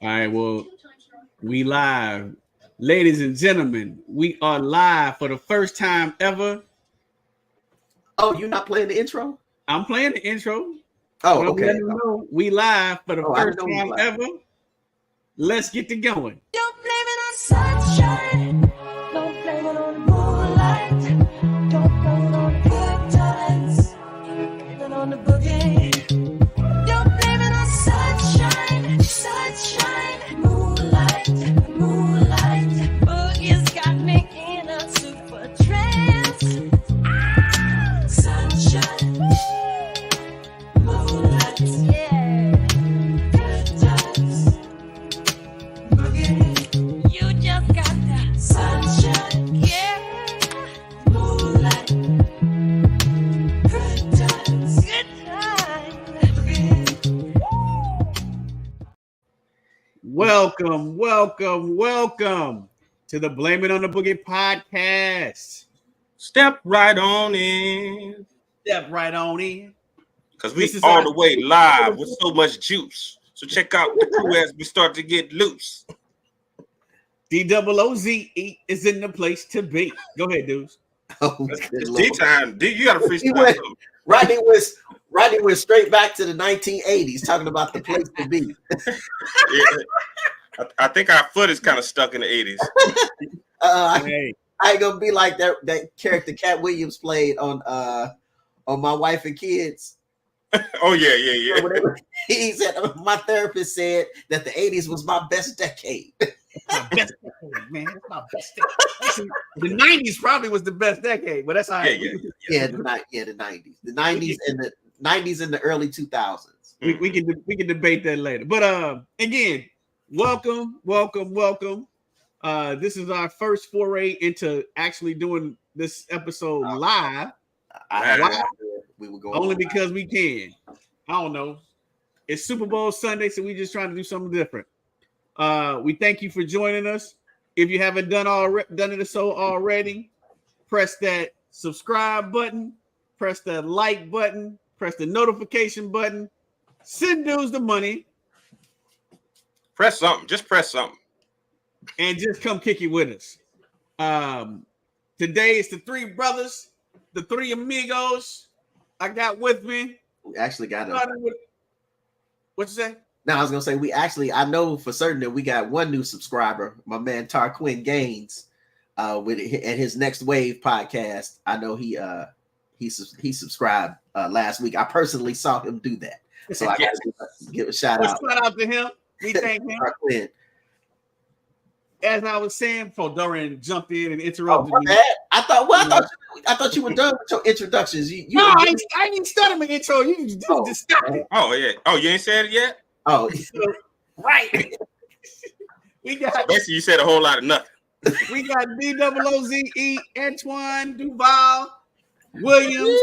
All right, well, we live. Ladies and gentlemen, we are live for the first time ever. Oh, you're not playing the intro? I'm playing the intro. Oh, okay. We live for the first I time ever. Let's get to going. Don't blame it on sunshine. Don't blame it on the moonlight. Don't blame it on the good times. Blame it on the boogie. Don't blame it on sunshine. Sunshine. Moonlight. Moonlight. Boogie's got me in a super trance. Sunshine. Moonlight. Yeah. Good times. You just got that sunshine, yeah, moonlight, good times, good times. Welcome to the Blame It on the Boogie podcast. Step right on in. Because we all the way live with so much juice. So check out the crew as we start to get loose. DOOZE is in the place to be. Go ahead, dudes. Oh, it's D-time. You got to freestyle. Rodney went straight back to the 1980s talking about the place to be. Yeah, I think our foot is kind of stuck in the 80s. I ain't gonna be like that character Cat Williams played on My Wife and Kids. Oh yeah. He said my therapist said that the 80s was my best decade. My best decade, man. That's my best decade. The 90s probably was the best decade, but that's how the 90s. The 90s and the 90s and the early 2000s. We can debate that later. But again, welcome. This is our first foray into actually doing this episode live. We were going only because we can. I don't know. It's Super Bowl Sunday, so we just trying to do something different. We thank you for joining us. If you haven't done it so already, press that subscribe button, press the like button, press the notification button, send dudes the money. Press something. Just press something. And just come kick it with us. Today it's the three brothers, the three amigos I got with me. We actually got what you say? No, I was gonna say I know for certain that we got one new subscriber, my man Tarquin Gaines, with his Next Wave podcast. I know he subscribed last week. I personally saw him do that, so I gotta give a shout out. Shout out to him. We thank him. Tarquin. As I was saying, before Dorian jumped in and interrupted me. I thought you were done with your introductions. I ain't started my intro. You just started. Oh yeah. Oh, you ain't said it yet. Oh, right. We got basically you said a whole lot of nothing. We got DOOZE, Antoine Duval Williams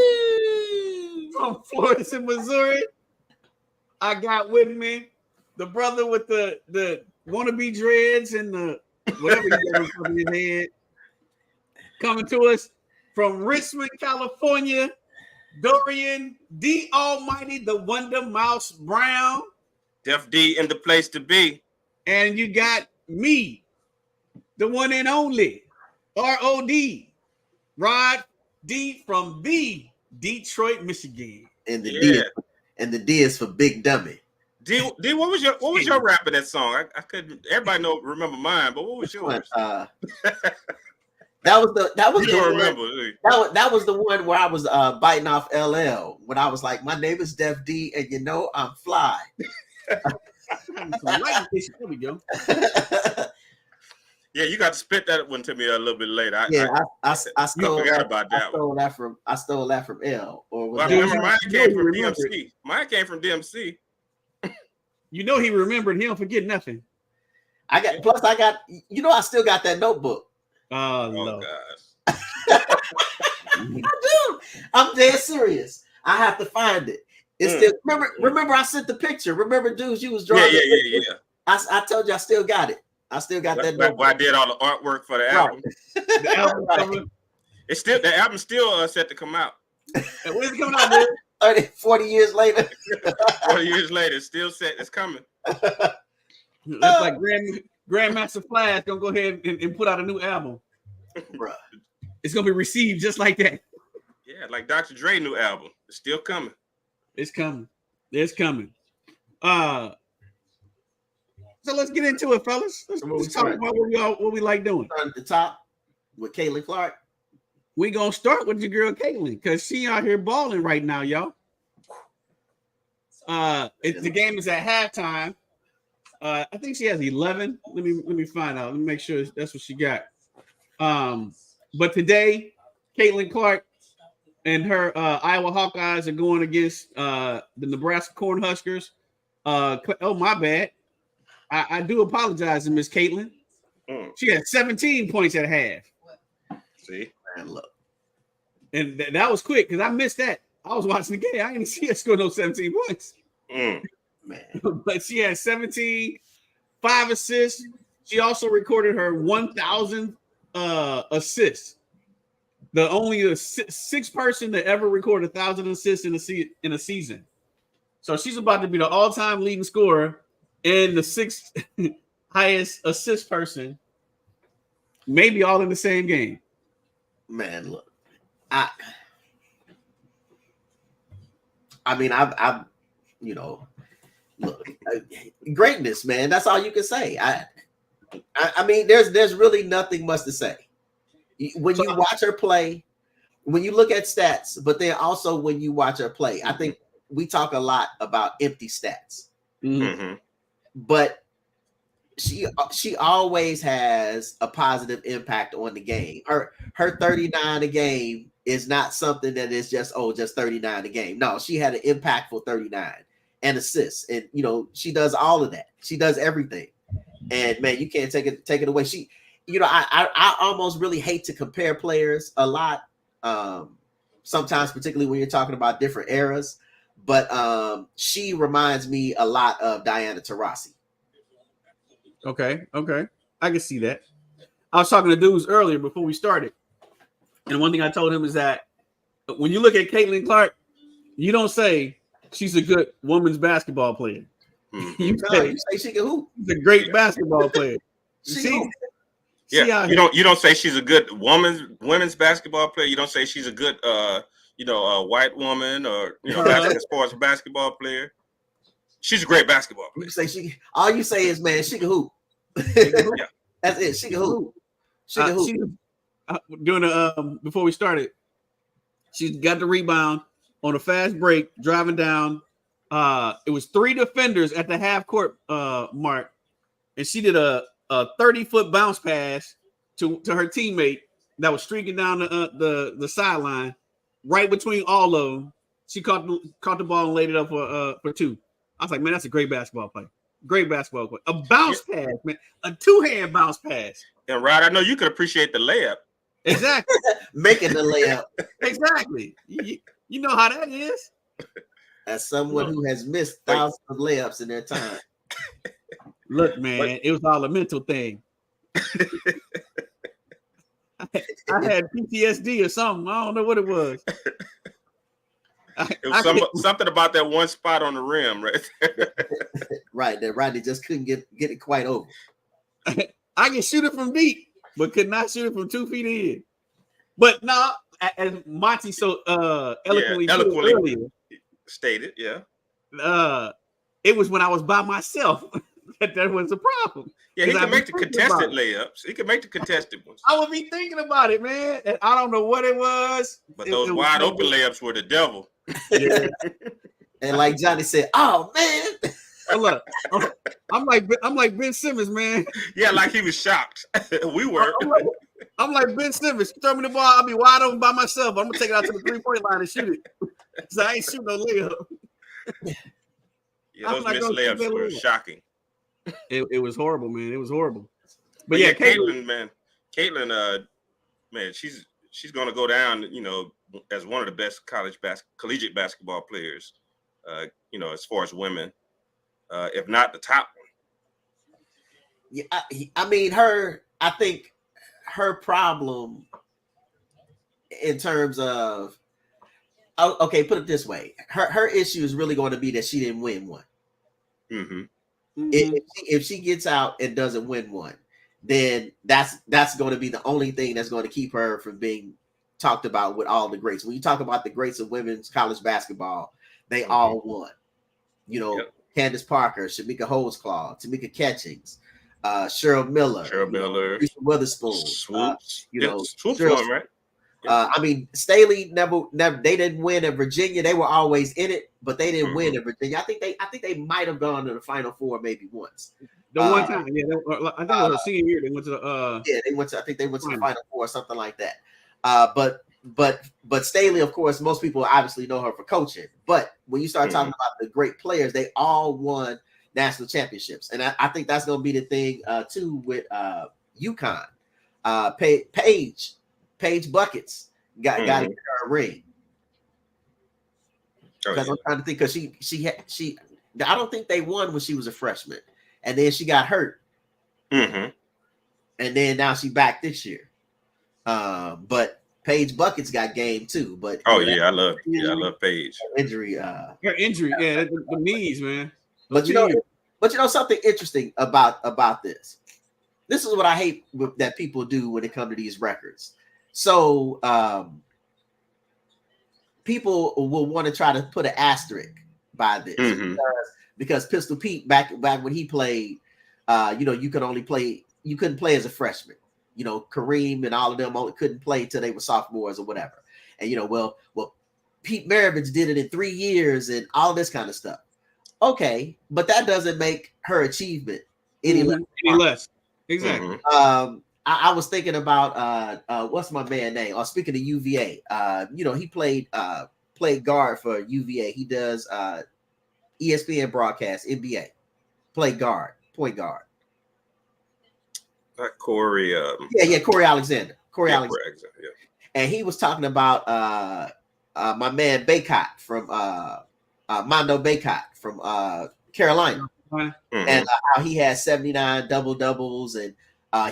from Florida, Missouri. I got with me the brother with the wannabe dreads and the whatever you got on his head. Coming to us from Richmond, California, Dorian D Almighty, the Wonder Mouse Brown. Def D in the place to be. And you got me, the one and only ROD, Rod D from the Detroit, Michigan. And the D is for Big Dummy. D, what was your rap in that song? I couldn't. Everybody remember mine, but what was yours? That was the one. That was the one where I was biting off LL when I was like, my name is Def D, and you know I'm fly. There we go. Yeah, you got to spit that one to me a little bit later. I forgot about that one. I stole that from L. I remember mine came from DMC. Mine came from DMC. You know he remembered. He don't forget nothing. I still got that notebook. Oh gosh. I do. I'm dead serious. I have to find it. It's still remember I sent the picture. Remember, dudes, you was drawing. Yeah. I told you I still got it. I still got that notebook. I did all the artwork for the album. The album the album's still set to come out. When's it coming out, dude? 30, 40 years later. 40 years later, still set. It's coming. That's like Grandmaster Flash gonna go ahead and put out a new album. Bruh. It's gonna be received just like that. Yeah, like Dr. Dre new album. It's still coming. It's coming. It's coming. So let's get into it, fellas. Let's talk about what we like doing. Start at the top with Caitlin Clark. We gonna start with your girl Caitlin because she out here balling right now, y'all. The game is at halftime. I think she has 11. Let me find out. Let me make sure that's what she got. But today, Caitlin Clark and her Iowa Hawkeyes are going against the Nebraska Cornhuskers. Oh, my bad. I do apologize to Miss Caitlin. She had 17 points at half. See? Man, look. And that was quick because I missed that. I was watching the game. I didn't see her score no 17 points. Man. But she had 17, 5 assists. She also recorded her 1,000th assists. The only sixth person to ever record 1,000 assists in a season. So she's about to be the all-time leading scorer and the sixth highest assist person, maybe all in the same game. Man, look. I mean, I've you know, look, greatness, man. That's all you can say. I mean, there's really nothing much to say. When you watch her play, when you look at stats, but then also when you watch her play, I think we talk a lot about empty stats. Mm-hmm. But she always has a positive impact on the game. Her 39 a game is not something that is just 39 a game. No, she had an impactful 39 and assists, and she does all of that. She does everything, and man, you can't take it away. She, I almost really hate to compare players a lot. Sometimes, particularly when you're talking about different eras, but she reminds me a lot of Diana Taurasi. Okay. I can see that. I was talking to dudes earlier before we started. And one thing I told him is that when you look at Caitlin Clark, you don't say she's a good women's basketball player. You say she can hoop. She's a great basketball player. You don't say she's a good women's basketball player. You don't say she's a good a white woman or as far as a basketball player. She's a great basketball player. You say all you say is, man, she can hoop. Yeah. That's it. She can hoop. She can hoop. Before we started, she got the rebound on a fast break, driving down. It was 3 defenders at the half court mark, and she did a 30-foot bounce pass to her teammate that was streaking down the sideline, right between all of them. She caught the ball and laid it up for 2. I was like, man, that's a great basketball play. Great basketball play. A bounce pass, man. A 2-hand bounce pass. And Rod, I know you could appreciate the layup. Exactly. Making the layup. Exactly. You know how that is. As someone who has missed thousands of layups in their time. Look, man, it was all a mental thing. I had PTSD or something. I don't know what it was. It was something about that one spot on the rim, right? Right, that Rodney just couldn't get it quite over. I can shoot it from deep, but could not shoot it from 2 feet in. But no, as Monty so eloquently earlier stated, it was when I was by myself that was a problem. Yeah, he can make the contested layups. He can make the contested ones. I would be thinking about it, man. And I don't know what it was. But those wide open layups were the devil. Yeah. And like Johnny said, oh man. Look, I'm like Ben Simmons, man. Yeah, like he was shocked. We were. I'm like Ben Simmons. Throw me the ball. I'll be wide open by myself. I'm gonna take it out to the 3-point line and shoot it. So I ain't shooting no layup. Yeah, those missed layups were shocking. It was horrible, man. It was horrible. But yeah, Caitlin, man, she's gonna go down, as one of the best collegiate basketball players, as far as women, if not the top one. Yeah, I mean, I think her problem in terms of okay, put it this way. Her issue is really going to be that she didn't win one. Mm-hmm. If she gets out and doesn't win one, then that's going to be the only thing that's going to keep her from being talked about with all the greats. When you talk about the greats of women's college basketball, they all won. You know, Candace Parker, Shamika Holdsclaw, Tamika Catchings, Cheryl Miller, Teresa Witherspoon, Swoops. Swoops won, right? I mean, Staley never. They didn't win in Virginia. They were always in it, but they didn't win in Virginia. I think they might have gone to the Final Four maybe once. The one time, I think it was a senior year. They went to the they went to. I think they went to the Final Four or something like that. But Staley, of course, most people obviously know her for coaching. But when you start talking about the great players, they all won national championships, and I think that's going to be the thing too with UConn. Paige Buckets got to get her a ring. Because I'm trying to think, because she I don't think they won when she was a freshman, and then she got hurt, and then now she back this year. But Paige Buckets got game too. But I love Paige. Injury, her injury, the knees, man. But you know something interesting about this. This is what I hate that people do when it comes to these records. So people will want to try to put an asterisk by this because Pistol Pete back when he played, you couldn't play as a freshman. You know, Kareem and all of them only couldn't play till they were sophomores or whatever. And well, Pete Maravich did it in 3 years and all this kind of stuff. Okay, but that doesn't make her achievement any less. Exactly. I was thinking about what's my man name? Speaking of UVA, he played guard for UVA. He does ESPN broadcast, NBA. Played guard, point guard. Not Corey. Corey Alexander. Corey Alexander. Yeah. And he was talking about my man Baycott from Mondo Baycott from Carolina, and how he had 79 double doubles and.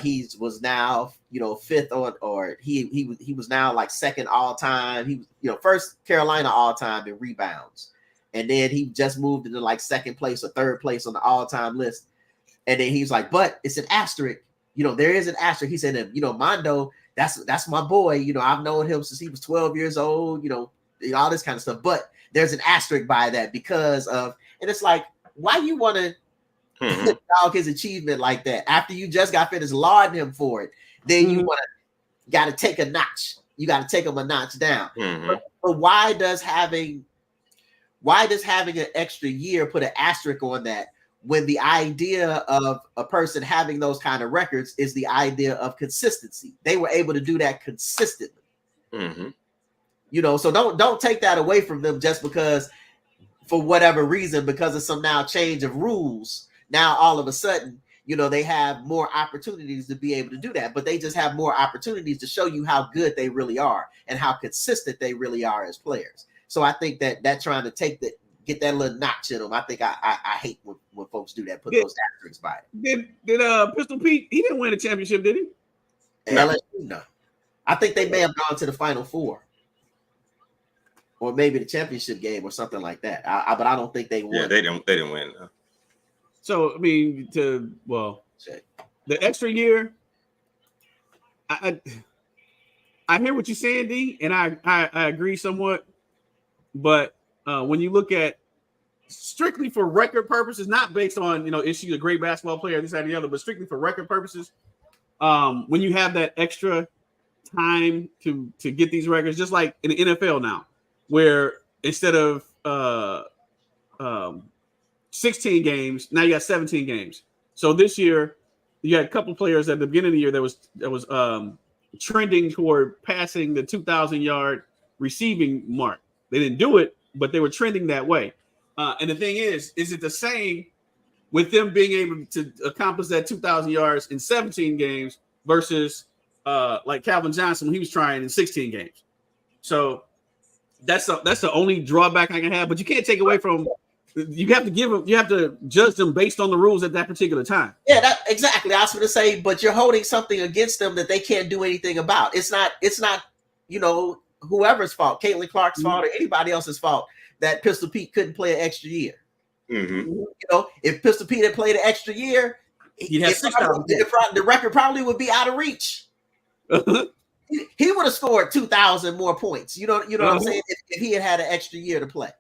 He was now, fifth on, or he was now like second all time. He was, first Carolina all time in rebounds, and then he just moved into like second place or third place on the all time list. And then he's like, but it's an asterisk. There is an asterisk. He said, Mondo, that's my boy. I've known him since he was 12 years old. All this kind of stuff. But there's an asterisk by that because of, and it's like, why you want to dog his achievement like that after you just got finished lauding him for it? Then you got to take a notch. You got to take him a notch down. But why does having an extra year put an asterisk on that when the idea of a person having those kind of records is the idea of consistency? They were able to do that consistently. So don't take that away from them just because, for whatever reason, because of some now change of rules. Now, all of a sudden, they have more opportunities to be able to do that, but they just have more opportunities to show you how good they really are and how consistent they really are as players. So I think that trying to get that little notch in them, I think I hate when folks do that, put those asterisks by it. Did Pistol Pete, he didn't win a championship, did he? No. I think they may have gone to the Final Four. Or maybe the championship game or something like that. But I don't think they won. Yeah, they didn't win. No. So, I mean, the extra year, I hear what you're saying, D, and I agree somewhat. But when you look at strictly for record purposes, not based on, is she a great basketball player, this, that, and the other, but strictly for record purposes, when you have that extra time to get these records, just like in the NFL now, where instead of 16 games, now you got 17 games. So this year, you had a couple players at the beginning of the year that was trending toward passing the 2,000-yard receiving mark. They didn't do it, but they were trending that way. And the thing is it the same with them being able to accomplish that 2,000 yards in 17 games versus like Calvin Johnson when he was trying in 16 games? So that's the only drawback I can have. But you can't take away from. You have to judge them based on the rules at that particular time. Yeah, exactly. I was going to say, but you're holding something against them that they can't do anything about. It's not, whoever's fault, Caitlin Clark's fault, or anybody else's fault that Pistol Pete couldn't play an extra year. You know, if Pistol Pete had played an extra year, he'd have 6,000. The record probably would be out of reach. He would have scored 2,000 more points. You know what I'm saying? If he had an extra year to play,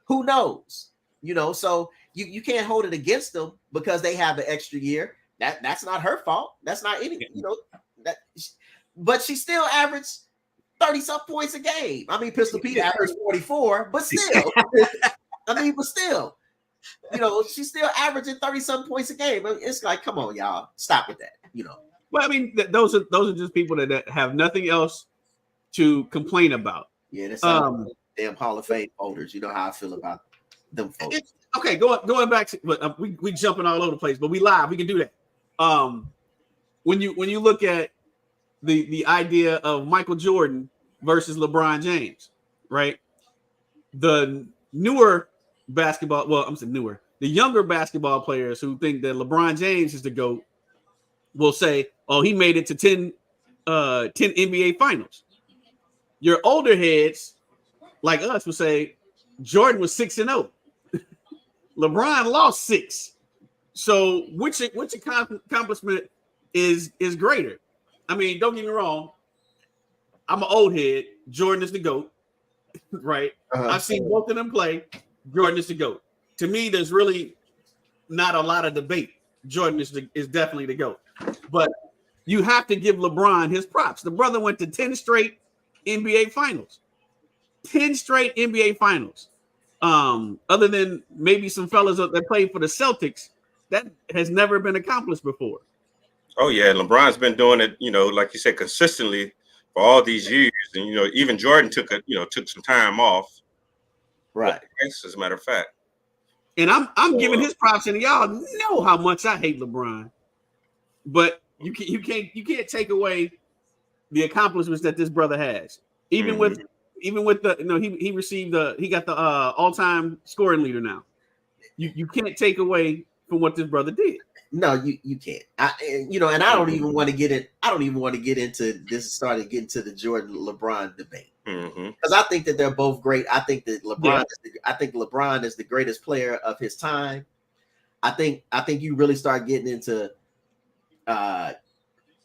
who knows? You know, so you can't hold it against them because they have an extra year. That's not her fault. That's not any. You know that, but she still averaged 30-something points a game. I mean, Pistol Pete averaged 44, but still, you know, she's still averaging 30-something points a game. It's like, come on, y'all, stop with that. You know. Well, I mean, those are just people that have nothing else to complain about. Yeah, that's damn Hall of Fame holders. You know how I feel about them folks. Okay, going back to, but we jumping all over the place, but we live. We can do that. When you look at the idea of Michael Jordan versus LeBron James, right? The newer basketball, the younger basketball players who think that LeBron James is the GOAT will say, oh, he made it to 10 NBA finals. Your older heads like us will say Jordan was 6-0. LeBron lost 6. So which accomplishment is greater? I mean, don't get me wrong. I'm an old head. Jordan is the GOAT, right? I've seen both of them play. Jordan is the GOAT. To me, there's really not a lot of debate. Jordan is definitely the GOAT. But you have to give LeBron his props. The brother went to 10 straight NBA finals. 10 straight NBA finals. Other than maybe some fellas that played for the Celtics, that has never been accomplished before. Oh yeah, LeBron's been doing it, you know, like you said, consistently for all these years. And you know, even Jordan took some time off. Right. As a matter of fact. And I'm giving his props, and y'all know how much I hate LeBron. But you can't take away the accomplishments that this brother has. Even with the he got the all-time scoring leader now. You can't take away from what this brother did. No, you can't. And I don't even want to get it. I don't even want to get into this. Started getting to the Jordan LeBron debate because I think that they're both great. I think that LeBron. I think LeBron is the greatest player of his time. I think you really start getting into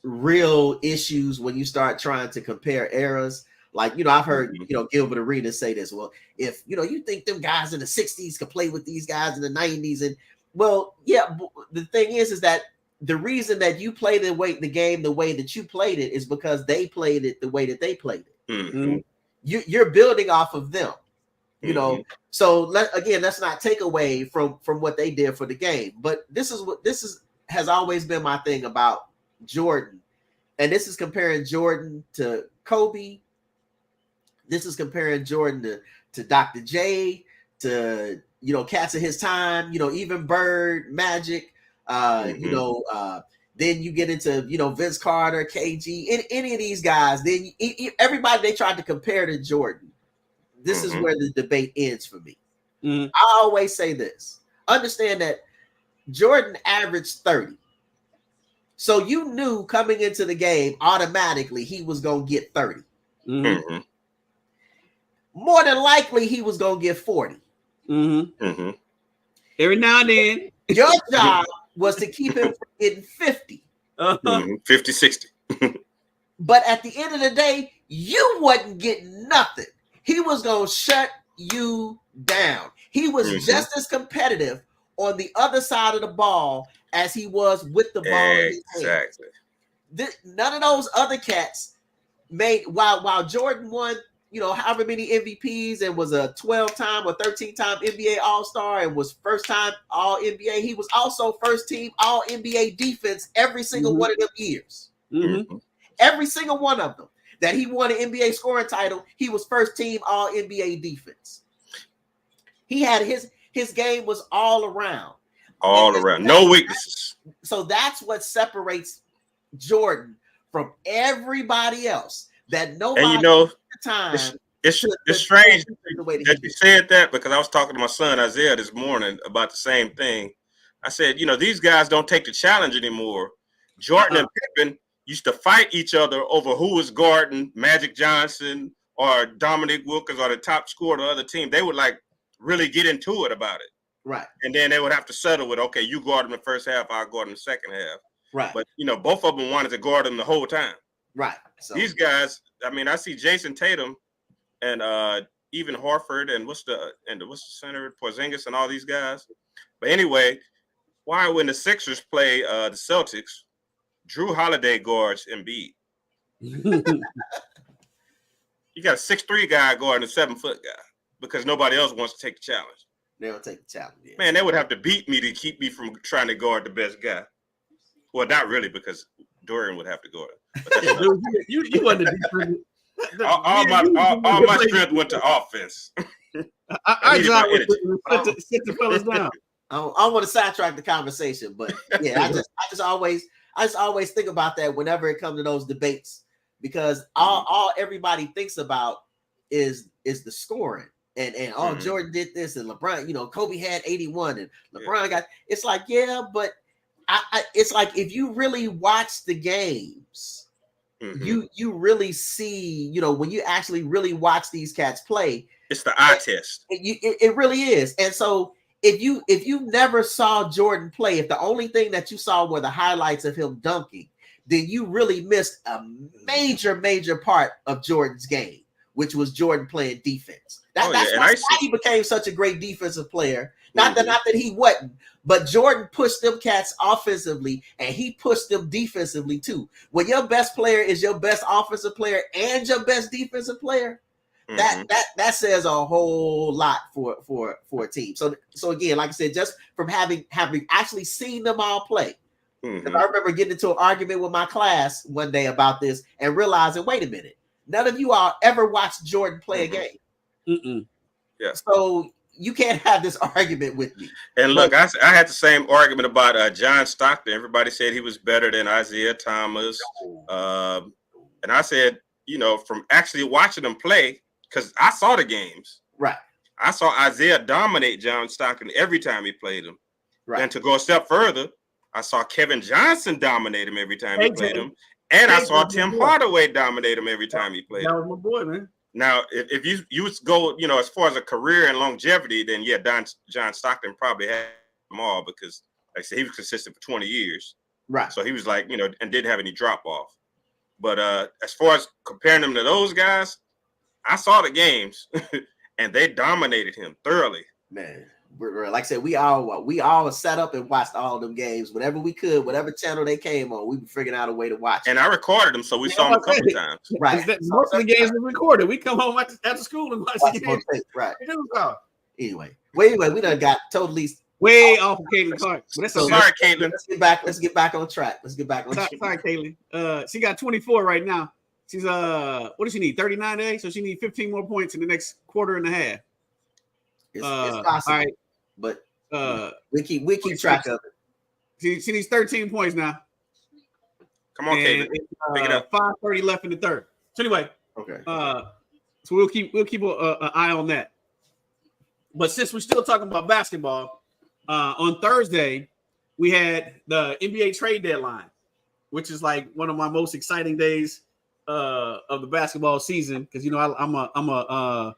real issues when you start trying to compare eras. Like, I've heard, Gilbert Arenas say this. Well, if, you think them guys in the 60s could play with these guys in the 90s. And well, yeah, the thing is that the reason that you play the game the way that you played it is because they played it the way that they played it. You're building off of them, So let's not take away from what they did for the game. But this has always been my thing about Jordan. And this is comparing Jordan to Kobe. This is comparing Jordan to Dr. J, to, cats of his time, even Bird, Magic, then you get into, Vince Carter, KG, any of these guys, then everybody they tried to compare to Jordan. This is where the debate ends for me. I always say this. Understand that Jordan averaged 30. So you knew coming into the game automatically he was going to get 30. More than likely, he was going to get 40. Every now and then. Your job was to keep him from getting 50. 50, 60. But at the end of the day, you wasn't getting nothing. He was going to shut you down. He was just as competitive on the other side of the ball as he was with the ball in his hands. None of those other cats made, while Jordan won, however many MVPs and was a 12-time or 13-time NBA All-Star and was first-time All-NBA, he was also first-team All-NBA defense every single one of them years. Every single one of them. That he won an NBA scoring title, he was first-team All-NBA defense. He had his game was all around. No weaknesses. So that's what separates Jordan from everybody else. That nobody it's strange that you said that, because I was talking to my son Isaiah this morning about the same thing. I said, these guys don't take the challenge anymore. Jordan and Pippen used to fight each other over who was guarding Magic Johnson, or Dominic Wilkins or the top scorer of the other team, they would like really get into it about it. Right. And then they would have to settle with, okay, you guard him the first half, I'll guard him the second half. Right. But, both of them wanted to guard him the whole time. Right. So these guys, I mean, I see Jason Tatum and even Horford and what's the center, Porzingis and all these guys. But anyway, why when the Sixers play the Celtics, Drew Holiday guards Embiid? You got a 6'3" guy guarding a 7-foot guy because nobody else wants to take the challenge. They don't take the challenge. Yeah. Man, they would have to beat me to keep me from trying to guard the best guy. Well, not really, because Dorian would have to guard him. You wasn't a defense. All my strength went to offense. Our job was to sit the fellas down. I don't want to sidetrack the conversation, but yeah, I just always think about that whenever it comes to those debates, because all everybody thinks about is the scoring. And Jordan did this, and LeBron, Kobe had 81, and LeBron got. It's like, yeah, but it's like if you really watch the games, you really see, when you actually really watch these cats play, it's the eye test. It really is. And so if you never saw Jordan play, if the only thing that you saw were the highlights of him dunking, then you really missed a major part of Jordan's game, which was Jordan playing defense. That's why he became such a great defensive player. Not that he wasn't, but Jordan pushed them cats offensively, and he pushed them defensively too. When your best player is your best offensive player and your best defensive player, that says a whole lot for a team. So again, like I said, just from having actually seen them all play. I remember getting into an argument with my class one day about this and realizing, wait a minute, none of you all ever watched Jordan play a game. Yeah. So you can't have this argument with me. And look, I had the same argument about John Stockton. Everybody said he was better than Isaiah Thomas. And I said, from actually watching them play, because I saw the games. Right. I saw Isaiah dominate John Stockton every time he played him. Right. And to go a step further, I saw Kevin Johnson dominate him every time he played him. And I saw Tim Hardaway dominate him every time he played him. That was my boy, man. Now, if you go, as far as a career and longevity, then yeah, John Stockton probably had them all because, like I said, he was consistent for 20 years. Right. So he was like, and didn't have any drop off. But as far as comparing them to those guys, I saw the games and they dominated him thoroughly. Man, like I said, we all sat up and watched all them games whenever we could, whatever channel they came on. We were figuring out a way to watch. And I recorded them, so we saw them a couple times. Right. Most of the games were recorded. We come home after school and watch the games. Right. Anyway, we done got totally way off of Caitlin Clark. Sorry, Caitlin. Let's get back on track. Sorry, Caitlin. She got 24 right now. She's what does she need? 39 days, so she needs 15 more points in the next quarter and a half. It's possible, all right, but we keep track of it. She needs 13 points now. Come on, Caitlin. Pick it up. 5:30 left in the third. So anyway, okay. So we'll keep an eye on that. But since we're still talking about basketball, on Thursday we had the NBA trade deadline, which is like one of my most exciting days of the basketball season because I'm a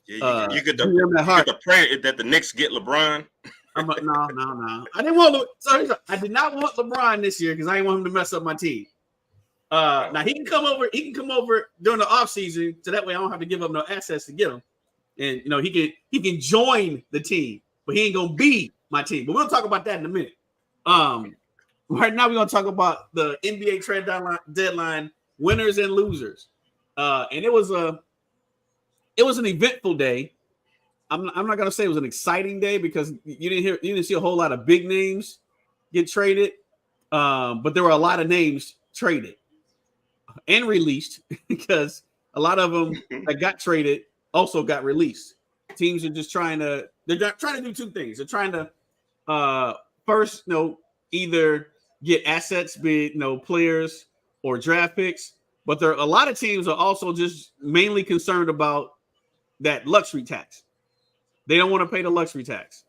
you get the prayer that the Knicks get LeBron. No. I didn't want I did not want LeBron this year because I didn't want him to mess up my team. Now he can come over during the offseason, so that way I don't have to give up no assets to get him. And he can join the team, but he ain't gonna be my team. But we'll talk about that in a minute. Right now we're gonna talk about the NBA trade deadline winners and losers. And it was an eventful day. I'm not gonna say it was an exciting day because you didn't see a whole lot of big names get traded, but there were a lot of names traded and released because a lot of them that got traded also got released. Teams are just trying to do two things. They're trying to first, either get assets, be it, players or draft picks, but a lot of teams are also just mainly concerned about that luxury tax. They don't want to pay the luxury tax,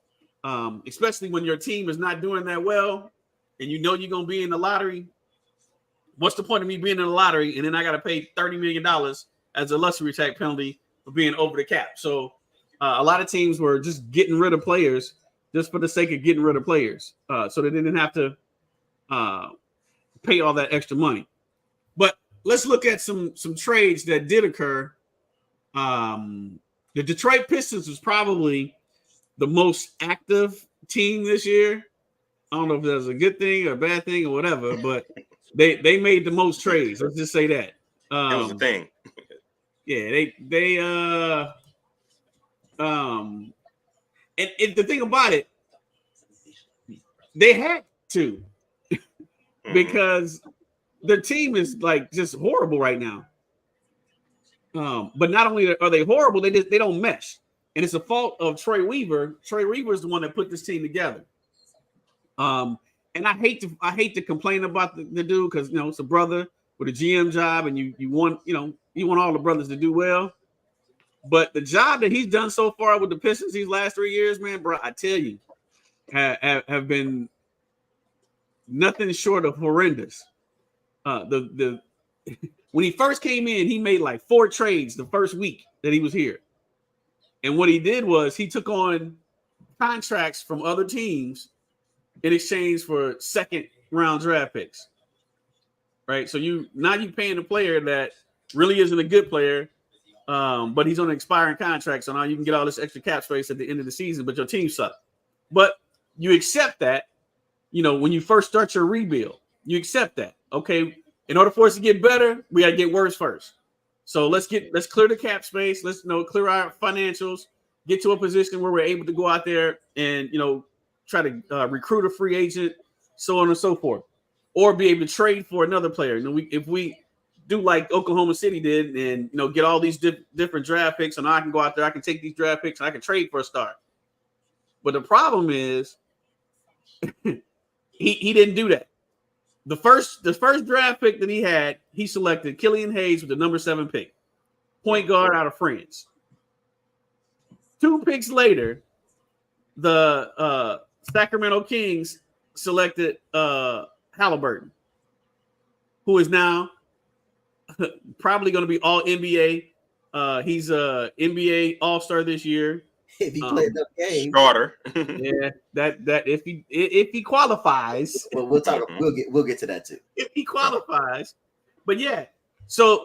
especially when your team is not doing that well and you're going to be in the lottery. What's the point of me being in the lottery and then I got to pay $30 million as a luxury tax penalty for being over the cap. So a lot of teams were just getting rid of players just for the sake of getting rid of players, so they didn't have to pay all that extra money. But let's look at some trades that did occur. The Detroit Pistons was probably the most active team this year. I don't know if that's a good thing or a bad thing or whatever, but they made the most trades. Let's just say that. It was a thing. Yeah, and the thing about it, they had to because their team is like just horrible right now. But not only are they horrible, they don't mesh, and it's a fault of Troy Weaver. Troy Weaver is the one that put this team together. And I hate to complain about the dude because it's a brother with a GM job, and you want all the brothers to do well. But the job that he's done so far with the Pistons these last 3 years, man, bro, I tell you, have been nothing short of horrendous. When he first came in, he made like 4 trades the first week that he was here. And what he did was he took on contracts from other teams in exchange for second-round draft picks. Right? So you paying a player that really isn't a good player, but he's on an expiring contract, so now you can get all this extra cap space at the end of the season, but your team sucks. But you accept that, when you first start your rebuild, you accept that. Okay, in order for us to get better, we got to get worse first. So let's clear the cap space. Let's clear our financials, get to a position where we're able to go out there and try to recruit a free agent, so on and so forth, or be able to trade for another player. If we do like Oklahoma City did, and get all these different draft picks, and I can go out there, I can take these draft picks, and I can trade for a star. But the problem is, he didn't do that. The first draft pick that he had, he selected Killian Hayes with the number 7 pick, point guard out of France. 2 picks later, the Sacramento Kings selected Halliburton, who is now probably going to be all NBA. He's a NBA All-Star this year. If he played enough games, starter. Yeah, that if he qualifies. Well, we'll get to that too. If he qualifies, but yeah.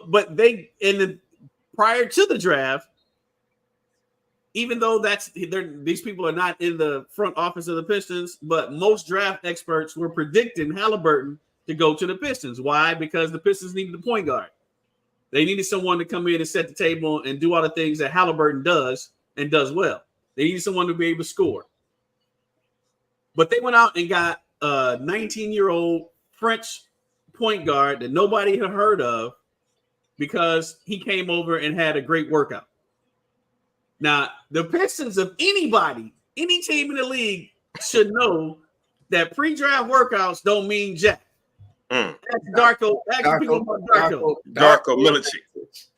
But prior to the draft, even though these people are not in the front office of the Pistons, but most draft experts were predicting Halliburton to go to the Pistons. Why? Because the Pistons needed a point guard. They needed someone to come in and set the table and do all the things that Halliburton does and does well. They needed someone to be able to score. But they went out and got a 19-year-old French point guard that nobody had heard of because he came over and had a great workout. Now, the Pistons of anybody, any team in the league should know that pre-draft workouts don't mean jack. That's Darko Milicic.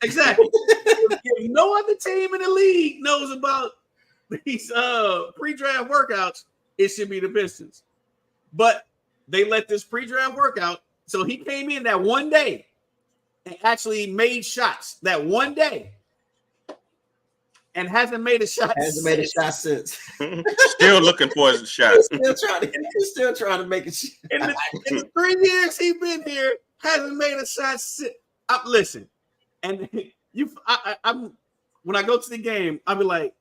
Exactly. If no other team in the league knows about these pre-draft workouts, it should be the Pistons. But they let this pre-draft workout. So he came in that one day and actually made shots that one day. And hasn't made a shot since. Still looking for his shot. He's still trying to make a shot. In the 3 years he's been here, hasn't made a shot since. Listen, and I'm when I go to the game, I'll be like,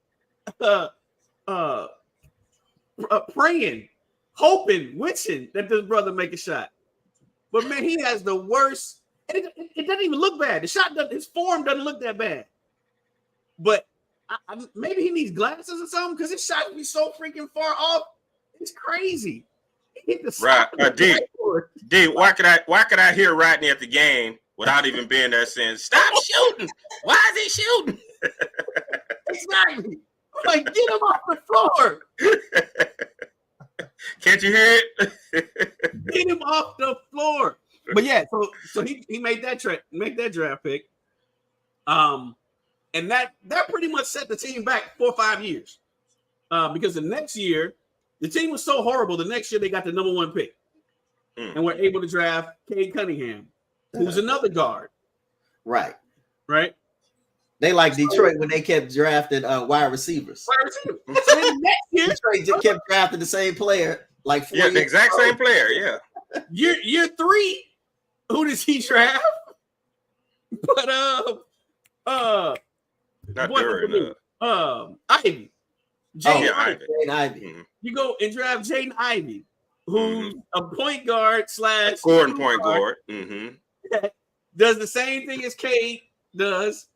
praying, hoping, wishing that this brother make a shot. But man, he has the worst. And it doesn't even look bad. His form doesn't look that bad. But maybe he needs glasses or something because his shot be so freaking far off. It's crazy. Right, D. Why could I hear Rodney at the game without even being there saying, "Stop shooting"? Why is he shooting? Exactly. Like, get him off the floor. Can't you hear it? Get him off the floor. But yeah, so he made that draft pick. And that pretty much set the team back 4 or 5 years. Because the next year, the team was so horrible. The next year, they got the number 1 pick. And were able to draft Cade Cunningham, who's another guard. Right. They like Detroit when they kept drafting wide receivers. So then the next year, Detroit just kept drafting the same player, like 4 years the exact ago. same player. Yeah. Year 3, who does he draft? But Not Duran. Ivy. Jaden Ivy. Ivy. Mm-hmm. You go and draft Jaden Ivy, who's a point guard / Gordon point guard. Mm-hmm. Does the same thing as Cade does,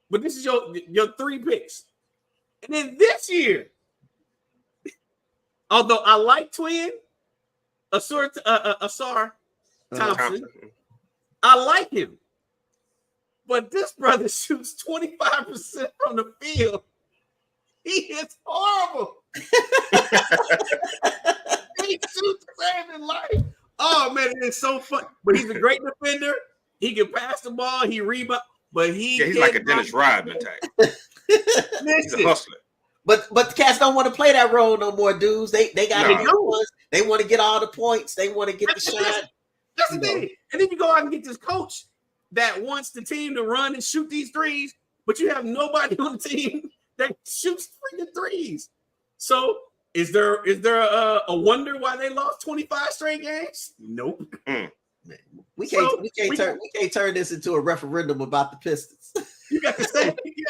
but this is your 3 picks. And then this year, although I like Twin, Asar Thompson, I like him. But this brother shoots 25% from the field. He is horrible. He shoots the same in life. Oh man, it is so fun. But he's a great defender. He can pass the ball. He rebound. But he's like a Dennis Rodman type. He's a hustler. But the cats don't want to play that role no more, dudes. They got to get ones. They want to get all the points. They want to get the shot. That's the thing. And then you go out and get this coach that wants the team to run and shoot these threes, but you have nobody on the team that shoots freaking threes. So is there a wonder why they lost 25 straight games? Nope. We can't turn this into a referendum about the Pistons. You got the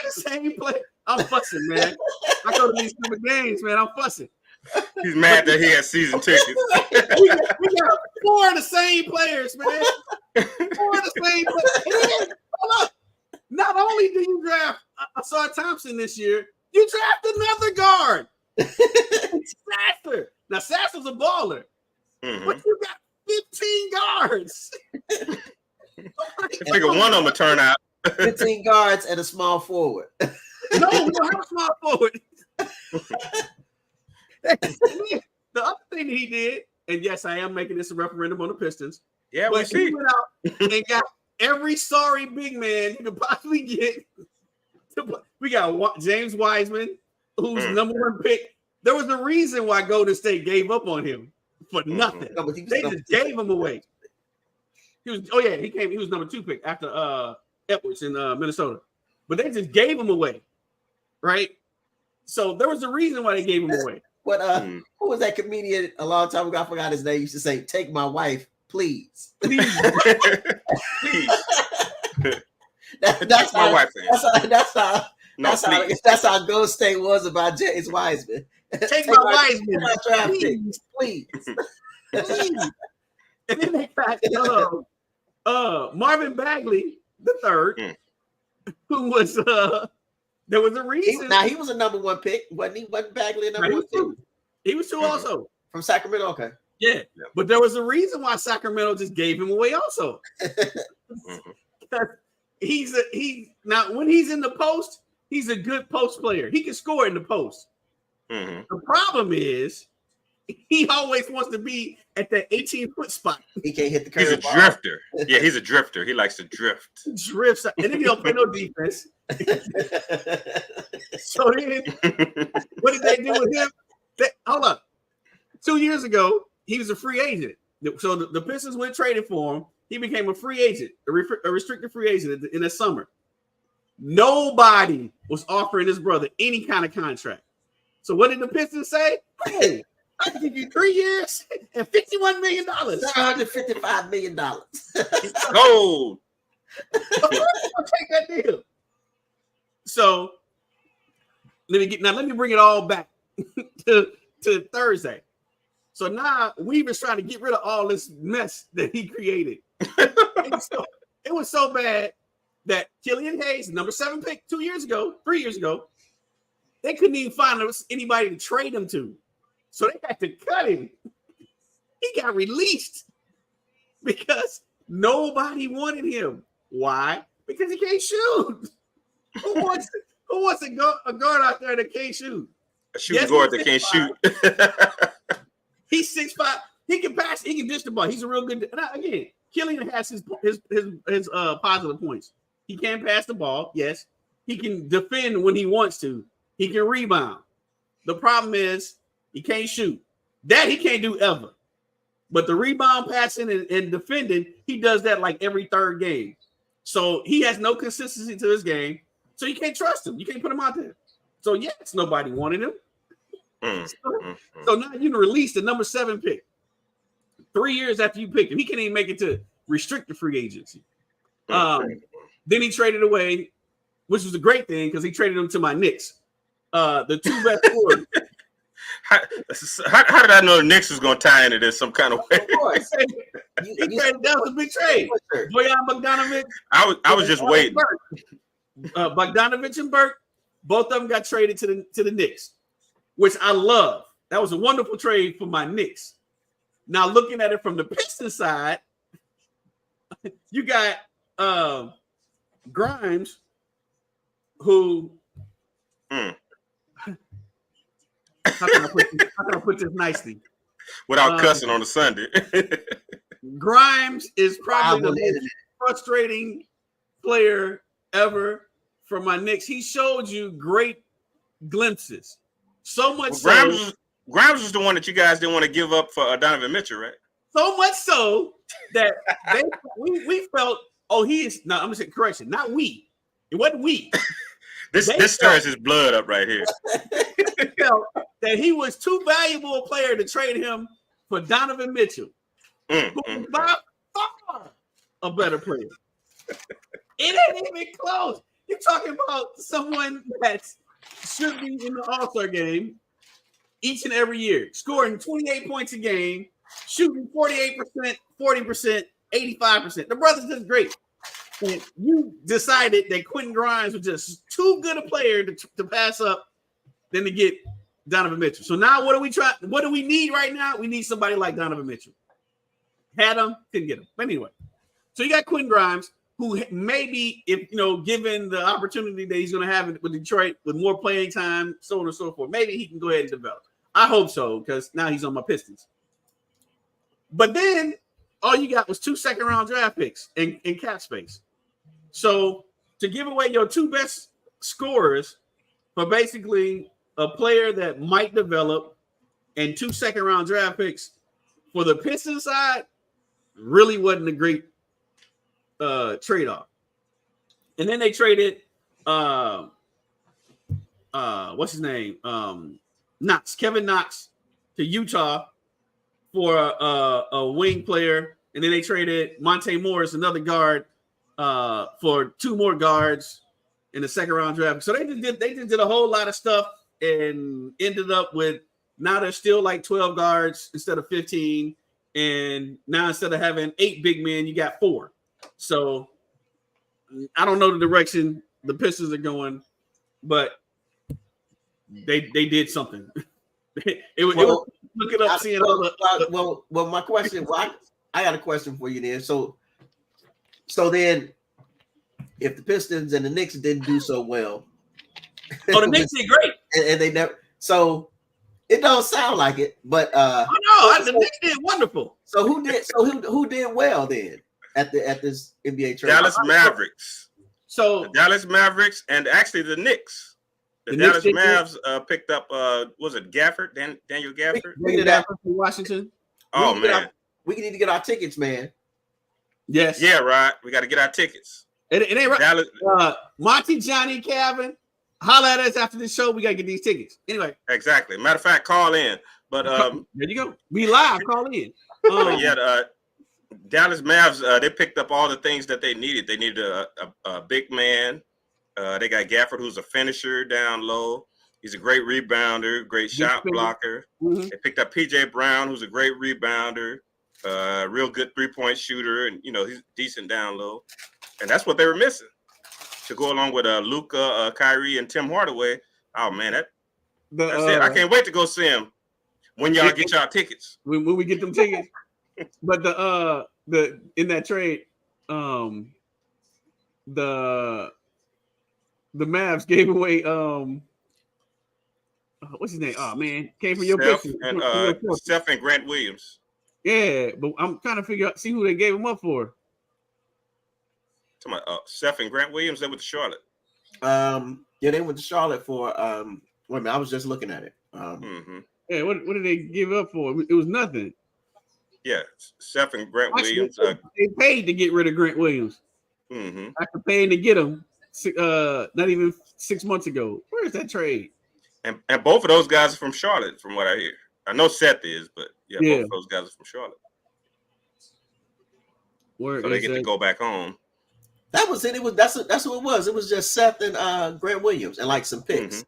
same play. I'm fussing, man. I go to these stupid games, man. I'm fussing. He's mad that he has season tickets. we got 4 of the same players, man. 4 of the same players. Not only do you draft Asar Thompson this year, you draft another guard. Sasser. Now Sasser's a baller, but you got 15 guards. I figure one of them will turn out. 15 guards and a small forward. No, we don't have a small forward. The other thing that he did, and yes, I am making this a referendum on the Pistons. Yeah, we see. He went out and got every sorry big man you could possibly get. We got James Wiseman, who's #1 pick. There was a reason why Golden State gave up on him for nothing. No, they just gave him away. He was #2 pick after Edwards in Minnesota, but they just gave him away, right? So there was a reason why they gave him away. What who was that comedian a long time ago? I forgot his name. He used to say, "Take my wife, please." Please. That's my wife. That's how Golden State was about James Wiseman. Take my Wiseman, please. And then they got Marvin Bagley III, who was there was a reason. He was a #1 pick, wasn't he? Wasn't Bagley a #1 pick? He was 2 also. From Sacramento, okay. Yeah, but there was a reason why Sacramento just gave him away also. Now when he's in the post, he's a good post player. He can score in the post. The problem is he always wants to be at that 18-foot spot. He can't hit the curve. He's a drifter. Yeah, he's a drifter. He likes to drift. Drifts, and then he don't play no defense. So then, what did they do with him? Hold up. 2 years ago, he was a free agent. So the Pistons went traded for him. He became a free agent, a restricted free agent in the summer. Nobody was offering this brother any kind of contract. So what did the Pistons say? Hey, I can give you 3 years and $51 million. $755 million. Gold. I'll take that deal. So let me bring it all back to Thursday. So now Weaver's trying to get rid of all this mess that he created. It was so bad that Killian Hayes, #7 pick 3 years ago, they couldn't even find anybody to trade him to. So they had to cut him. He got released because nobody wanted him. Why? Because he can't shoot. Who wants a guard out there that can't shoot? A shooting guard that can't shoot. He's 6'5". He can pass. He can dish the ball. He's a real good. Again, Killian has his positive points. He can pass the ball. Yes, he can defend when he wants to. He can rebound. The problem is he can't shoot. That he can't do ever. But the rebound, passing, and defending, he does that like every third game. So he has no consistency to his game. So you can't trust him. You can't put him out there. So yes, nobody wanted him. So now you release the number 7 pick 3 years after you picked him. He can't even make it to restricted free agency. Then he traded away, which was a great thing because he traded him to my Knicks. The 2 best scorers. How did I know the Knicks was going to tie into this some kind of way? Of course. That was a big trade. Bojan Bogdanovic. I was just waiting. Bogdanovic and Burke, both of them got traded to the Knicks, which I love. That was a wonderful trade for my Knicks. Now looking at it from the Pistons side, you got Grimes, who how can I put this nicely? Without cussing on a Sunday. Grimes is probably the most frustrating player ever for my Knicks. He showed you great glimpses. So much Grimes was the one that you guys didn't want to give up for Donovan Mitchell, right? So much so that we felt, he is no, I'm gonna say correction, not we. It wasn't we. This stirs his blood up right here. Felt that he was too valuable a player to trade him for Donovan Mitchell, who was by far a better player. It ain't even close. You're talking about someone that should be in the All-Star game each and every year, scoring 28 points a game, shooting 48%, 40%, 85%. The brother's just great. And you decided that Quentin Grimes was just too good a player to pass up than to get Donovan Mitchell. So now what do we need right now? We need somebody like Donovan Mitchell. Had him, couldn't get him. But anyway, so you got Quentin Grimes, who maybe, if given the opportunity that he's going to have with Detroit with more playing time, so on and so forth, maybe he can go ahead and develop. I hope so, because now he's on my Pistons. But then all you got was 2 second-round draft picks in cap space. So to give away your 2 best scorers for basically a player that might develop and 2 second-round draft picks for the Pistons side really wasn't a great trade-off. And then they traded what's his name? Kevin Knox to Utah for a wing player. And then they traded Monte Morris, another guard, for 2 more guards in the second-round draft. So they just did a whole lot of stuff and ended up with, now there's still like 12 guards instead of 15. And now instead of having 8 big men, you got 4. So I don't know the direction the Pistons are going, but they did something. It was look it up, seeing all the. Well, my question. I got a question for you then. So then, if the Pistons and the Knicks didn't do so well, the Knicks did great, and they never. So it don't sound like it, but the Knicks did wonderful. So who did? Who did well then at this NBA trade? Dallas Mavericks. So the Dallas Mavericks and actually the Knicks. The Dallas Mavs picked up was it Gafford? Daniel Gafford? From Washington. Oh man, we need to get our tickets, man. Yes. Yeah, right. We got to get our tickets. It ain't right. Dallas, Monty, Johnny, Calvin, holla at us after this show. We got to get these tickets. Anyway. Exactly. Matter of fact, call in. But there you go. We live. Call in. Dallas Mavs, they picked up all the things that they needed. They needed a big man. They got Gafford, who's a finisher down low. He's a great rebounder, great shot blocker. Mm-hmm. They picked up PJ Brown, who's a great rebounder, real good 3-point shooter, and he's decent down low. And that's what they were missing to go along with Luka, Kyrie, and Tim Hardaway. Oh man, that's it. I can't wait to go see him when y'all get y'all tickets. When we get them tickets. But the in that trade, the Mavs gave away what's his name? Oh man, came from your picture. And Steph and Grant Williams. Yeah, but I'm trying to see who they gave him up for. Steph and Grant Williams, they went to Charlotte. Yeah, they went to Charlotte for wait a minute, I was just looking at it. Yeah, what did they give up for? It was nothing. Yeah, Steph and Grant Williams. They paid to get rid of Grant Williams. Mm-hmm. After paying to get him, not even 6 months ago. Where is that trade? And both of those guys are from Charlotte, from what I hear. I know Seth is, but yeah, both of those guys are from Charlotte. Where so they get to go back home. That was it. That's who it was. It was just Seth and Grant Williams and like some picks.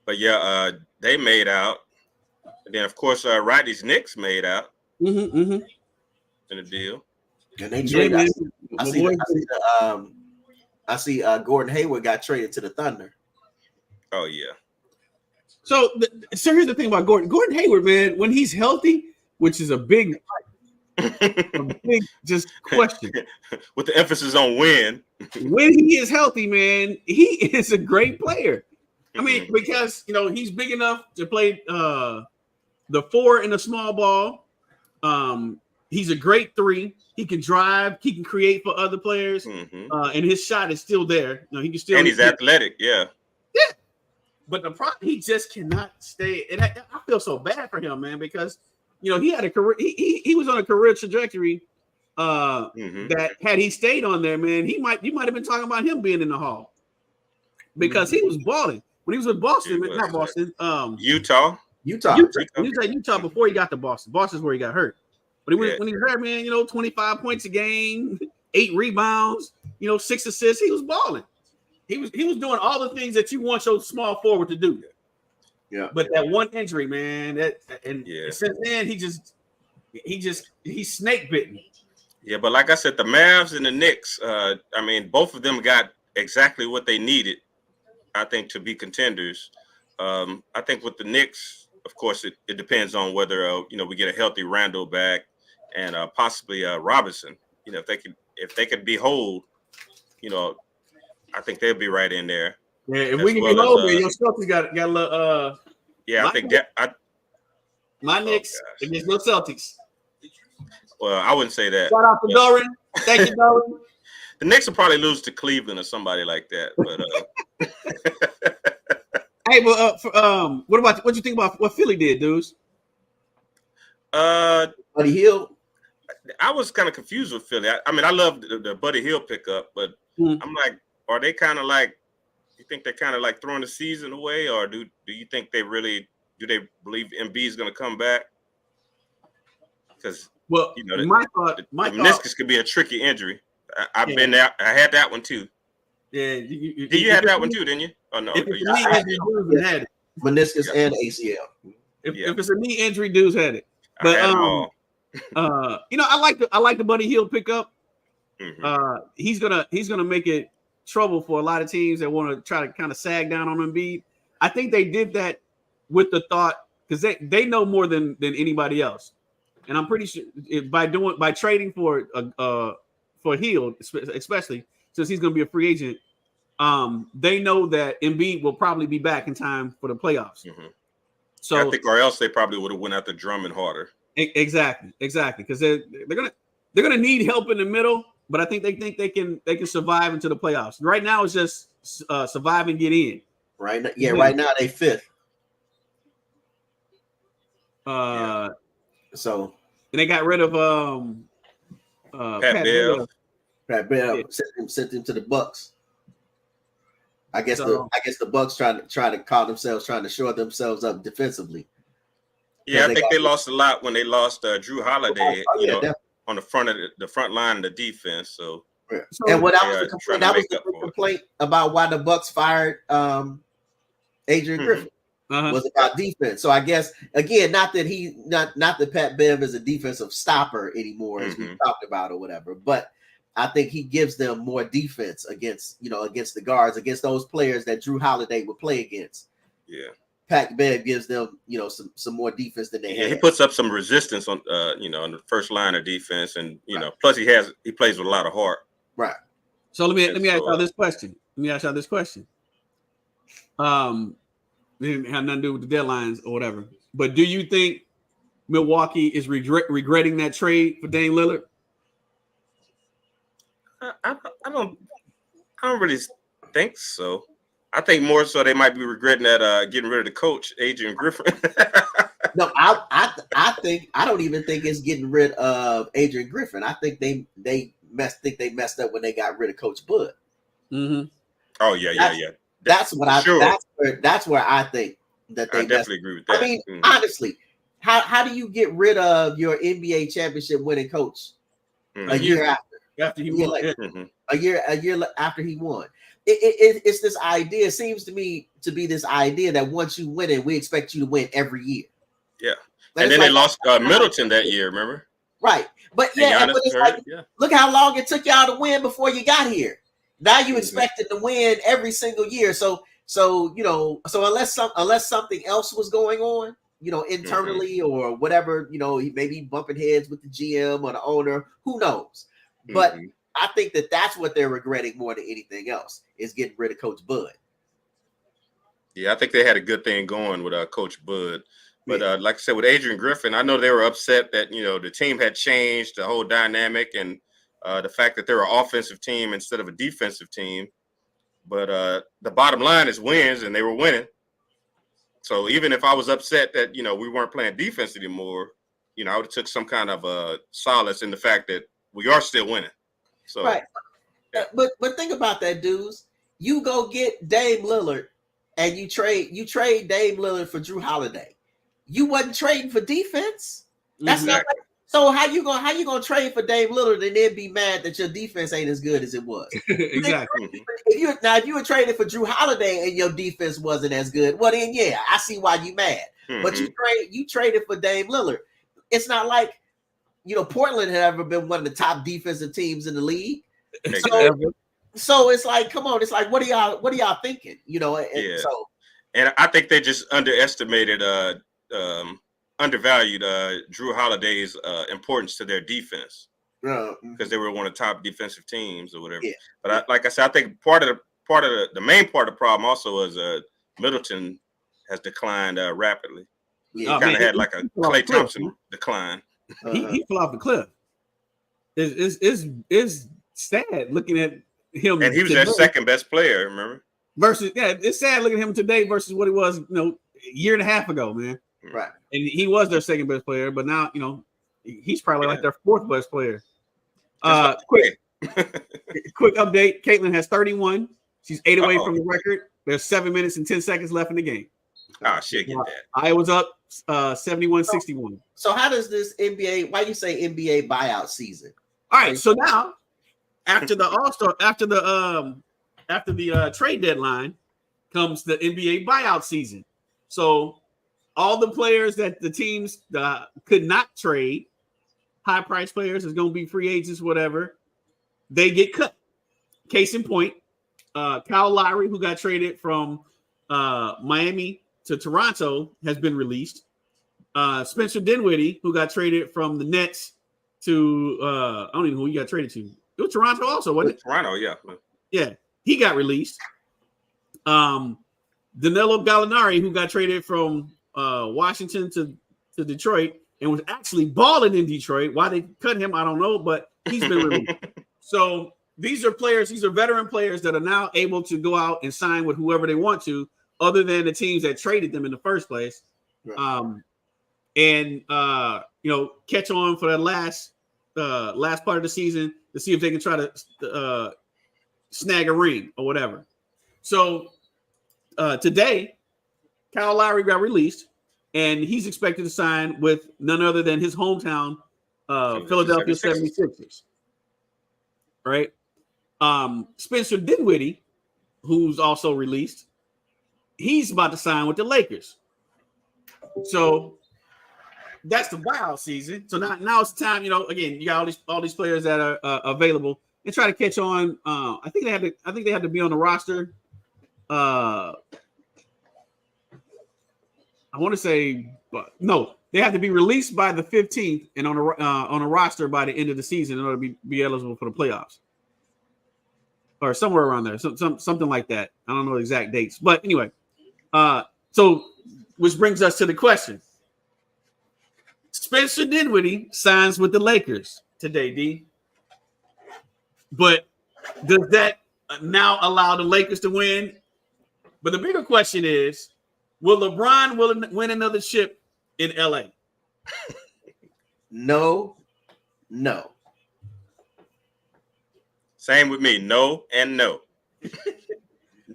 But yeah, they made out. And then of course Rodney's Knicks made out in the deal. And they traded. I see Gordon Hayward got traded to the Thunder. Oh yeah. So here's the thing about Gordon. Gordon Hayward, man, when he's healthy, which is a big just question. With the emphasis on when. When he is healthy, man, he is a great player. I mean, because he's big enough to play the 4 in a small ball. He's a great 3. He can drive. He can create for other players, and his shot is still there. He can still. And he's athletic, yeah. But the problem, he just cannot stay. And I feel so bad for him, man, because he had a career. He was on a career trajectory. That had he stayed on there, man, you might have been talking about him being in the Hall because he was balling when he was with Boston, not Boston. Utah. He was at Utah before he got to Boston. Boston's where he got hurt. But when he hurt, man, 25 points a game, 8 rebounds, 6 assists. He was balling. He was doing all the things that you want your small forward to do. Yeah. But that one injury, man, since then he's snake bitten. Yeah, but like I said, the Mavs and the Knicks, I mean, both of them got exactly what they needed, I think, to be contenders. I think with the Knicks, of course, it depends on whether we get a healthy Randall back and possibly Robinson. If they could be whole, I think they'll be right in there. Yeah, if we can be whole, man, your Celtics got a little. Yeah, I think that my Knicks against no Celtics. Well, I wouldn't say that. Shout out to Doran. Thank you, Doran. The Knicks will probably lose to Cleveland or somebody like that. But hey, but what you think about what Philly did, dudes? Buddy Hield. I was kind of confused with Philly. I mean, I love the Buddy Hield pickup, but I'm like, are they kind of like? You think they're kind of like throwing the season away, or do you think they really they believe Embiid is going to come back? Because my thought meniscus could be a tricky injury. I've been there. I had that one too. Yeah, you had that one too, didn't you? Oh no, meniscus and ACL. If it's a knee injury, dudes had it. But I like the Buddy Hield pickup. He's gonna make it trouble for a lot of teams that want to try to kind of sag down on Embiid. I think they did that with the thought because they know more than anybody else, and I'm pretty sure by trading for Hield, especially since he's going to be a free agent, they know that Embiid will probably be back in time for the playoffs. So I think, or else they probably would have went after Drummond harder. Exactly, because they're gonna need help in the middle. But I think they can survive into the playoffs. Right now, it's just survive and get in. Right now, right now they 5th. So and they got rid of Pat Bev. Pat Bev sent him to the Bucks. I guess the Bucks trying to call themselves trying to shore themselves up defensively. Yeah, I think they lost a lot when they lost Drew Holiday. On the front line of the defense. So and what that was the complaint about why the Bucks fired Adrian Griffin was about defense. So I guess again, not that Pat Bev is a defensive stopper anymore, as we talked about or whatever, but I think he gives them more defense against the guards, against those players that Drew Holiday would play against. Yeah. Pat Bev gives them, some more defense than they have. He puts up some resistance on, on the first line of defense, and plus he plays with a lot of heart. Right. So let me ask y'all this question. It didn't have nothing to do with the deadlines or whatever. But do you think Milwaukee is regretting that trade for Dame Lillard? I don't really think so. I think more so they might be regretting that getting rid of the coach, Adrian Griffin. No, I don't even think it's getting rid of Adrian Griffin. I think they think they messed up when they got rid of Coach Bud. Mm-hmm. Oh yeah. That's where I think that they I definitely agree with that. I mean, honestly, how do you get rid of your NBA championship winning coach a year after he won? A year after he won? It's this idea. It seems to me to be this idea that once you win it, we expect you to win every year. Yeah, and then they lost Middleton that year. Remember? Right, but it's like, look how long it took y'all to win before you got here. Now you expected to win every single year. So unless something else was going on, internally or whatever, maybe bumping heads with the GM or the owner, who knows? But I think that's what they're regretting more than anything else is getting rid of Coach Bud. Yeah, I think they had a good thing going with Coach Bud. But like I said, with Adrian Griffin, I know they were upset that, the team had changed the whole dynamic and the fact that they're an offensive team instead of a defensive team. But the bottom line is wins, and they were winning. So even if I was upset that, we weren't playing defense anymore, I would have took some kind of solace in the fact that we are still winning. So, right. Yeah. But think about that, dudes. You go get Dame Lillard and you trade Dame Lillard for Drew Holiday. You wasn't trading for defense. That's not like, so how you gonna trade for Dame Lillard and then be mad that your defense ain't as good as it was? Exactly. If you were trading for Drew Holiday and your defense wasn't as good, well then I see why you mad. But you traded for Dame Lillard. It's not like Portland had ever been one of the top defensive teams in the league. So it's like, come on, it's like, what are y'all thinking? And I think they just undervalued Drew Holiday's importance to their defense because they were one of the top defensive teams or whatever. Yeah. But like I said, I think part of the main part of the problem also is Middleton has declined rapidly. Yeah, kind of had like a Klay Thompson decline. He fell off the cliff. It's sad looking at him, and he was their second best player. Remember? Versus, it's sad looking at him today versus what he was, a year and a half ago, man. Right. And he was their second best player, but now, he's probably like their fourth best player. Quick update. Caitlin has 31. She's 8 away from the record. There's 7 minutes and 10 seconds left in the game. Oh, shit, get that. Iowa's up 71-61. So how does this NBA, why you say NBA buyout season? All right, so now after the All-Star, after the trade deadline comes the NBA buyout season. So all the players that the teams could not trade, high price players is going to be free agents, whatever, they get cut. Case in point, Kyle Lowry, who got traded from Miami to Toronto, has been released. Spencer Dinwiddie, who got traded from the Nets to I don't even know who he got traded to. It was Toronto also, wasn't it? Toronto, yeah. Yeah, he got released. Danilo Gallinari, who got traded from Washington to Detroit and was actually balling in Detroit. Why they cut him, I don't know, but he's been released. So these are veteran players that are now able to go out and sign with whoever they want to, other than the teams that traded them in the first place. Right. Catch on for the last part of the season to see if they can try to snag a ring or whatever. So today, Kyle Lowry got released, and he's expected to sign with none other than his hometown, Philadelphia 76ers. Right? Spencer Dinwiddie, who's also released, he's about to sign with the Lakers. So that's the buyout season. So now it's time, again, you got all these players that are available and try to catch on. I think they had to be on the roster. I want to say, but no, they have to be released by the 15th and on a roster by the end of the season in order to be eligible for the playoffs, or somewhere around there, something like that. I don't know the exact dates, but anyway. So which brings us to the question: Spencer Dinwiddie signs with the Lakers today, D. But does that now allow the Lakers to win? But the bigger question is, will LeBron win another chip in LA? No. Same with me. No and no.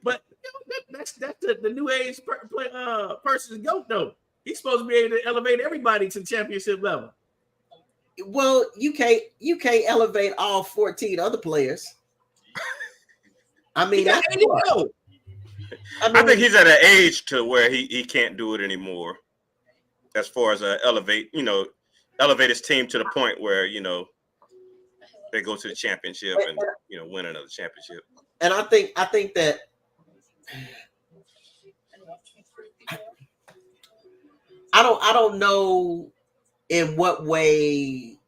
But that's the new age person's GOAT though. He's supposed to be able to elevate everybody to championship level. Well, you can't elevate all 14 other players. I mean, I think he's at an age to where he can't do it anymore. As far as elevate his team to the point where they go to the championship and win another championship. And I think that I don't know in what ways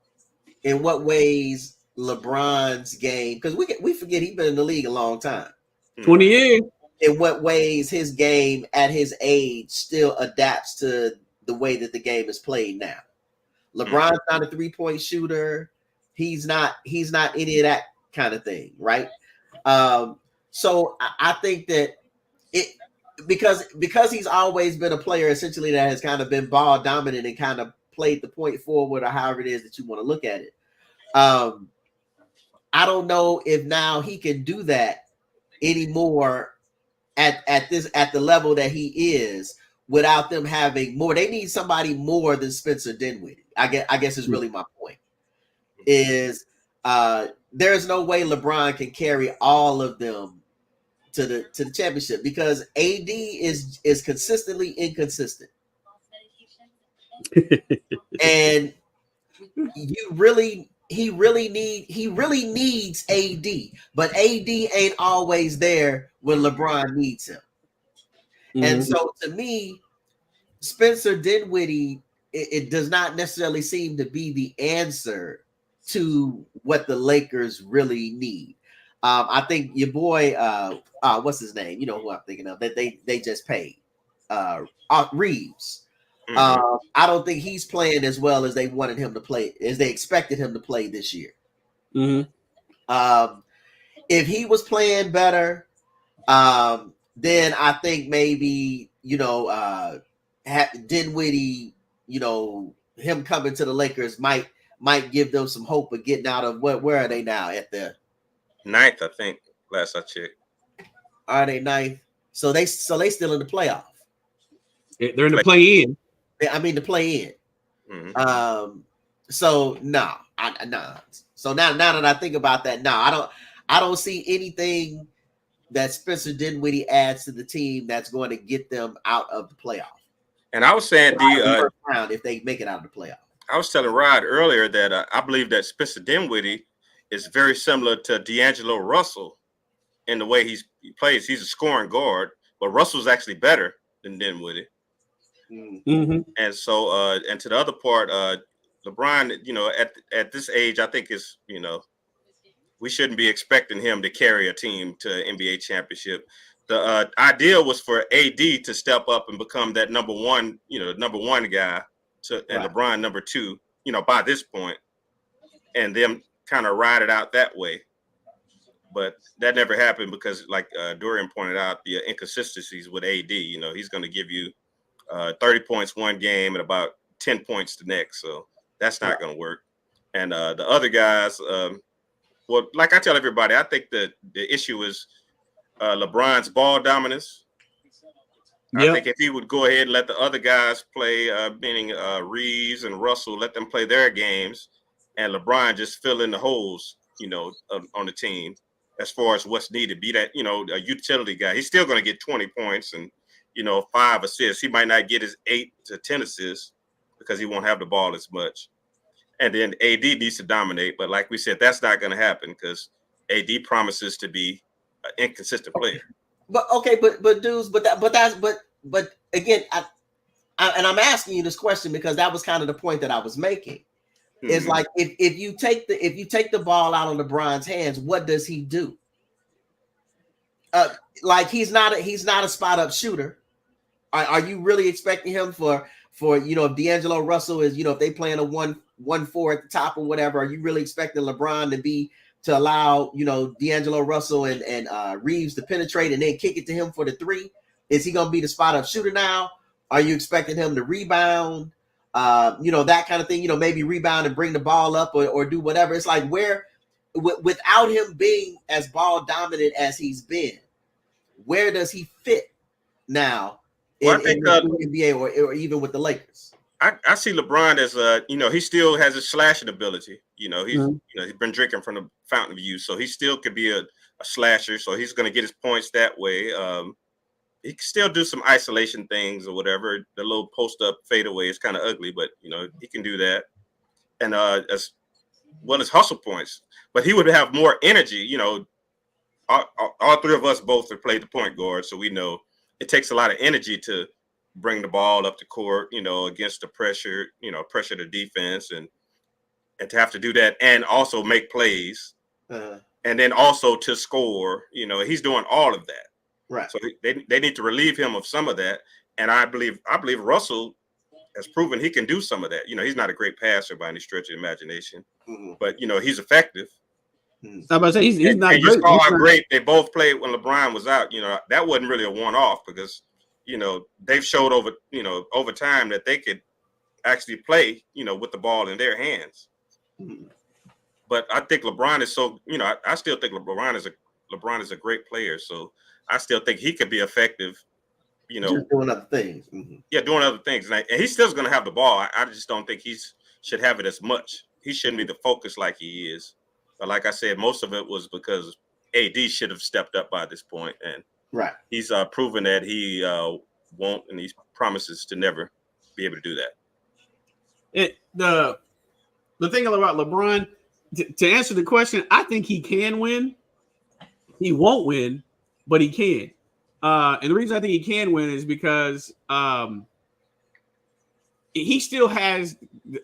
LeBron's game, because we forget he's been in the league a long time. 20 years. In what ways his game at his age still adapts to the way that the game is played now. LeBron's not a 3-point shooter. He's not any of that kind of thing, right? So I think that it because he's always been a player essentially that has kind of been ball dominant and kind of played the point forward or however it is that you want to look at it. I don't know if now he can do that anymore at the level that he is without them having more. They need somebody more than Spencer Dinwiddie. I guess is really my point. Is there's no way LeBron can carry all of them to the championship because AD is consistently inconsistent. And he really needs AD, but AD ain't always there when LeBron needs him. Mm-hmm. And so to me, Spencer Dinwiddie, it does not necessarily seem to be the answer to what the Lakers really need. I think your boy, what's his name? You know who I'm thinking of, that they just paid, Reeves. Mm-hmm. I don't think he's playing as well as they wanted him to play, as they expected him to play this year. Mm-hmm. If he was playing better, then I think maybe Dinwiddie, him coming to the Lakers might give them some hope of getting out of where are they now at the 9th, I think. Last I checked. Are they 9th? So they still in the playoff. They're in the play-in. I mean the play-in. Mm-hmm. So no. So now that I think about that, I don't see anything that Spencer Dinwiddie adds to the team that's going to get them out of the playoff. And I was saying first round if they make it out of the playoff. I was telling Rod earlier that I believe that Spencer Dinwiddie is very similar to D'Angelo Russell in the way he plays. He's a scoring guard, but Russell's actually better than Dinwiddie. Mm-hmm. And so, and to the other part, LeBron, at this age, I think is, we shouldn't be expecting him to carry a team to NBA championship. The idea was for AD to step up and become that number one guy, and LeBron number 2, by this point, and them kind of ride it out that way. But that never happened because, like Dorian pointed out, the inconsistencies with AD. He's going to give you 30 points one game and about 10 points the next. So that's not going to work. And the other guys, well, like I tell everybody, I think the issue is LeBron's ball dominance. Yep. I think if he would go ahead and let the other guys play, meaning Reeves and Russell, let them play their games, and LeBron just fill in the holes, on the team as far as what's needed. Be that, a utility guy. He's still going to get 20 points and, 5 assists. He might not get his 8 to 10 assists because he won't have the ball as much. And then AD needs to dominate. But like we said, that's not going to happen because AD promises to be an inconsistent player. But dudes, but again, and I'm asking you this question because that was kind of the point that I was making. Mm-hmm. It's like if you take the ball out of LeBron's hands, what does he do? Like he's not a spot up shooter. Are you really expecting him for if D'Angelo Russell is if they playing a 1-4 at the top or whatever? Are you really expecting LeBron to allow D'Angelo Russell and Reeves to penetrate and then kick it to him for the 3? Is he going to be the spot up shooter now? Are you expecting him to rebound? That kind of thing. Maybe rebound and bring the ball up or do whatever. It's like where without him being as ball dominant as he's been, where does he fit now in the NBA or even with the Lakers? I see LeBron as he still has a slashing ability. He's been drinking from the fountain of youth, so he still could be a slasher. So he's going to get his points that way. He can still do some isolation things or whatever. The little post up fadeaway is kind of ugly, but he can do that. And as well as hustle points, but he would have more energy. All three of us both have played the point guard, so we know it takes a lot of energy to bring the ball up the court, against the pressure, pressure the defense, and to have to do that and also make plays, and then also to score. He's doing all of that. Right. So they need to relieve him of some of that, and I believe Russell has proven he can do some of that. He's not a great passer by any stretch of the imagination, but he's effective. I'm about to say he's not great. You saw how great they both played when LeBron was out. That wasn't really a one-off because they've showed over time that they could actually play with the ball in their hands. But I think LeBron is so I still think LeBron is a great player. So I still think he could be effective. Just doing other things. Yeah, doing other things, and he's still going to have the ball. I just don't think he should have it as much. He shouldn't be the focus like he is. But like I said, most of it was because AD should have stepped up by this point, and he's proven that he won't, and he promises to never be able to do that. The thing about LeBron, to answer the question, I think he can win. He won't win, but he can. And the reason I think he can win is because he still has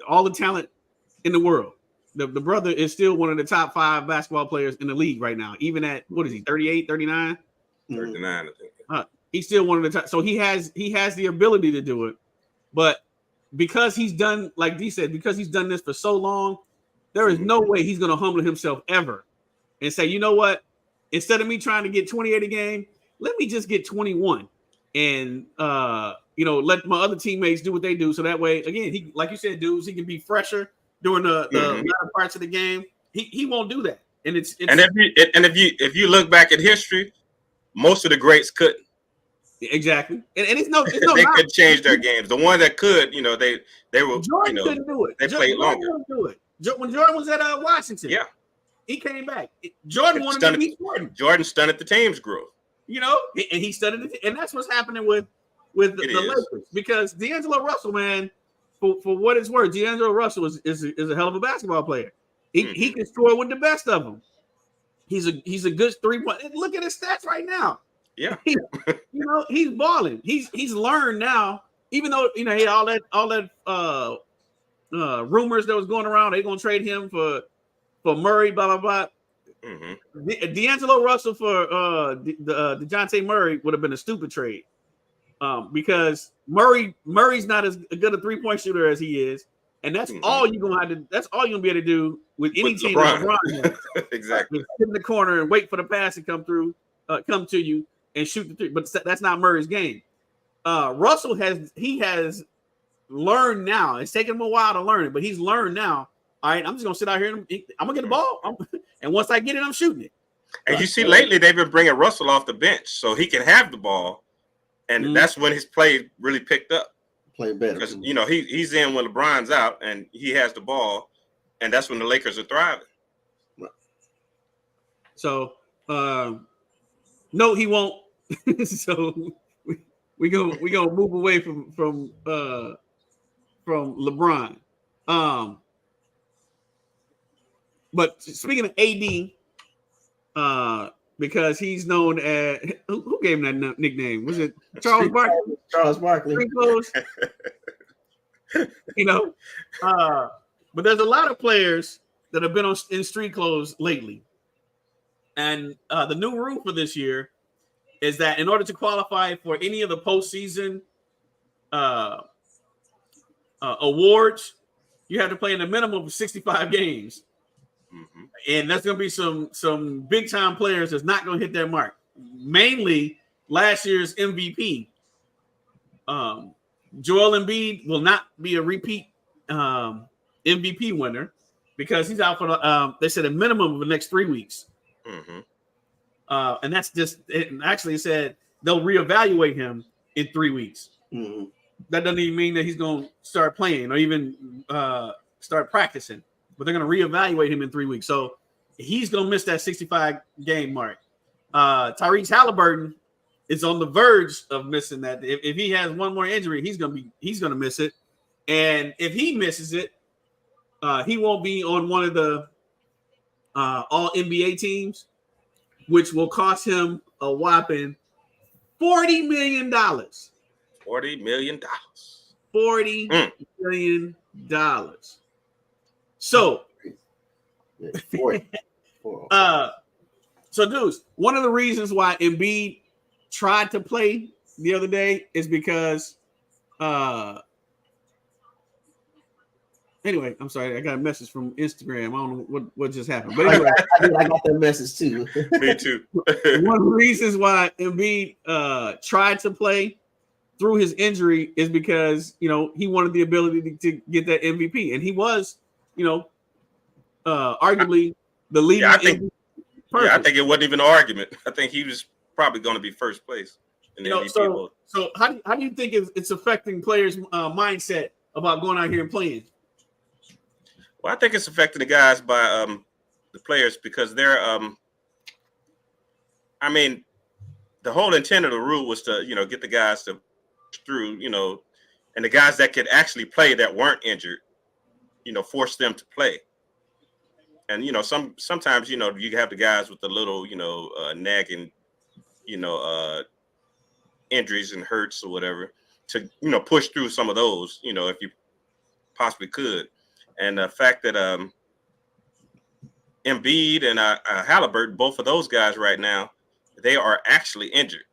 all the talent in the world. The brother is still one of the top 5 basketball players in the league right now, even at, what is he, 38, 39? 39, I think. He's still one of the top. So he has the ability to do it. But because he's done, like D said, because he's done this for so long, there is no way he's going to humble himself ever and say, you know what? Instead of me trying to get 28 a game, let me just get 21 and, let my other teammates do what they do. So that way, again, he, like you said, dudes, he can be fresher during the latter parts of the game. He won't do that. And if you look back at history, most of the greats couldn't. Exactly. And it's no they could change their games. The one that could, they were Jordan couldn't do it. They played longer. Do it. When Jordan was at Washington, he came back. Jordan wanted to beat Jordan. Jordan stunted the team's growth. And he studied it, and that's what's happening with the Lakers, because D'Angelo Russell, man, for what it's worth, D'Angelo Russell is a hell of a basketball player. He can score with the best of them. He's a good 3-point. Look at his stats right now. Yeah, he's balling. He's learned now, even though he had all that rumors that was going around. They're gonna trade him for Murray, blah blah blah. D'Angelo Russell for DeJounte Murray would have been a stupid trade, because Murray's not as good a 3-point shooter as he is, and that's all you're gonna have to. That's all you're gonna be able to do with any team. LeBron exactly. Sit in the corner and wait for the pass to come through, come to you and shoot the 3. But that's not Murray's game. Russell has learned now. It's taken him a while to learn it, but he's learned now. All right, I'm just gonna sit out here and I'm gonna get the ball, and once I get it, I'm shooting it. And you see, lately they've been bringing Russell off the bench so he can have the ball, and that's when his play really picked up. Play better because he's in when LeBron's out and he has the ball, and that's when the Lakers are thriving. So, no, he won't. So we gonna move away from LeBron. But speaking of AD, because he's known as who gave him that nickname? Was it Charles Barkley? Charles Barkley. But there's a lot of players that have been in street clothes lately, and the new rule for this year is that in order to qualify for any of the postseason awards, you have to play in a minimum of 65 games. And that's going to be some big time players that's not going to hit that mark. Mainly last year's MVP. Joel Embiid will not be a repeat MVP winner because he's out for the. They said a minimum of the next 3 weeks. Mm-hmm. And that's just. It actually said they'll reevaluate him in 3 weeks. Mm-hmm. That doesn't even mean that he's going to start playing or even start practicing, but they're going to reevaluate him in 3 weeks. So he's going to miss that 65 game mark. Tyrese Halliburton is on the verge of missing that. If he has one more injury, he's going to miss it. And if he misses it, he won't be on one of the all NBA teams, which will cost him a whopping $40 million. $40 million. $40 million. So, so dudes, one of the reasons why Embiid tried to play the other day is because anyway, I'm sorry, I got a message from Instagram. I don't know what just happened, but anyway, I got that message too. Me too. One of the reasons why Embiid tried to play through his injury is because he wanted the ability to get that MVP, and he was arguably the leading. I think it wasn't even an argument. I think he was probably going to be first place in the MVP vote. So how do you think it's affecting players' mindset about going out here and playing? Well, I think it's affecting the guys by the players because they're I mean, the whole intent of the rule was to get the guys to through and the guys that could actually play that weren't injured, force them to play. And sometimes you have the guys with the little nagging injuries and hurts or whatever to push through some of those if you possibly could. And the fact that Embiid and Halliburton, both of those guys right now, they are actually injured.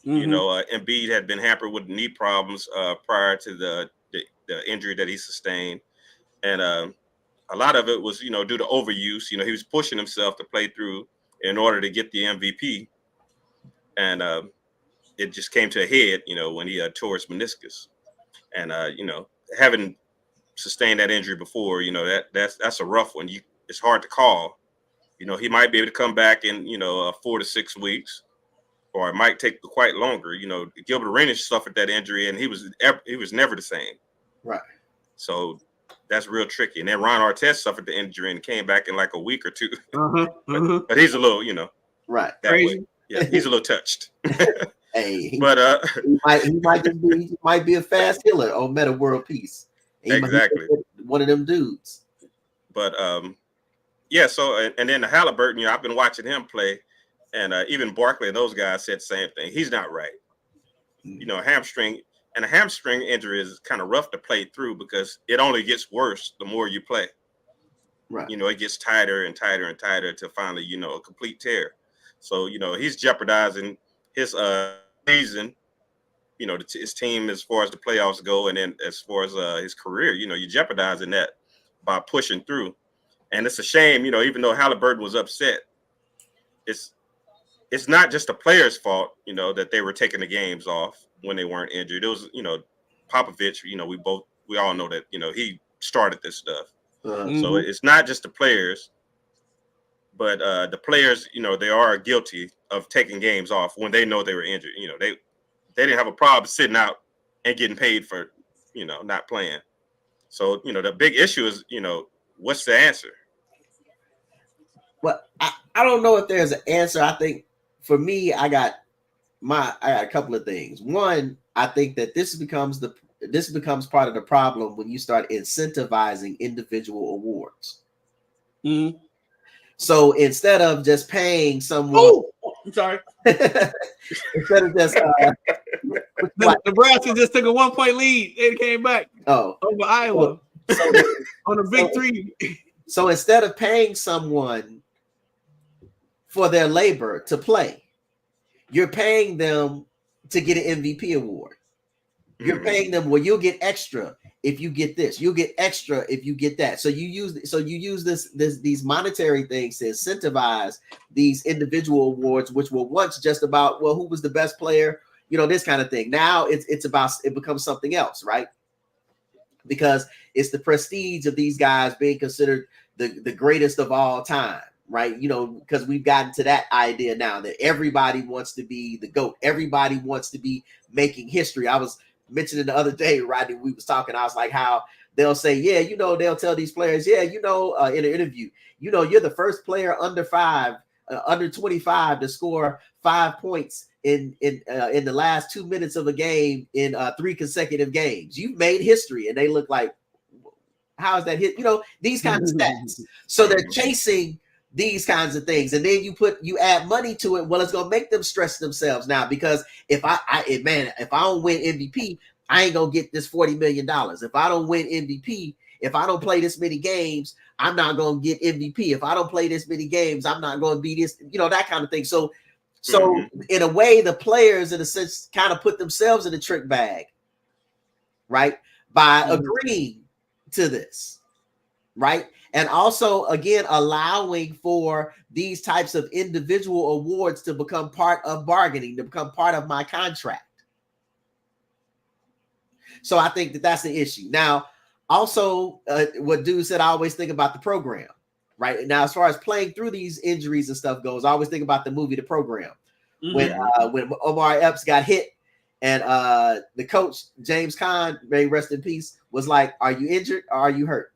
Mm-hmm. Embiid had been hampered with knee problems prior to the injury that he sustained, and a lot of it was due to overuse. He was pushing himself to play through in order to get the MVP, and it just came to a head when he tore his meniscus, and having sustained that injury before, that's a rough one. It's hard to call. He might be able to come back in 4 to 6 weeks. Or it might take quite longer. Gilbert Arenas suffered that injury, and he was never the same. Right. So that's real tricky. And then Ron Artest suffered the injury and came back in like a week or two. But he's a little, right. That way. Yeah, he's a little touched. Hey, but he might be a fast healer on Meta World Peace. Exactly. One of them dudes. But yeah. So and then the Halliburton, I've been watching him play. And even Barkley and those guys said the same thing. He's not right. A hamstring injury is kind of rough to play through because it only gets worse the more you play. Right. It gets tighter and tighter and tighter to finally, a complete tear. So, he's jeopardizing his season, his team as far as the playoffs go. And then as far as his career, you're jeopardizing that by pushing through. And it's a shame, even though Halliburton was upset, it's not just the players' fault, that they were taking the games off when they weren't injured. It was, Popovich, we all know that, he started this stuff. So it's not just the players, but the players, they are guilty of taking games off when they know they were injured. They didn't have a problem sitting out and getting paid for, not playing. So, the big issue is, what's the answer? Well, I don't know if there's an answer. I think for me, I got a couple of things. One, I think that this becomes part of the problem when you start incentivizing individual awards. Mm-hmm. So instead of just paying someone, I'm sorry. instead of just Nebraska just took a 1-point lead. They came back. Over Iowa on a big 3. So instead of paying someone for their labor to play, you're paying them to get an MVP award. You're paying them, well, you'll get extra if you get this. You'll get extra if you get that. So you use these monetary things to incentivize these individual awards, which were once just about, well, who was the best player, this kind of thing. Now it becomes something else, right? because it's the prestige of these guys being considered the greatest of all time, right? You know, because we've gotten to that idea now that everybody wants to be the GOAT. Everybody wants to be making history. I was mentioning the other day, Rodney, we was talking, I was like, how they'll say, yeah, you know, they'll tell these players, yeah, you know, in an interview, you know, you're the first player under 25 to score 5 points in the last 2 minutes of a game in 3 consecutive games. You've made history. And they look like, how is that hit? You know, these kinds of stats. So they're chasing these kinds of things. And then you add money to it. Well, it's going to make them stress themselves now, because if I don't win MVP, I ain't going to get this $40 million. If I don't win MVP, if I don't play this many games, I'm not going to get MVP. If I don't play this many games, I'm not going to be this, you know, that kind of thing. So in a way, the players, in a sense, kind of put themselves in a trick bag, right? By agreeing to this, right? And also, again, allowing for these types of individual awards to become part of bargaining, to become part of my contract. So I think that's the issue. Now, also, what Dude said, I always think about the program, right? Now, as far as playing through these injuries and stuff goes, I always think about the movie The Program. When Omar Epps got hit, and the coach, James Caan, may rest in peace, was like, are you injured or are you hurt?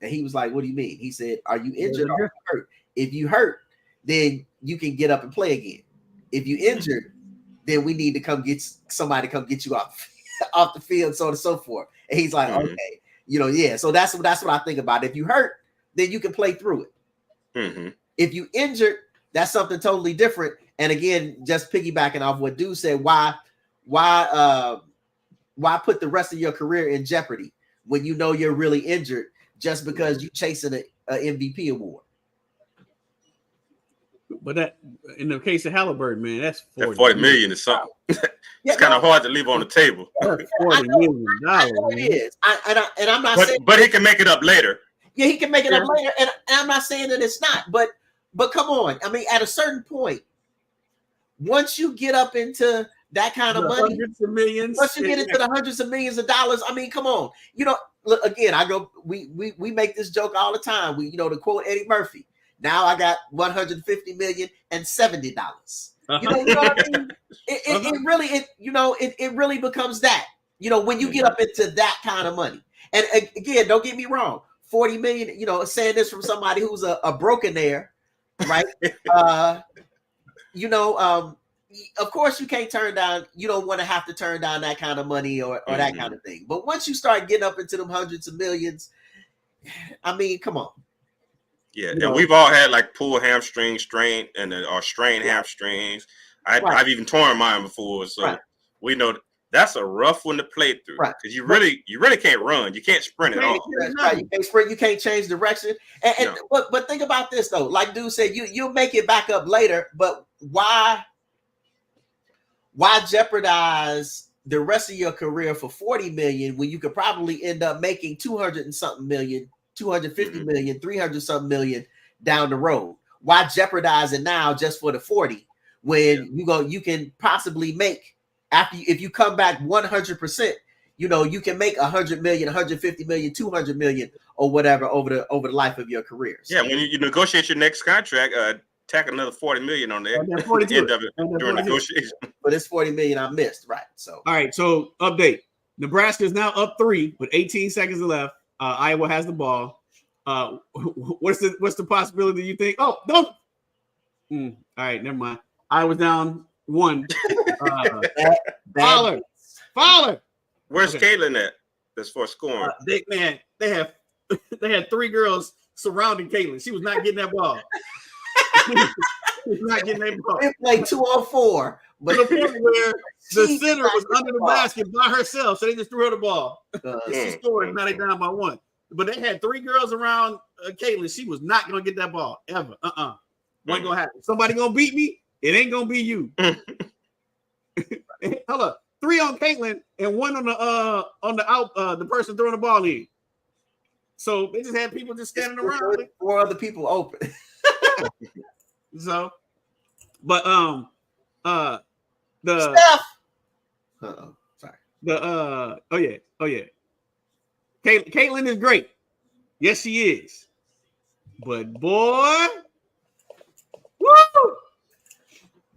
And he was like, what do you mean? He said, are you injured or are you hurt? If you hurt, then you can get up and play again. If you injured, then we need to come get somebody to come get you off the field, so on and so forth. And he's like, okay, you know, yeah. So that's what I think about. If you hurt, then you can play through it. If you injured, that's something totally different. And again, just piggybacking off what Dude said, why put the rest of your career in jeopardy when you know you're really injured just because you're chasing an MVP award? But that, in the case of Halliburton, man, that's $40 million is something. It's kind of hard to leave on the table. $40 million. It is. And I'm not saying, but he can make it up later. Yeah, he can make it up later. And I'm not saying that it's not, but come on. I mean, at a certain point, once you get up into that kind of money, hundreds of millions, once you get into the hundreds of millions of dollars, I mean, come on. You know, look, again, we make this joke all the time. We, you know, to quote Eddie Murphy, now I got $150 million and $70. You know what I mean? It really becomes that, you know, when you get up into that kind of money. And again, don't get me wrong, 40 million, you know, saying this from somebody who's a brokenaire, right? Of course you can't turn down, you don't want to have to turn down that kind of money or that kind of thing. But once you start getting up into them hundreds of millions, I mean, come on. Yeah, and we've all had like pull hamstring strain or strain hamstrings. I've even torn mine before, so we know that's a rough one to play through because you really can't run, you can't sprint at all. That's right. You can't sprint, you can't change direction. But think about this though, like Dude said, you'll make it back up later, but why jeopardize the rest of your career for 40 million when you could probably end up making 200 and something million, 250 million, 300 something million down the road? Why jeopardize it now just for the 40 when you can possibly make, if you come back 100%, you know, you can make 100 million, 150 million, 200 million or whatever over the life of your career. So, when you negotiate your next contract, tack another 40 million on there. End of it during negotiation. But it's 40 million I missed, right? So all right. So update: Nebraska is now up 3 with 18 seconds left. Iowa has the ball. What's the possibility you think? Oh, don't. All right, never mind. Iowa's down 1. Fowler. Where's Caitlin at? That's for scoring. They had 3 girls surrounding Caitlin. She was not getting that ball. Not getting that ball. They played 2-on-4, but to the point where the center was under the basket by herself, so they just threw her the ball. She scored, now they down by 1. But they had 3 girls around Caitlin. She was not gonna get that ball ever. Wasn't gonna happen. Somebody gonna beat me. It ain't gonna be you. Hold up, 3 on Caitlin and 1 on the person throwing the ball in. So they just had people just standing around. 4 other people open. So, but the Steph. Sorry. The oh yeah. Caitlin is great. Yes, she is. But boy, woo!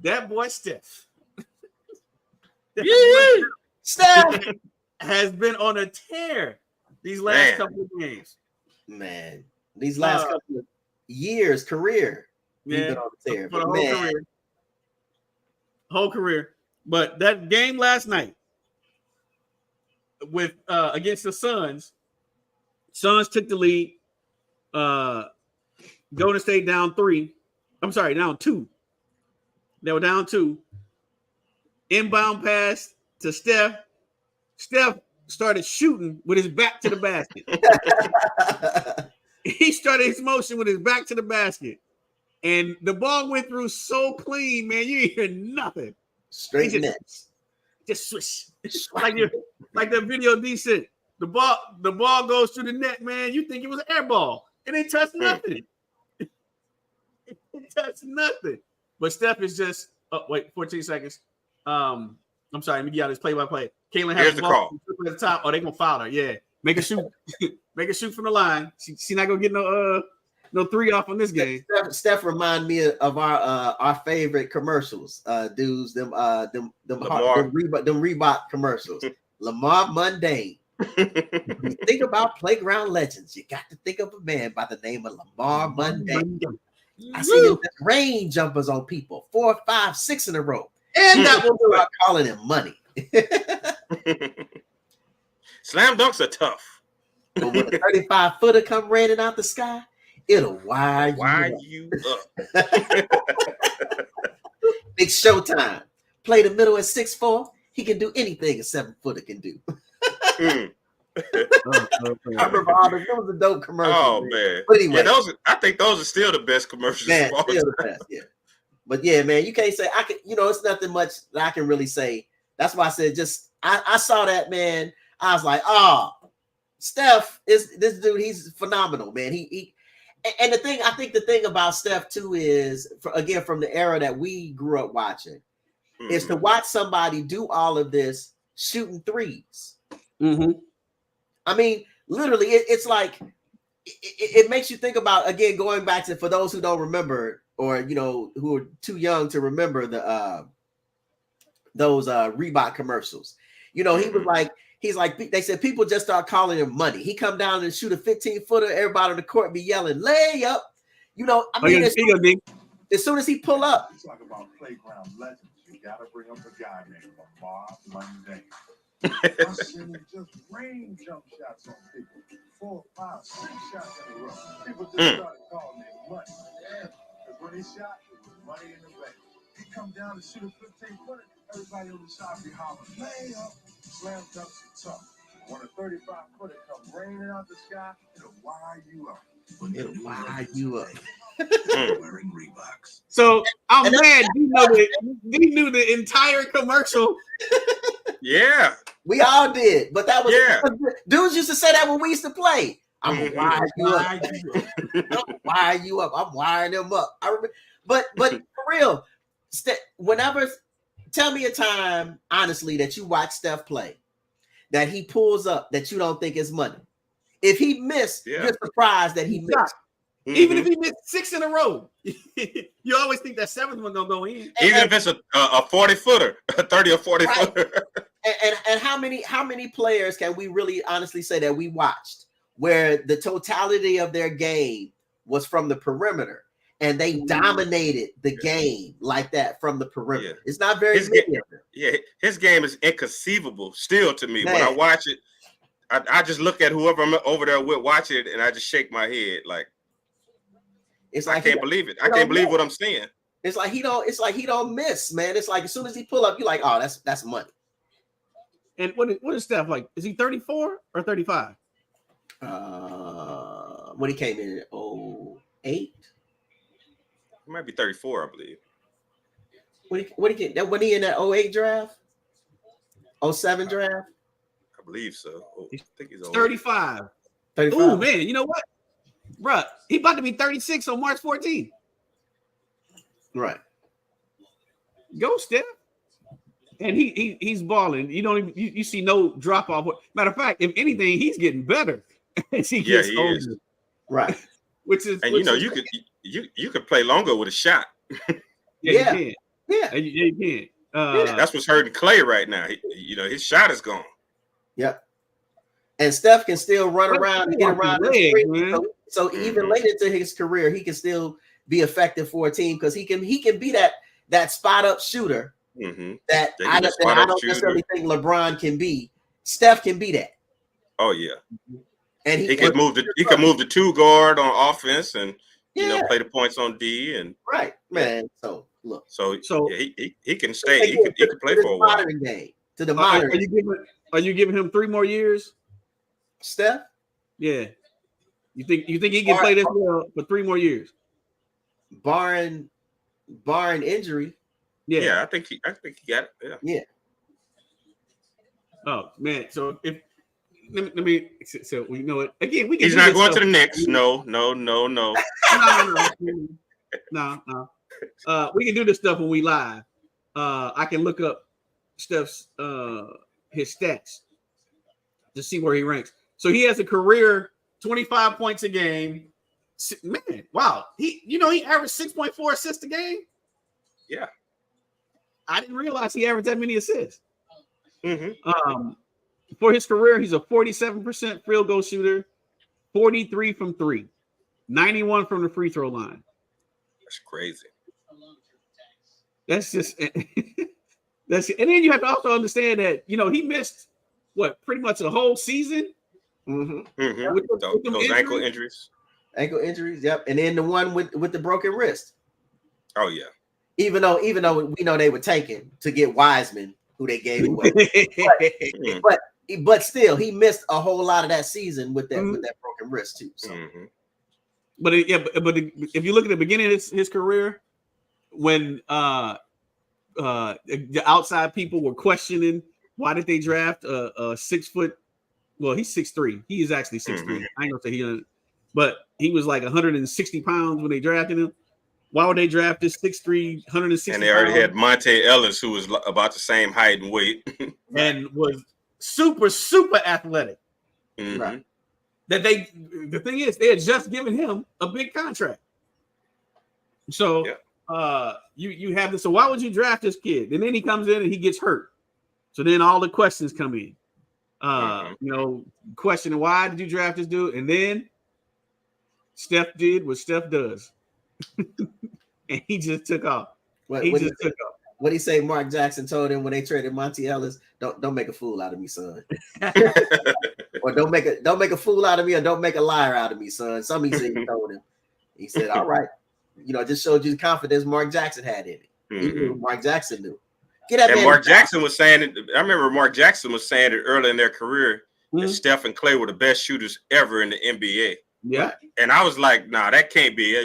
That boy Steph. Steph has been on a tear these last couple of games. Man, these last couple of years, career. Yeah, been on the tear, for the whole career. Whole career. But that game last night with against the Suns took the lead. Golden State down 3. I'm sorry, down 2. They were down 2. Inbound pass to Steph. Steph started shooting with his back to the basket. He started his motion with his back to the basket. And the ball went through so clean, man. You didn't hear nothing. Straight nets. Just swish. like the video decent. The ball goes through the net, man. You think it was an air ball. It ain't touched nothing. It touched nothing. But Steph is just 14 seconds. I'm sorry, let me get out this play-by-play. Caitlin has the ball at the top. Oh, they're gonna foul her. Yeah. Make her shoot. Make her shoot from the line. She not gonna get no 3 off on this game. Steph remind me of our favorite commercials. Dudes, them Reebok commercials. Lamar Mundane. You think about playground legends. You got to think of a man by the name of Lamar Mundane. I see him with rain jumpers on people 4, 5, 6 in a row. And that will start calling him money. Slam dunks are tough. But when a 35-footer come raining out the sky, it'll wire you up. Big showtime. Play the middle at 6'4". He can do anything a 7-footer can do. I remember all those. It was a dope commercial. Oh man! But anyway, I think those are still the best commercials. Man, still the best. Yeah. But yeah, man, you can't say I can. It's nothing much that I can really say. That's why I said I saw that, man. I was like, Steph is this dude. He's phenomenal, man. He and I think the thing about Steph too is, again, from the era that we grew up watching, is to watch somebody do all of this shooting threes. Mm-hmm. I mean, literally, it's like it makes you think about, again, going back to, for those who don't remember, or who are too young to remember those Reebok commercials. He was like, they said people just start calling him money. He come down and shoot a 15-footer, everybody on the court be yelling, lay up. As soon as he pull up. You talk about playground legends, you gotta bring up a guy named Lamar Mundane. I've seen him just rain jump shots on people. 4, 5, 6 shots in a row. People just started calling him money. Yeah, because when he shot, it was money in the bank. He come down and shoot a 15-footer, everybody on the side be hollering, lay up. Slam dunks are tough. When a 35-footer come raining out the sky, it'll wire you up. It'll wire you up. Wearing Reeboks. So I'm mad. You knew the entire commercial. Yeah, we all did, but that was dudes used to say that when we used to play. I'm gonna wire you up. I'm wire you up. I'm wiring them up. I remember, but for real, tell me a time, honestly, that you watch Steph play, that he pulls up that you don't think is money. If he missed, you're surprised that he missed. Even if he missed 6 in a row, you always think that 7th one gonna go in. Even if it's a 40-footer, a 30 or 40-footer. And how many players can we really honestly say that we watched where the totality of their game was from the perimeter and they dominated the game like that from the perimeter? Yeah. It's not very many of them. Yeah, his game is inconceivable still to me. Man. When I watch it, I just look at whoever I'm over there with watching it, and I just shake my head like, it's like I can't believe it. I can't believe what I'm seeing. It's like he don't miss, man. It's like as soon as he pull up, you're like, oh, that's money. And what is Steph like? Is he 34 or 35? When he came in 08? He might be 34, I believe. When he in that 08 draft? 07 draft? I believe so. I think he's 35. 35. Oh man, you know what? Bruh, he about to be 36 on March 14th. Right. Go, Steph. And he's balling. You don't even you see no drop off. Matter of fact, if anything, he's getting better as he gets older. Is. Right. Which is you could play longer with a shot. Yeah, you can. Yeah. You can. That's what's hurting Clay right now. His shot is gone. Yep. And Steph can still run around and get around the screen. So even late into his career, he can still be effective for a team because he can be that spot up shooter that I don't necessarily think LeBron can be. Steph can be that. Oh yeah. And he could move the 2 guard on offense and play the points on D and right, man. So look, so he can stay. He could play for a while. Game to the modern. Are you giving him 3 more years, Steph? Yeah. You think he can play this well for 3 more years, barring injury? Yeah, I think he got it. Yeah. Oh man, so if let me so you know what again we can. He's not going to the Knicks. No. No. We can do this stuff when we live. I can look up Steph's his stats to see where he ranks. So he has a career 25 points a game. Man, wow. He averaged 6.4 assists a game. Yeah. I didn't realize he averaged that many assists. For his career, he's a 47% field goal shooter, 43 from 3, 91 from the free throw line. That's crazy. That's just that's it. And then you have to also understand that he missed pretty much a whole season. With those ankle injuries. Ankle injuries, yep. And then the one with the broken wrist. Oh yeah. Even though we know they were taken to get Wiseman, who they gave away. but still, he missed a whole lot of that season with that broken wrist too. So. But if you look at the beginning of his career, when the outside people were questioning why did they draft a 6 foot. Well, he's 6'3". He is actually 6'3". I ain't gonna say but he was like 160 pounds when they drafted him. Why would they draft this 6'3", 160? And they already had Monte Ellis, who was about the same height and weight, and was super athletic. Right. The thing is, they had just given him a big contract. So you have this. So why would you draft this kid? And then he comes in and he gets hurt. So then all the questions come in. Questioning why did you draft this dude? And then Steph did what Steph does. And he just took off. What do you say Mark Jackson told him when they traded Monte Ellis? Don't make a fool out of me, son. Or don't make a fool out of me, or don't make a liar out of me, son. Something he told him. He said, all right. Just showed you the confidence Mark Jackson had in it. He knew Mark Jackson knew. Mark Jackson was saying it. I remember Mark Jackson was saying it early in their career that Steph and Clay were the best shooters ever in the NBA. Yeah. And I was like, nah, that can't be.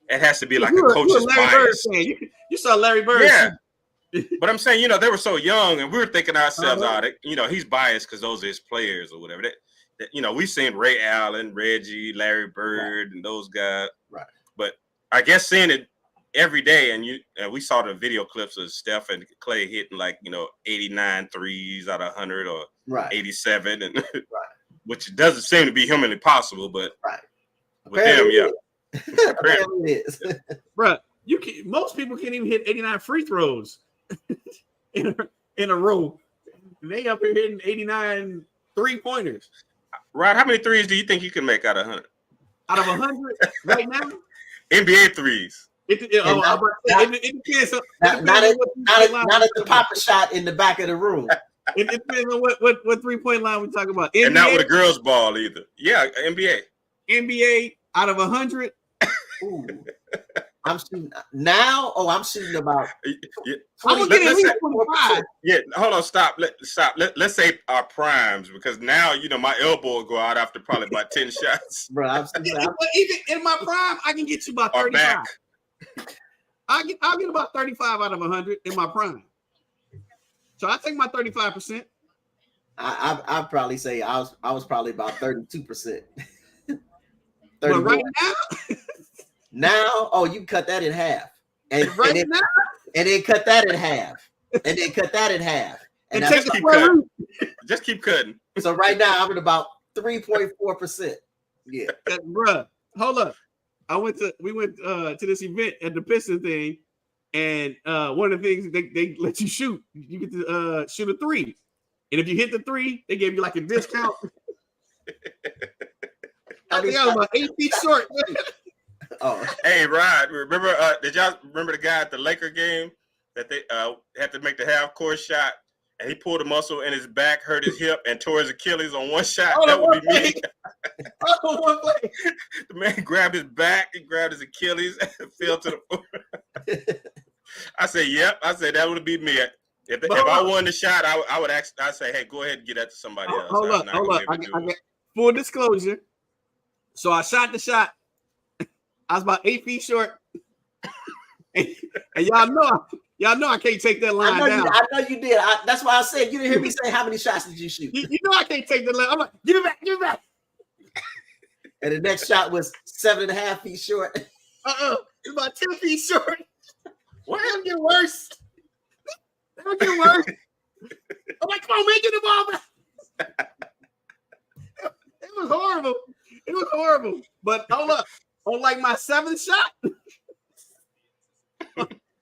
It has to be like a coach's bias. You saw Larry Bird. Yeah. But I'm saying, they were so young, and we were thinking ourselves, he's biased because those are his players or whatever. We've seen Ray Allen, Reggie, Larry Bird, and those guys. Right. But I guess seeing it every day, and we saw the video clips of Steph and Clay hitting 89 threes out of 100 or 87, and which doesn't seem to be humanly possible, but with them, Apparently it is. Bruh, most people can't even hit 89 free throws in a row. They up here hitting 89 3-pointers. Right. How many threes do you think you can make out of 100? Out of 100 right now? NBA threes. It depends. Not at the pop-up shot in the back of the room. It depends on what 3-point line we talking about. NBA, and not with a girls' ball either. Yeah, NBA out of 100. Ooh. I'm shooting now. I'm shooting about. I'm gonna get at least 25. Yeah, hold on, stop. Let's say our primes, because now my elbow will go out after probably about 10 shots. Bro, even in my prime, I can get you about 35. I'll get about 35 out of 100 in my prime. So I take my 35%. I'd probably say I was probably about 32%. But right now. Now, you cut that in half, and right now, and then cut that in half. and then cut that in half. And take the square root. Just keep cutting. So right now I'm at about 3.4%. Yeah. Bruh, hold up. We went to this event at the Piston thing, and one of the things they let you shoot. You get to shoot a 3. And if you hit the 3, they gave you like a discount. I think I was about 8 feet short. Oh. Hey, Rod, remember? Did y'all remember the guy at the Laker game that they had to make the half court shot, and he pulled a muscle in his back, hurt his hip, and tore his Achilles on one shot? That would be me. The man grabbed his back, he grabbed his Achilles, and fell to the floor. I said, "Yep." I said that would be me. If I won the shot, I would ask. I say, "Hey, go ahead and get that to somebody else." Hold up. I got full disclosure. So I shot the shot. I was about 8 feet short, and y'all know I can't take that line down. I know you did. That's why I said you didn't hear me say how many shots did you shoot. You know I can't take that line. I'm like, give it back. And the next shot was 7.5 feet short. It's about 10 feet short. What? It'll get worse. I'm like, come on, man, get the ball back. It was horrible. But hold up. On like my 7th shot.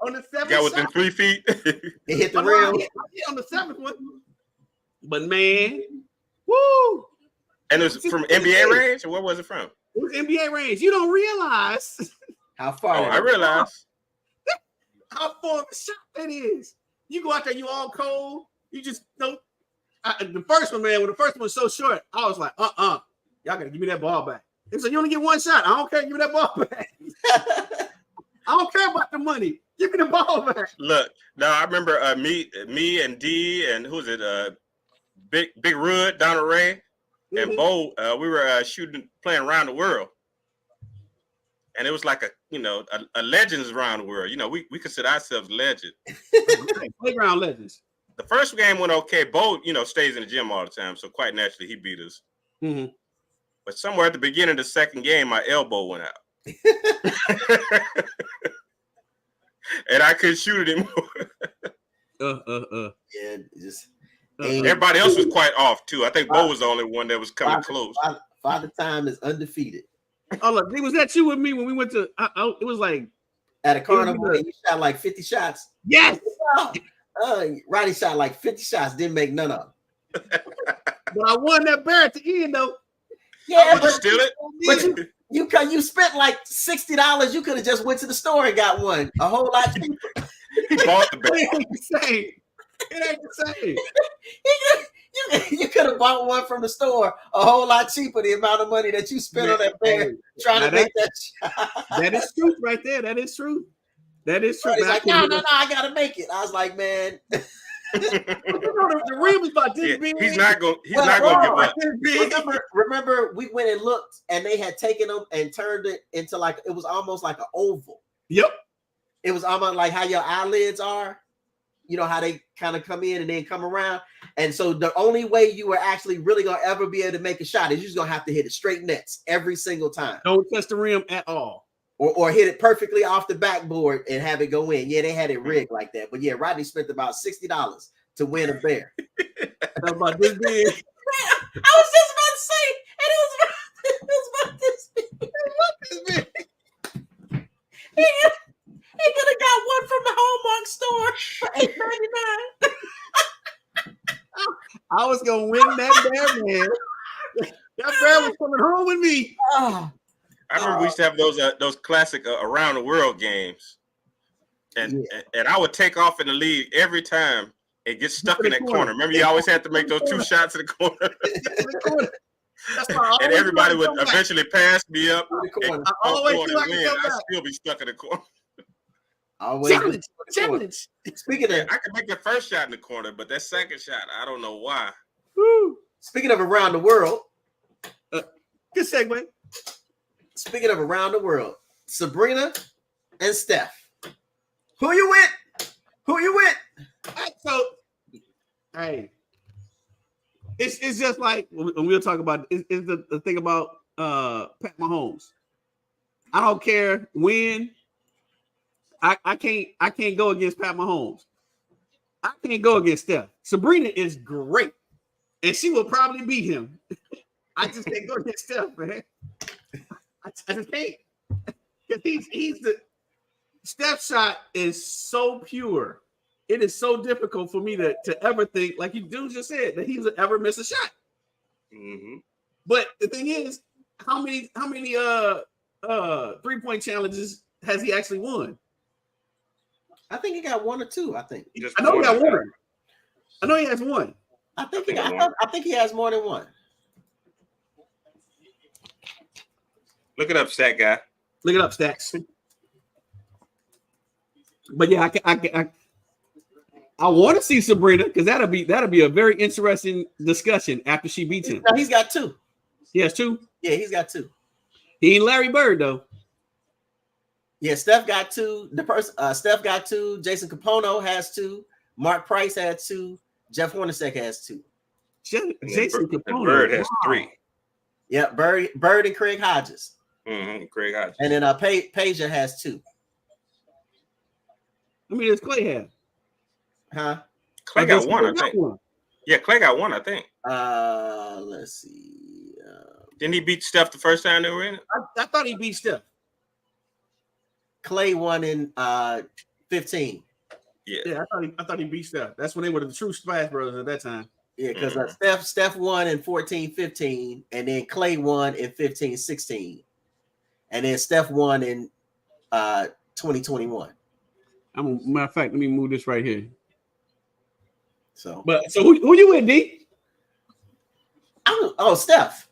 On the 7th got within 3 feet. It hit the rail. Yeah, on the 7th one. But man, woo. And it was from NBA range, or where was it from? It was NBA range. You don't realize how far. Oh, I realize how far of a shot that is. You go out there, you all cold. You just don't. The first one, man, when the first one was so short, I was like, y'all gotta give me that ball back. They said, you only get one shot. I don't care. Give me that ball back. I don't care about the money. Give me the ball back. Look, now I remember me and D and who's it? Big Rud, Donald Ray, and Bo. We were playing around the world, and it was like a legends around the world. You know, we consider ourselves legends. Playground legends. The first game went okay. Bo, stays in the gym all the time, so quite naturally he beat us. Mm-hmm. But somewhere at the beginning of the second game, my elbow went out. And I couldn't shoot it anymore. Yeah, just everybody else was quite off too. I think Bo was the only one that was coming close. Father Time is undefeated. Oh, look, was that you with me when we went to? It was like at a carnival. You shot like 50 shots. Yes. Roddy shot like 50 shots. Didn't make none of them. But I won that bear at the end though. Yeah, but you steal it. But you spent like $60. You could have just went to the store and got one a whole lot cheaper. He bought the bear. It ain't the same. It ain't the same. You could have bought one from the store a whole lot cheaper. The amount of money that you spent on that bear trying to make that shot. That is truth right there. That is true. He's like, no, I gotta make it. I was like, man. The rim is about this big. He's not gonna give up. Remember, we went and looked, and they had taken them and turned it into it was almost like an oval. Yep. It was almost like how your eyelids are. You know how they kind of come in and then come around. And so the only way you were actually really gonna ever be able to make a shot is you're just gonna have to hit it straight nets every single time. Don't touch the rim at all. Or hit it perfectly off the backboard and have it go in. Yeah, they had it rigged like that. But yeah, Rodney spent about $60 to win a bear. That's about this big. I was just about to say, and it was about this big. He could have got one from the Hallmark store for $8.99. I was gonna win that bear, man. That bear was coming home with me. I remember we used to have those classic around the world games, and I would take off in the lead every time and get stuck in that corner. Remember, you always had to make those 2 shots in the corner. And everybody would eventually pass me up. And I always feel like I'd still be stuck in the corner. Challenge. Speaking of, I could make the first shot in the corner, but that second shot, I don't know why. Woo. Speaking of around the world, good segue. Speaking of around the world, Sabrina and Steph. Who you with? So, hey, it's just like when we'll talk about it's the thing about Pat Mahomes. I don't care when. I can't go against Pat Mahomes. I can't go against Steph. Sabrina is great, and she will probably beat him. I just can't go against Steph, man. I just can't. Because he's the Steph shot is so pure. It is so difficult for me to ever think, like you dude just said, that he's ever miss a shot. Mm-hmm. But the thing is, how many 3-point challenges has he actually won? I think he got 1 or 2. I think. I know he got 1. I know he has 1. I think he has more than 1. Look it up, stat guy. Look it up, stats. But yeah, I want to see Sabrina because that'll be a very interesting discussion after she beats him. He's got 2. He has 2. Yeah, he's got 2. He ain't Larry Bird though. Yeah, Steph got 2. Steph got 2. Jason Capono has 2. Mark Price has 2. Jeff Hornacek has 2. Jason Capono. Bird has 3. Yeah, Bird and Craig Hodges. Mm-hmm. Craig Hodges. And then Peja has 2. I mean, does Clay have? Huh? Clay got 1, I think. Yeah, Clay got 1, I think. Let's see. Didn't he beat Steph the first time they were in it? I thought he beat Steph. Clay won in 15. Yeah, I thought he beat Steph. That's when they were the true Splash Brothers at that time. Yeah, because Steph won in 14-15, and then Clay won in 15-16, and then Steph won in 2021. Matter of fact, let me move this right here. So who you with, D? Steph.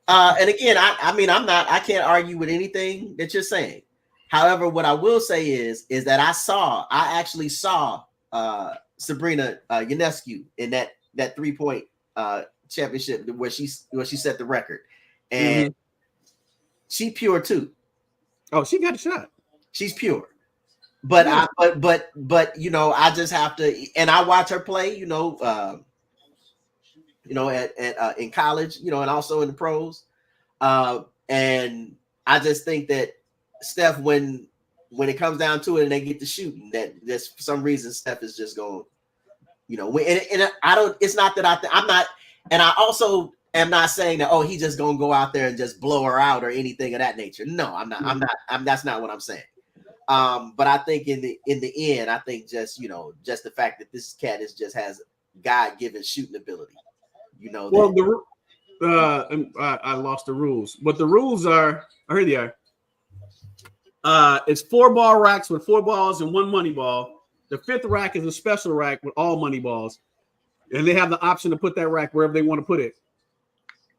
And again, I can't argue with anything that you're saying. However, what I will say is that I actually saw Sabrina Ionescu in that 3-point championship where she set the record, and she pure too. Oh, she got a shot. She's pure, but you know, I just have to, and I watch her play. You know, at in college, you know, and also in the pros, and I just think that Steph, when it comes down to it and they get to shooting, that there's for some reason Steph is just going, you know, and I don't. It's not that I'm not, and I also am not saying that he just gonna go out there and just blow her out or anything of that nature. No, I'm not. That's not what I'm saying. But I think in the end, I think just the fact that this cat has God-given shooting ability. You know. Well, I lost the rules, but the rules are here they are. It's 4 ball racks with 4 balls and 1 money ball. The 5th rack is a special rack with all money balls, and they have the option to put that rack wherever they want to put it.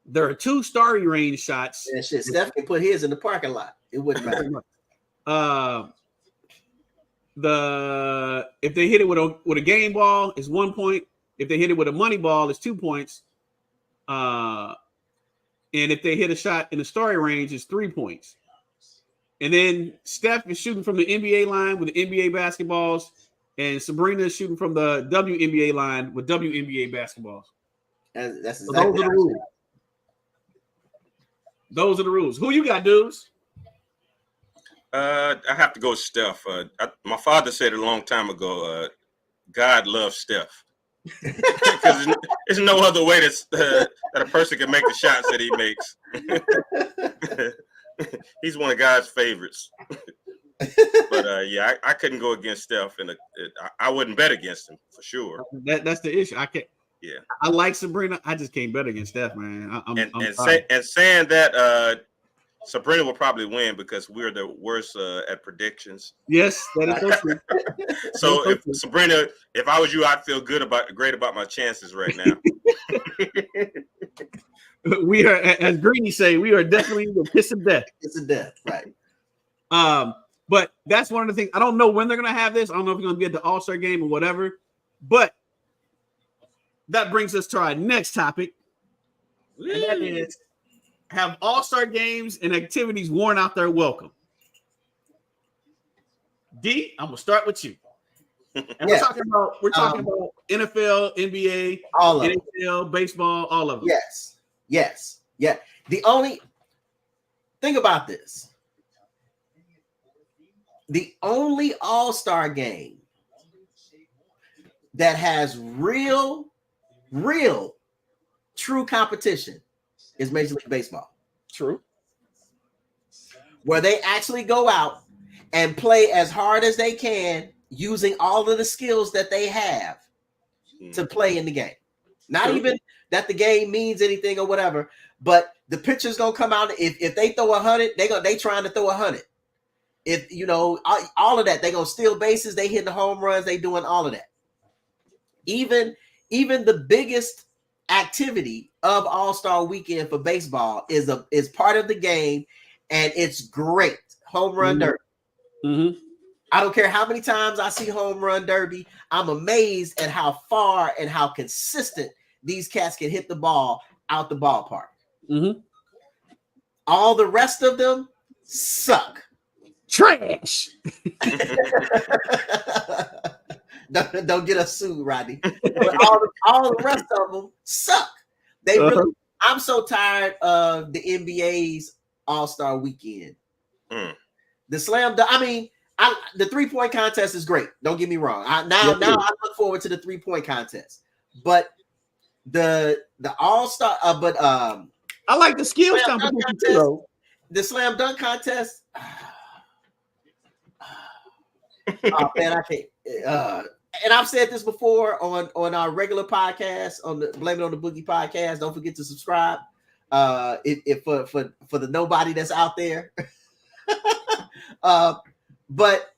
There are 2 starry range shots. Yeah, shit. Steph can put his in the parking lot. It wouldn't matter. If they hit it with a game ball, it's 1 point. If they hit it with a money ball, it's 2 points. And if they hit a shot in the starry range, it's 3 points. And then Steph is shooting from the NBA line with the NBA basketballs, and Sabrina is shooting from the WNBA line with WNBA basketballs. That's exactly those are the rules. Those are the rules. Who you got, dudes? I have to go Steph. My father said a long time ago, God loves Steph. Because there's no other way that a person can make the shots that he makes. He's one of God's favorites. But yeah, I couldn't go against Steph, and I wouldn't bet against him for sure. That's the issue. I can't. Yeah, I like Sabrina. I just can't bet against Steph, man. Saying that Sabrina will probably win because we're the worst at predictions. Yes, that is so true. So if I was you, I'd feel great about my chances right now. We are, as Greeny say, we are definitely the kiss of death. Kiss of death, right? But that's one of the things. I don't know when they're gonna have this. I don't know if it's gonna be at the All-Star game or whatever. But that brings us to our next topic, and that is: have All-Star games and activities worn out their welcome? D, I'm gonna start with you. And we're talking about NFL, NBA, all of NHL, baseball, all of them. Yes. The only thing about this, the only All-Star game that has real, true competition is Major League Baseball. True. Where they actually go out and play as hard as they can using all of the skills that they have to play in the game. Not even that the game means anything or whatever, but the pitcher's gonna come out. If they throw 100, they trying to throw 100. If you know all of that, they gonna steal bases, they hitting the home runs, they doing all of that. Even the biggest activity of All-Star Weekend for baseball is part of the game, and it's great. Home run derby. Mm-hmm. I don't care how many times I see home run derby. I'm amazed at how far and how consistent these cats can hit the ball out the ballpark. Mm-hmm. All the rest of them suck. Trash. Don't get us sued, Rodney. But all the rest of them suck. They really. I'm so tired of the NBA's All-Star Weekend. The slam dunk. I mean, the 3-point contest is great. Don't get me wrong. Now I look forward to the 3-point contest. But the All-Star. I like the skills competition too. The slam dunk contest. Oh man, I can't. And I've said this before on our regular podcast, on the Blame It on the Boogie podcast. Don't forget to subscribe. If for the nobody that's out there. But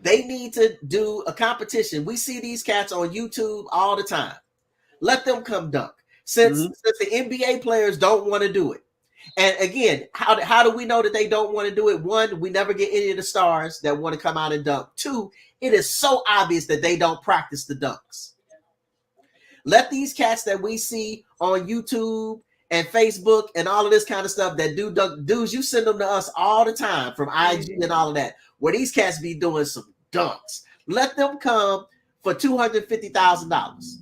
they need to do a competition. We see these cats on YouTube all the time. Let them come dunk. Since the NBA players don't want to do it. And again, how do we know that they don't want to do it? One, we never get any of the stars that want to come out and dunk. Two, it is so obvious that they don't practice the dunks. Let these cats that we see on YouTube and Facebook and all of this kind of stuff that do dunk, dudes, you send them to us all the time from IG and all of that, where these cats be doing some dunks. Let them come for $250,000.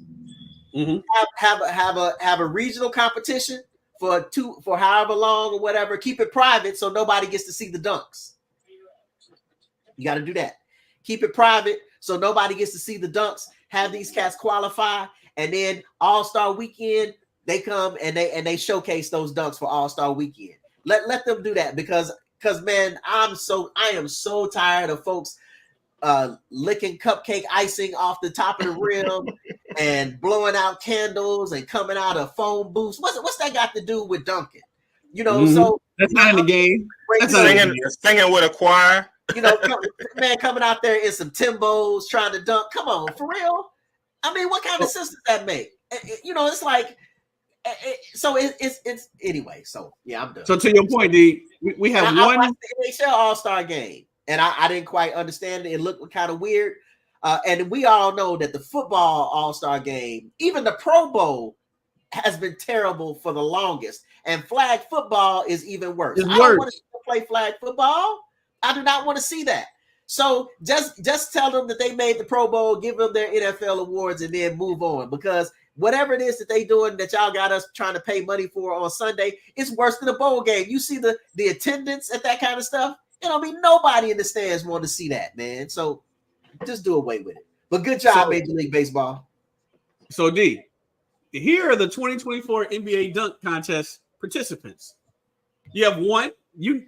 Have a regional competition for however long or whatever. Keep it private so nobody gets to see the dunks. You got to do that. Keep it private so nobody gets to see the dunks. Have these cats qualify, and then All-Star Weekend they come and they showcase those dunks for All-Star Weekend. Let them do that because man, I am so tired of folks licking cupcake icing off the top of the rim and blowing out candles and coming out of phone booths. What's that got to do with dunking? You know, so that's not in the game. That's singing with a choir. You know, man, coming out there in some Timbos trying to dunk. Come on, for real. I mean, what kind of sense does that make? You know, it's like. So it's anyway. So yeah, I'm done. So to your point, D, we have one. I watched the NHL All-Star game, and I didn't quite understand it. It looked kind of weird. And we all know that the football All-Star game, even the Pro Bowl, has been terrible for the longest. And flag football is even worse. I don't want to play flag football. I do not want to see that. So just tell them that they made the Pro Bowl, give them their NFL awards, and then move on. Because whatever it is that they doing that y'all got us trying to pay money for on Sunday, it's worse than a bowl game. You see the attendance at that kind of stuff. You know, I mean, nobody in the stands want to see that, man. So just do away with it. But good job, Major League Baseball. So D, here are the 2024 NBA dunk contest participants. You have one.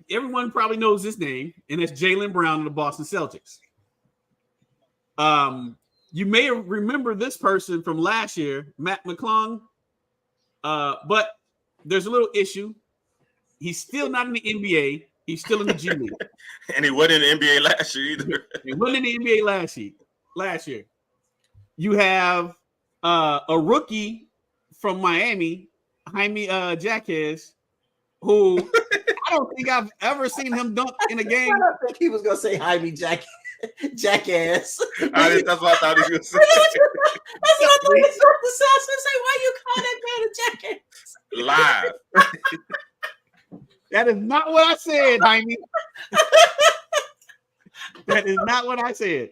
Everyone probably knows his name, and it's Jaylen Brown of the Boston Celtics. You may remember this person from last year, Matt McClung, but there's a little issue. He's still not in the NBA. He's still in the G League. And he wasn't in the NBA last year either. He wasn't in the NBA last year. You have a rookie from Miami, Jaime Jaquez, who I don't think I've ever seen him dunk in a game. I don't think he was going to say Jaime Jackass. That's what I thought he was going to say. That's what I thought he was going to say. I was going to say, why you call that man a jackass? Live. That is not what I said, Jaime. That is not what I said.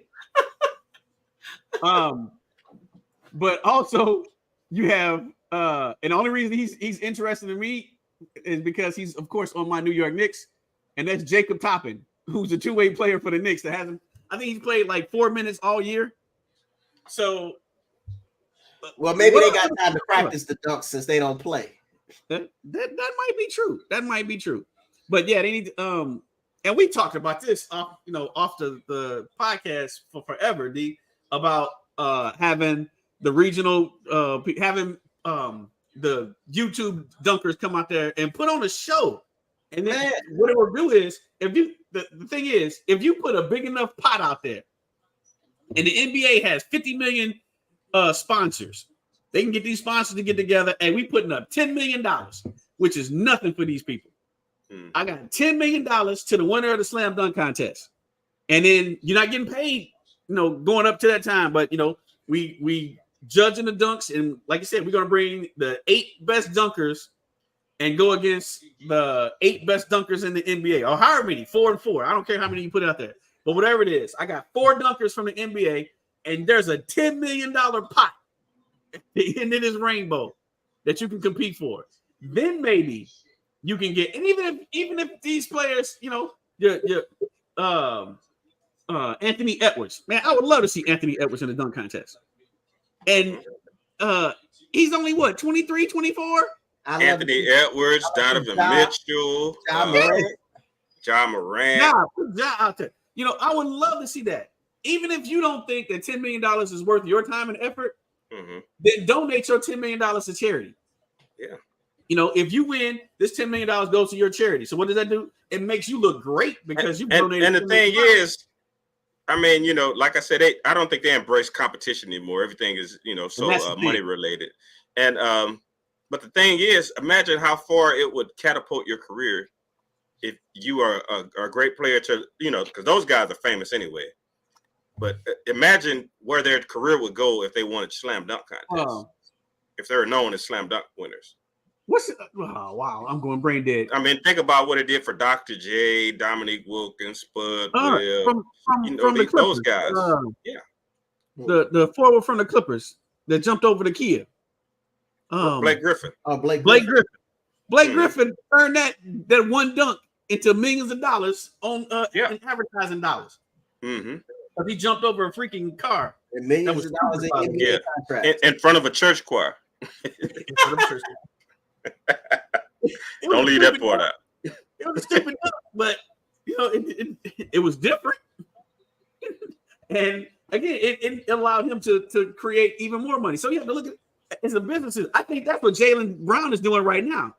But also you have and the only reason he's interested in me is because he's of course on my New York Knicks, and that's Jacob Toppin, who's a two-way player for the Knicks that hasn't. I think he's played like 4 minutes all year. So, well, maybe they got time to practice the dunks since they don't play. That might be true. That might be true. But yeah, they need and we talked about this off the podcast for forever, D, about having the regional having the YouTube dunkers come out there and put on a show. And then what it will do is the thing is, if you put a big enough pot out there, and the NBA has 50 million sponsors, they can get these sponsors to get together, and we putting up $10 million, which is nothing for these people. I got $10 million to the winner of the slam dunk contest. And then you're not getting paid, going up to that time. But, we judging the dunks. And like I said, we're going to bring the 8 best dunkers and go against the 8 best dunkers in the NBA. Or however many, 4 and 4. I don't care how many you put out there. But whatever it is, I got 4 dunkers from the NBA, and there's a $10 million pot at the end of this rainbow that you can compete for. Then maybe you can get, and even if these players, Anthony Edwards, man, I would love to see Anthony Edwards in the dunk contest. And he's only what, 23, 24? Anthony Edwards, Donovan Mitchell, John Morant. Put Ja out there. I would love to see that. Even if you don't think that $10 million is worth your time and effort, then donate your $10 million to charity. Yeah. If you win, this $10 million goes to your charity. So what does that do? It makes you look great because you donated. And the thing is, I mean, like I said, I don't think they embrace competition anymore. Everything is, so money related. And but the thing is, imagine how far it would catapult your career if you are a great player to, because those guys are famous anyway. But imagine where their career would go if they won a slam dunk contest. If they're known as slam dunk winners. Wow, I'm going brain dead. I mean, think about what it did for Dr. J, Dominique Wilkins, Spud, Will, those guys. The forward from the Clippers that jumped over the Kia. Blake Griffin. Blake Griffin. Blake Griffin turned that one dunk into millions of dollars on in advertising dollars. He jumped over a freaking car. And millions of dollars in NBA contracts. In front of a church choir. Don't leave that part out. It was a stupid dunk, but it was different. And again, it allowed him to create even more money. So you have to look at it as a business. I think that's what Jaylen Brown is doing right now.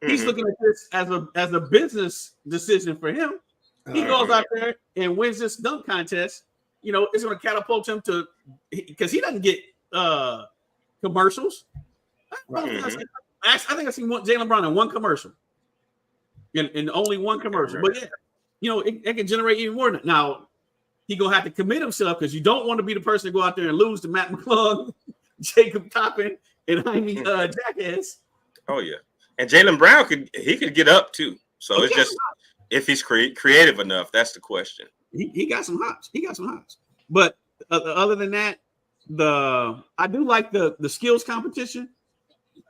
He's looking at this as a business decision for him. He goes out there and wins this dunk contest. It's going to catapult him to, because he doesn't get commercials. I think I've seen Jaylen Brown in one commercial, in only one commercial. But yeah, it can generate even more. Now he gonna have to commit himself, because you don't want to be the person to go out there and lose to Matt McClung, Jacob Toppin, and Jaime Jackass. Oh yeah, and Jaylen Brown could get up too. So it's just if he's creative enough. That's the question. He got some hops. But other than that, I do like the skills competition.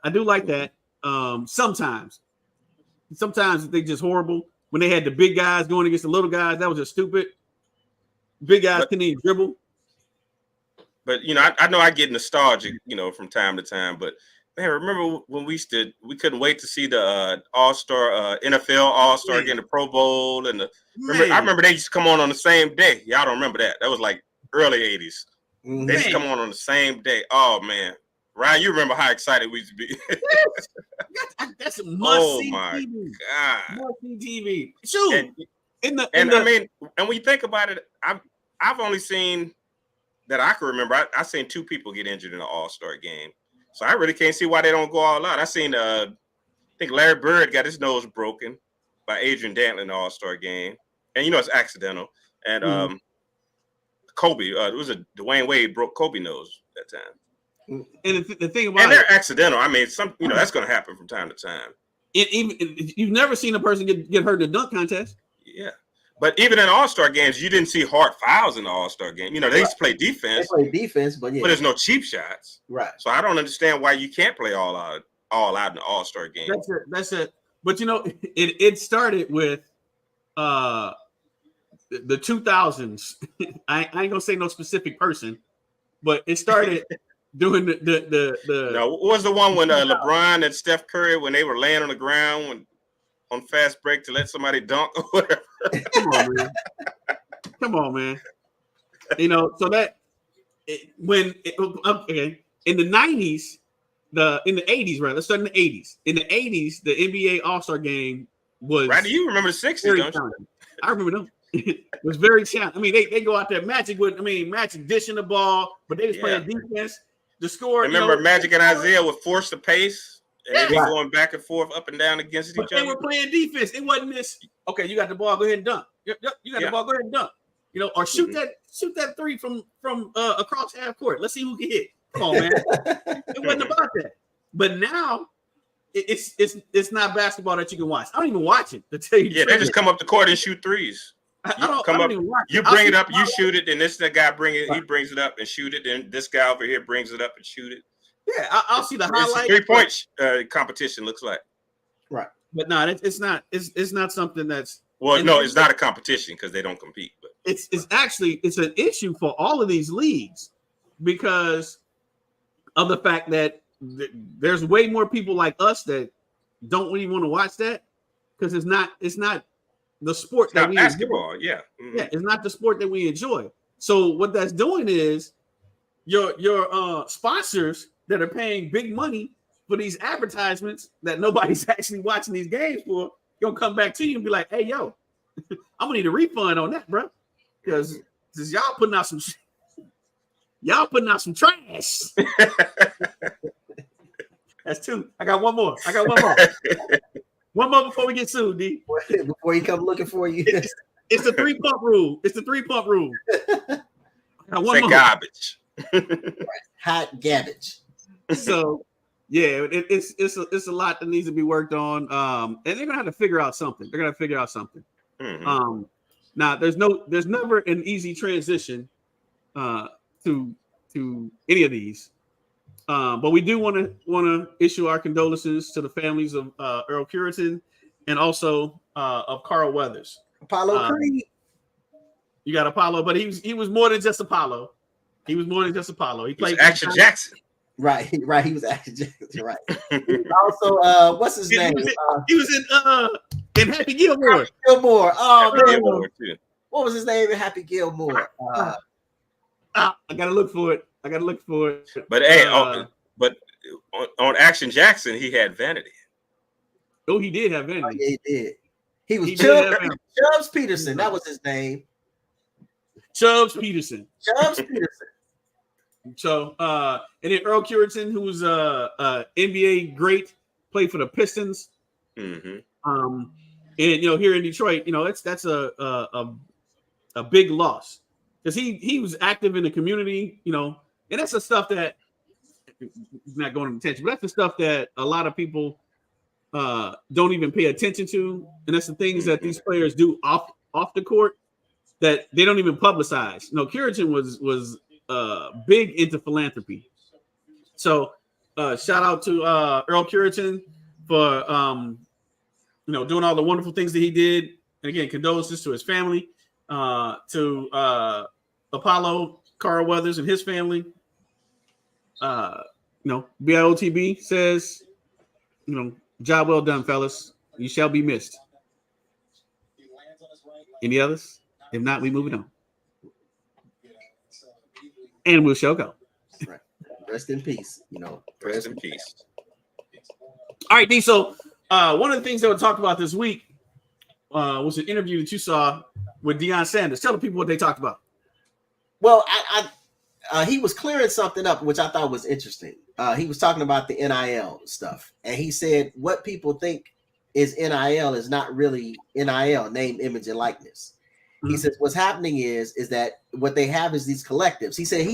I do like that. Sometimes they just horrible. When they had the big guys going against the little guys, that was just stupid. Big guys couldn't even dribble. But I know I get nostalgic, from time to time. But man, remember when we couldn't wait to see the All-Star NFL All-Star getting the Pro Bowl, and I remember they used to come on the same day. Y'all don't remember that? That was like early 80s. They used to come on the same day. Oh man. Ryan, you remember how excited we used to be? That's must-see TV. God. Must-see TV. Shoot. And when you think about it, I've only seen that I can remember. I seen 2 people get injured in an All-Star game, so I really can't see why they don't go all out. I seen I think Larry Bird got his nose broken by Adrian Dantley in the All-Star game, and it's accidental. And Kobe, it was Dwayne Wade broke Kobe nose that time. And the thing about they're accidental. I mean, that's going to happen from time to time. You've never seen a person get hurt in a dunk contest. Yeah, but even in All-Star games, you didn't see hard fouls in the All-Star game. They used to play defense. They play defense, but there's no cheap shots. Right. So I don't understand why you can't play all out in the All-Star game. That's it. But it started with the 2000s. I ain't gonna say no specific person, but it started doing the. No, what was the one when LeBron and Steph Curry when they were laying on the ground on fast break to let somebody dunk or whatever? Come on, man. So that okay, in the 90s, in the 80s, right? Let's start in the 80s. In the 80s, the NBA All-Star game was right. You remember the 60s, don't you? I remember them. It was very challenging. I mean, they go out there. Magic dishing the ball, but they was playing defense. The score. Remember, Magic and Isaiah would force the pace, and they'd be going back and forth, up and down against each other. They were playing defense. It wasn't this. Okay, you got the ball. Go ahead and dunk. You got the ball. Go ahead and dunk. Or shoot that three from across half court. Let's see who can hit. Come on, man. It wasn't about that. But now it's not basketball that you can watch. I don't even watch it to tell you. Yeah, they just come up the court and shoot threes. You bring it up, you shoot it, then the guy he brings it up and shoot it, then this guy over here brings it up and shoot it. Yeah, I'll see the highlight. 3-point competition looks like. Right. But no, it's not something that's it's not a competition because they don't compete. But it's an issue for all of these leagues because of the fact that there's way more people like us that don't really want to watch that because it's not the sport that we basketball, enjoy. Yeah, it's not the sport that we enjoy. So what that's doing is your sponsors that are paying big money for these advertisements that nobody's actually watching these games for, gonna come back to you and be like, "Hey, yo, I'm gonna need a refund on that, bro, because y'all putting out some trash." That's two. I got one more. One more before we get sued, D. Before he come looking for you. It's the 3-pump rule. Say garbage. Hot garbage. So, yeah, it's a lot that needs to be worked on. And they're gonna have to figure out something. Mm-hmm. Now there's never an easy transition to any of these. But we do want to issue our condolences to the families of Earl Cureton and also of Carl Weathers. Apollo Creed. You got Apollo, but he was more than just Apollo. He played Action Jackson. Right. He was Action Jackson. Right. Also, what's his name? He was in Happy Gilmore. Happy Gilmore. Oh, Happy Gilmore too. What was his name in Happy Gilmore? I gotta look for it. But hey, but on Action Jackson, he had Vanity. Oh, he did have Vanity. Oh, yeah, he did. He was Chubbs Peterson. That was his name. Chubbs Peterson. So, and then Earl Cureton, who was NBA great, played for the Pistons. Mm-hmm. And here in Detroit, that's a big loss because he was active in the community, and that's the stuff that not going to attention, but that's the stuff that a lot of people don't even pay attention to, and that's the things that these players do off the court that they don't even publicize. Cureton was big into philanthropy, so shout out to Earl Cureton for doing all the wonderful things that he did, and again, condolences to his family, to Apollo, Carl Weathers, and his family. BIOTB says, job well done, fellas. You shall be missed. Any others? If not, we move it on. And we shall go. Right. Rest in peace. Rest in peace. All right, D. So one of the things that we talked about this week was an interview that you saw with Deion Sanders. Tell the people what they talked about. Well, he was clearing something up, which I thought was interesting. He was talking about the NIL stuff, and he said what people think is NIL is not really NIL, name, image, and likeness. Mm-hmm. He says what's happening is that what they have is these collectives. He said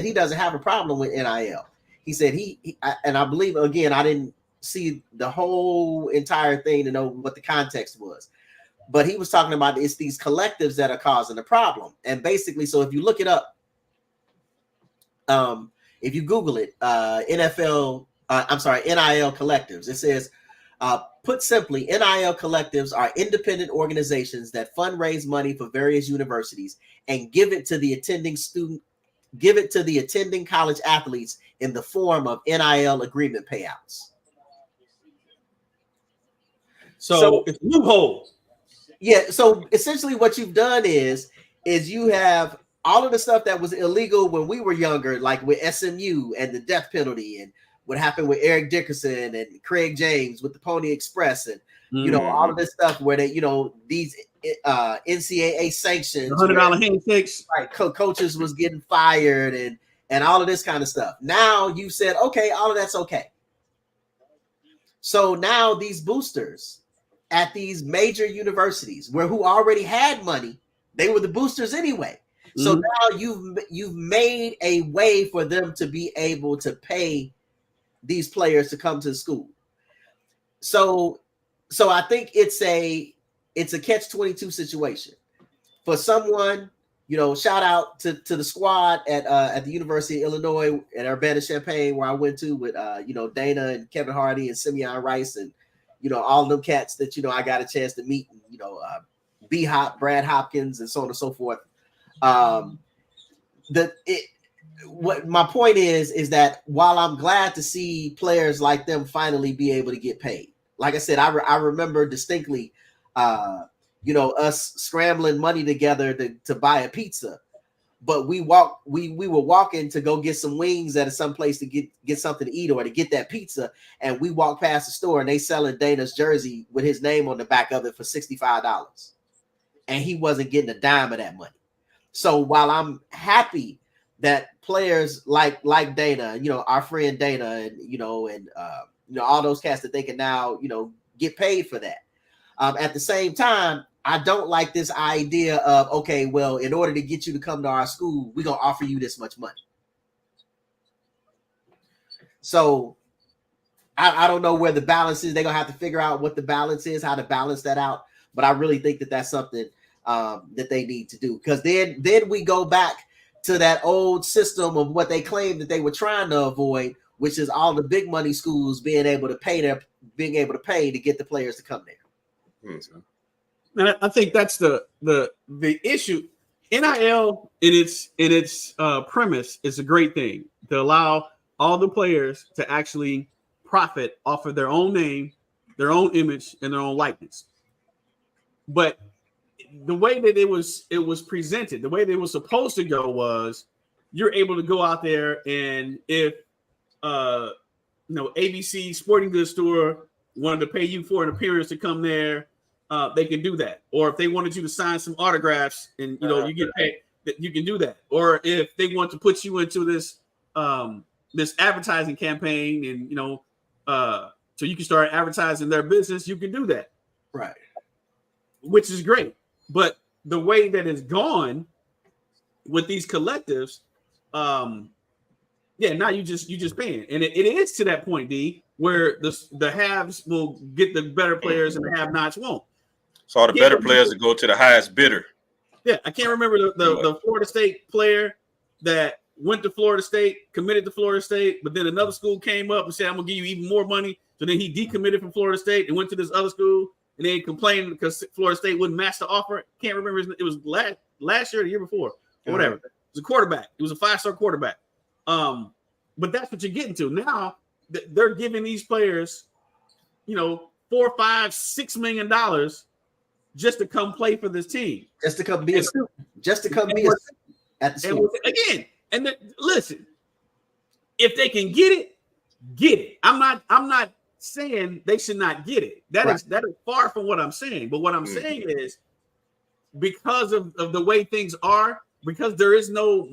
he doesn't have a problem with NIL. He said and I believe, again, I didn't see the whole entire thing to know what the context was, but he was talking about it's these collectives that are causing the problem. And basically, so if you look it up, if you Google it, NIL collectives, it says, put simply, NIL collectives are independent organizations that fundraise money for various universities and give it to the attending student give it to the attending college athletes in the form of NIL agreement payouts. So it's a loophole. Yeah, so essentially what you've done is you have all of the stuff that was illegal when we were younger, like with SMU and the death penalty, and what happened with Eric Dickerson and Craig James with the Pony Express, and you know, all of this stuff where they, you know, these NCAA sanctions, $100 handshakes, right? Coaches was getting fired and all of this kind of stuff. Now you said, okay, all of that's okay. So now these boosters at these major universities who already had money, they were the boosters anyway. So now you've made a way for them to be able to pay these players to come to the school. So I think it's a catch-22 situation for someone. You know, shout out to the squad at the University of Illinois at Urbana-Champaign, where I went to with you know, Dana and Kevin Hardy and Simeon Rice, and you know, all of them cats that, you know, I got a chance to meet, and, you know, B-Hop, Brad Hopkins, and so on and so forth. What my point is that while I'm glad to see players like them finally be able to get paid, like I said, I remember distinctly, you know, us scrambling money together to buy a pizza, but we were walking to go get some wings at some place to get something to eat or to get that pizza, and we walked past the store and they selling Dana's jersey with his name on the back of it for $65, and he wasn't getting a dime of that money. So while I'm happy that players like Dana, you know, our friend Dana, and you know, all those cats, that they can now, you know, get paid for that. At the same time, I don't like this idea of, okay, well, in order to get you to come to our school, we're gonna offer you this much money. So I don't know where the balance is. They're gonna have to figure out what the balance is, how to balance that out. But I really think that that's something that they need to do, because then we go back to that old system of what they claimed that they were trying to avoid, which is all the big money schools being able to pay to get the players to come there. And I think that's the issue. NIL in its premise is a great thing to allow all the players to actually profit off of their own name, their own image, and their own likeness. But the way that it was presented, the way that it was supposed to go was, you're able to go out there, and if you know, ABC Sporting Goods Store wanted to pay you for an appearance to come there, they can do that. Or if they wanted you to sign some autographs and, you know, you get paid, that you can do that. Or if they want to put you into this this advertising campaign, and, you know, so you can start advertising their business, you can do that. Right. Which is great. But the way that it's gone with these collectives, yeah, now you just paying. And it is to that point, D, where the haves will get the better players and the have-nots won't. So all the better players will go to the highest bidder. Yeah, I can't remember the Florida State player that went to Florida State, committed to Florida State, but then another school came up and said, I'm going to give you even more money. So then he decommitted from Florida State and went to this other school, and they complained because Florida State wouldn't match the offer. Can't remember. It was last year or the year before, or whatever. It was a quarterback. It was a 5-star quarterback. But that's what you're getting to. Now they're giving these players, you know, $4, $5, $6 million just to come play for this team. Just to come be a student. Just to come be a student at the school. Again, listen, if they can get it. I'm not saying they should not get it. That is far from what I'm saying. But what I'm saying is, because of the way things are, because there is no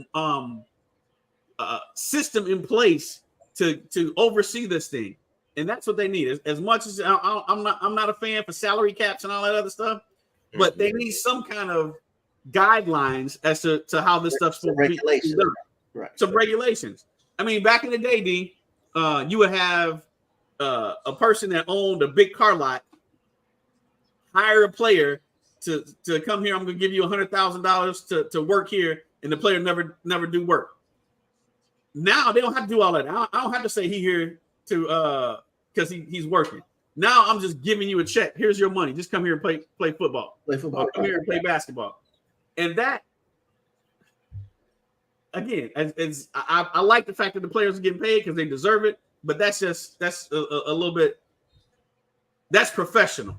system in place to oversee this thing, and that's what they need. As much as I'm not a fan for salary caps and all that other stuff, but they need some kind of guidelines as to how this stuff's supposed to be done. Right. Some regulations. I mean, back in the day, D, you would have a person that owned a big car lot hire a player to come here. I'm going to give you $100,000 to work here, and the player never do work. Now they don't have to do all that. I don't have to say he here to because he's working. Now I'm just giving you a check. Here's your money. Just come here and play football. Come here and play basketball. And that, again, I like the fact that the players are getting paid because they deserve it, but that's a little bit. That's professional.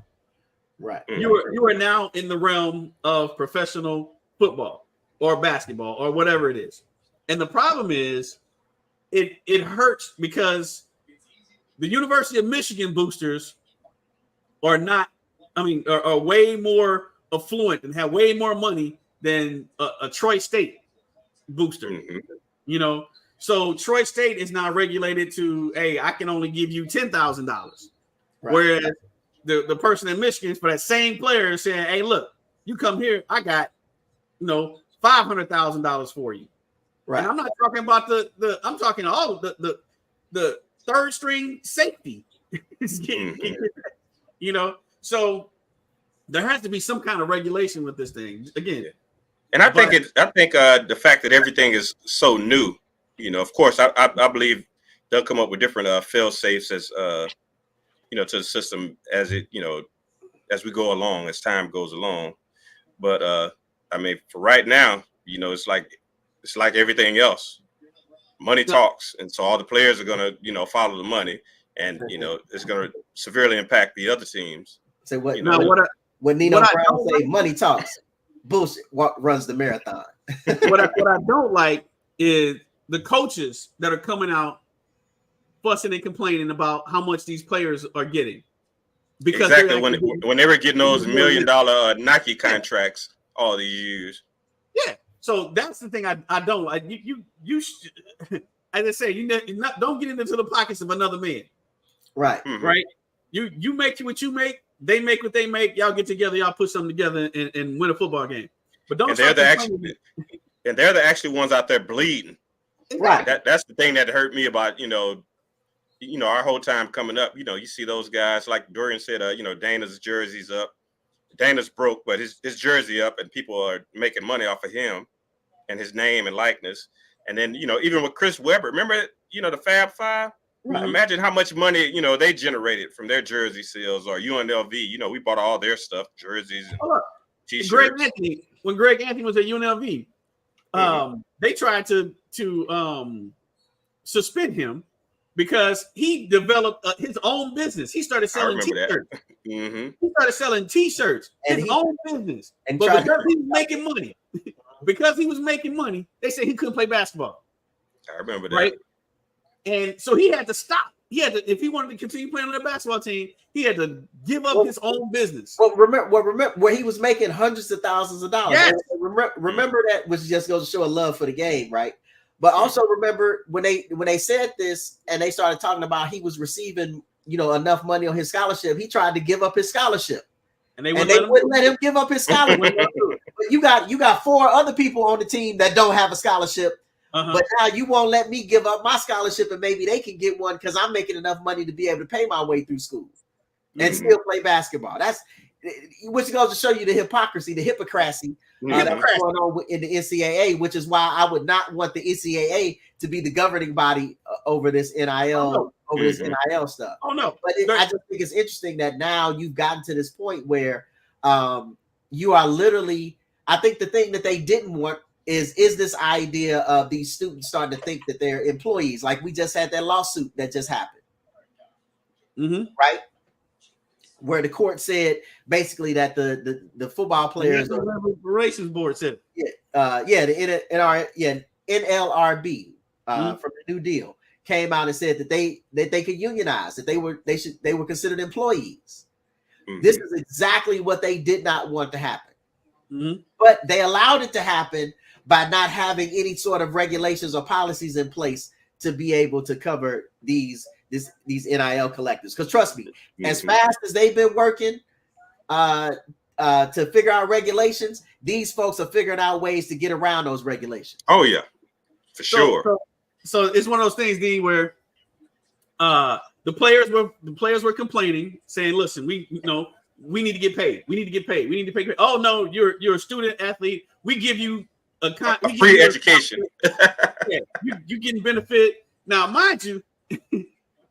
Right. You are now in the realm of professional football or basketball or whatever it is. And the problem is it hurts because the University of Michigan boosters are way more affluent and have way more money than a Troy State booster. Mm-hmm. You know, so Troy State is now regulated to, hey, I can only give you $10,000. Right. Whereas the person in Michigan for that same player is saying, hey, look, you come here, I got, $500,000 for you. Right. And I'm not talking about I'm talking all the third string safety. So there has to be some kind of regulation with this thing again. And I think the fact that everything is so new, of course, I believe they'll come up with different fail safes as to the system as it as we go along, as time goes along. But for right now, it's like everything else. Money talks, and so all the players are gonna follow the money, and it's gonna severely impact the other teams. So what? What Nino Brown say? Money talks. Bullshit. What runs the marathon? what I don't like is the coaches that are coming out fussing and complaining about how much these players are getting. Because exactly when they were getting those $1 million Nike contracts all these years. Yeah. So that's the thing I don't like. You as I say, don't get into the pockets of another man. Right. Mm-hmm. Right. You make what you make. They make what they make. Y'all get together. Y'all put something together and win a football game. But don't. And they're the actual ones out there bleeding. Right. That's the thing that hurt me about our whole time coming up. You see those guys like Dorian said. Dana's jersey's up. Dana's broke, but his jersey up, and people are making money off of him and his name and likeness. And then even with Chris Webber, remember the Fab Five. Right. Imagine how much money, they generated from their jersey sales, or UNLV. We bought all their stuff, jerseys and T-shirts. When Greg Anthony was at UNLV, they tried to suspend him because he developed his own business. He started selling T-shirts. Mm-hmm. He started selling T-shirts, his own business. But because he was making money, they said he couldn't play basketball. I remember that. Right? And so he had to stop. If he wanted to continue playing on the basketball team, he had to give up his own business. Well, remember where he was making hundreds of thousands of dollars. Yes. Remember that, which just goes to show a love for the game, right? But also remember when they said this and they started talking about he was receiving enough money on his scholarship, he tried to give up his scholarship, and they wouldn't let him give up his scholarship. But you got 4 other people on the team that don't have a scholarship. But now you won't let me give up my scholarship, and maybe they can get one because I'm making enough money to be able to pay my way through school and still play basketball. That's which goes to show you the hypocrisy, the hypocracy that's going on in the NCAA, which is why I would not want the NCAA to be the governing body over this NIL, this NIL stuff. Oh no! But I just think it's interesting that now you've gotten to this point where you are literally. I think the thing that they didn't want is this idea of these students starting to think that they're employees. Like we just had that lawsuit that just happened, right? Where the court said basically that the football players, the Relations Board said, the NLRB from the New Deal came out and said that they could unionize, that they were considered employees. Mm-hmm. This is exactly what they did not want to happen, but they allowed it to happen by not having any sort of regulations or policies in place to be able to cover these NIL collectives. Because trust me, as fast as they've been working to figure out regulations, these folks are figuring out ways to get around those regulations. Oh yeah, for sure. So it's one of those things, Dean, where the players were complaining, saying, "Listen, we need to get paid. We need to get paid. We need to pay. Oh no, you're a student athlete. We give you a free education. You getting benefit now, mind you."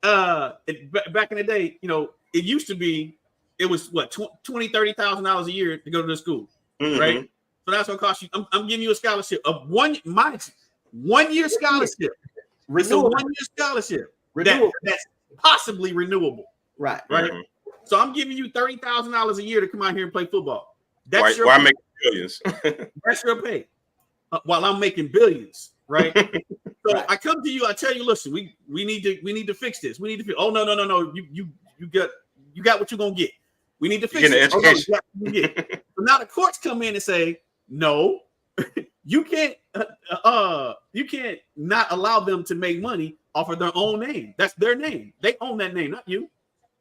Back in the day, it used to be, it was what $20,000-$30,000 a year to go to the school, right? So that's what it costs you. I'm giving you a scholarship of one. 1-year scholarship. It's a 1-year scholarship that's possibly renewable. Right. Mm-hmm. So I'm giving you $30,000 a year to come out here and play football. That's why make billions? That's your pay. While I'm making billions, right? So I come to you, I tell you, listen, we need to fix this. We need to fix. Oh no. You got what you're gonna get. We need to fix it. Education. So now the courts come in and say, no, you can't not allow them to make money off of their own name. That's their name. They own that name, not you,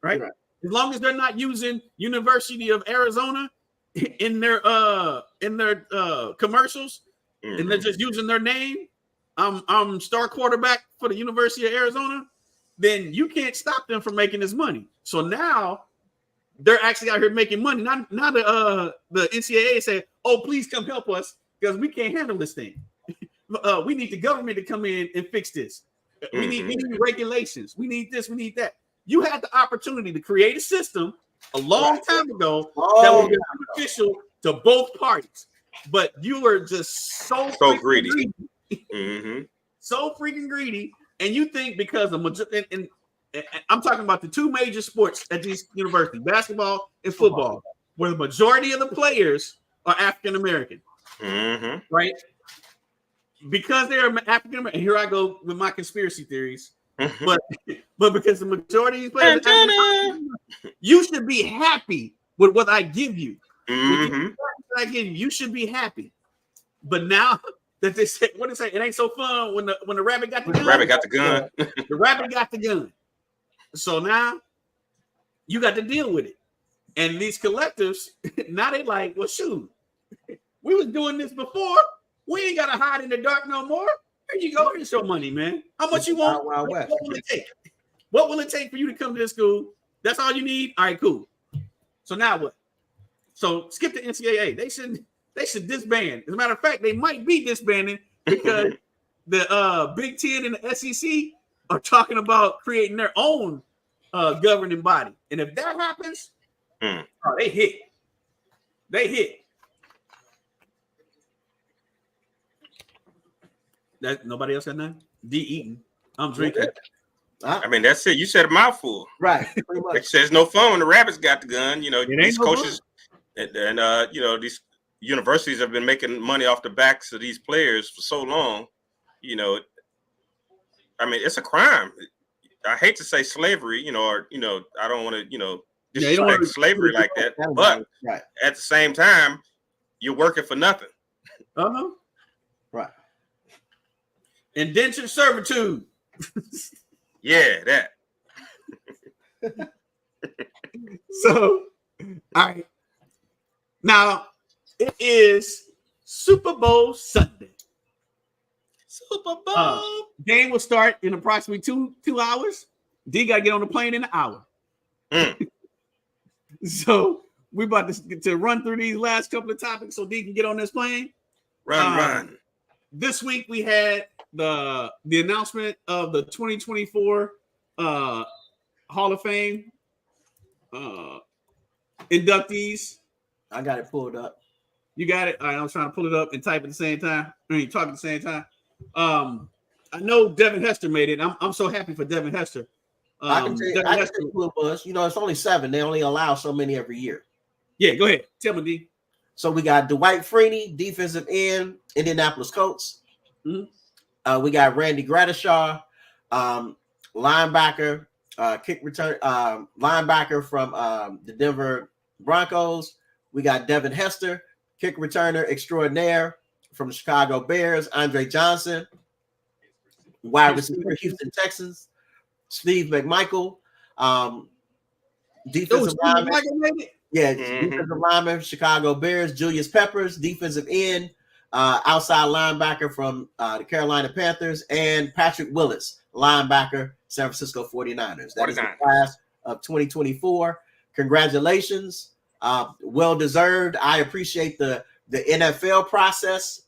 right? As long as they're not using University of Arizona in their commercials, and they're just using their name. I'm star quarterback for the University of Arizona. Then you can't stop them from making this money. So now they're actually out here making money. Now the NCAA say, "Oh, please come help us because we can't handle this thing. We need the government to come in and fix this. We need regulations. We need this. We need that." You had the opportunity to create a system a long time ago that would be beneficial to both parties, but you were just so greedy. So freaking greedy, and you think because and I'm talking about the two major sports at these universities, basketball and football, where the majority of the players are African American, right? Because they're African American. Here I go with my conspiracy theories. But because the majority of these players, you should be happy with what I give you. You should be happy. But now that they say, what they say, it ain't so fun when the rabbit got the gun. The rabbit got the gun. So now you got to deal with it. And these collectives, now they like, well, shoot, we was doing this before. We ain't gotta hide in the dark no more. Here you go. Here's your money, man. How much you want? What will it take? What will it take for you to come to this school? That's all you need? All right, cool. So now what? So skip the NCAA. They should disband. As a matter of fact, they might be disbanding because the Big Ten and the SEC are talking about creating their own governing body. And if that happens, they hit. They hit. That nobody else had none? D eating. I'm drinking. I mean, that's it. You said a mouthful. Right. It says no fun when the rabbits got the gun. You know, these coaches and you know, these universities have been making money off the backs of these players for so long. You know, I mean, it's a crime. I hate to say slavery, you know, or, you know, I don't want to, you know, disrespect slavery like that. But at the same time, you're working for nothing. Right. Indentured servitude. Yeah, that. So, all right. Now, it is Super Bowl Sunday. Super Bowl. Game will start in approximately two hours. D got to get on the plane in an hour. So, we're about to run through these last couple of topics so D can get on this plane. Run. This week we had the announcement of the 2024 Hall of Fame inductees. I got it pulled up. You got it? All right, I was trying to pull it up and type at the same time. I mean, talk at the same time. I know Devin Hester made it. I'm so happy for Devin Hester. I can tell you who it was. You know, it's only 7. They only allow so many every year. Yeah, go ahead. Tell me, D. So we got Dwight Freeney, defensive end, Indianapolis Colts. We got Randy Gradishaw, linebacker, kick return, linebacker from the Denver Broncos. We got Devin Hester, kick returner extraordinaire from the Chicago Bears. Andre Johnson, wide receiver, Houston Texans. Steve McMichael, defensive lineman. Yeah, defensive lineman, Chicago Bears. Julius Peppers, defensive end, outside linebacker from the Carolina Panthers. And Patrick Willis, linebacker, San Francisco 49ers. That is the class of 2024. Congratulations. Well-deserved. I appreciate the NFL process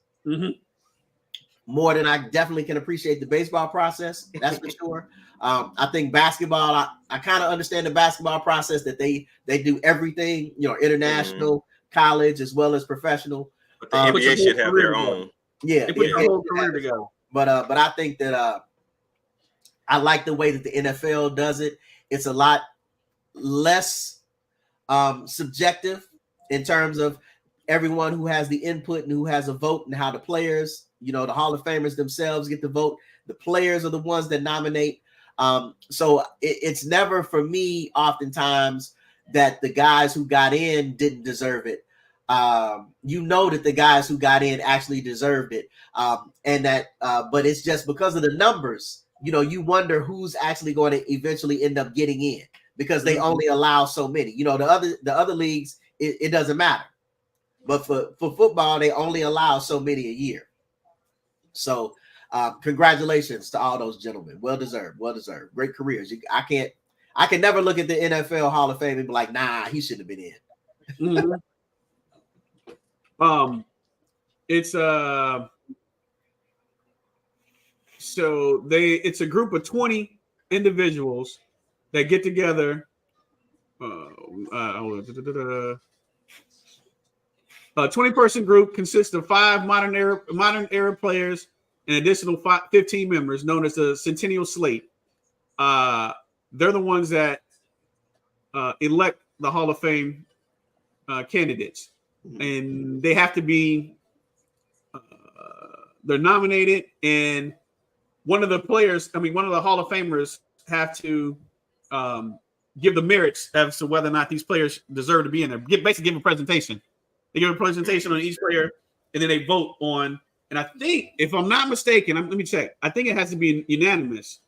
more than I definitely can appreciate the baseball process. That's for sure. I think basketball, I kind of understand the basketball process that they do everything, you know, international, college, as well as professional. But the NBA should have their own. Yeah. They put their whole career together. But I think that I like the way that the NFL does it. It's a lot less subjective in terms of everyone who has the input and who has a vote, and how the players, the Hall of Famers themselves get the vote. The players are the ones that nominate. So it's never for me oftentimes that the guys who got in didn't deserve it. That the guys who got in actually deserved it. But it's just because of the numbers, you wonder who's actually going to eventually end up getting in, because they only allow so many. The other leagues, it doesn't matter. But for football, they only allow so many a year. So congratulations to all those gentlemen. Well deserved. Great careers. I can never look at the NFL Hall of Fame and be like, nah, he shouldn't have been in. It's it's a group of 20 individuals that get together. 20-person group consists of 5 modern era players and additional 15 members, known as the Centennial Slate. They're the ones that elect the Hall of Fame candidates, and they have to be they're nominated, and one of the Hall of Famers have to give the merits as to whether or not these players deserve to be in there. Basically give a presentation. They give a presentation on each player, and then they vote on. And I think, if I'm not mistaken, let me check. I think it has to be unanimous.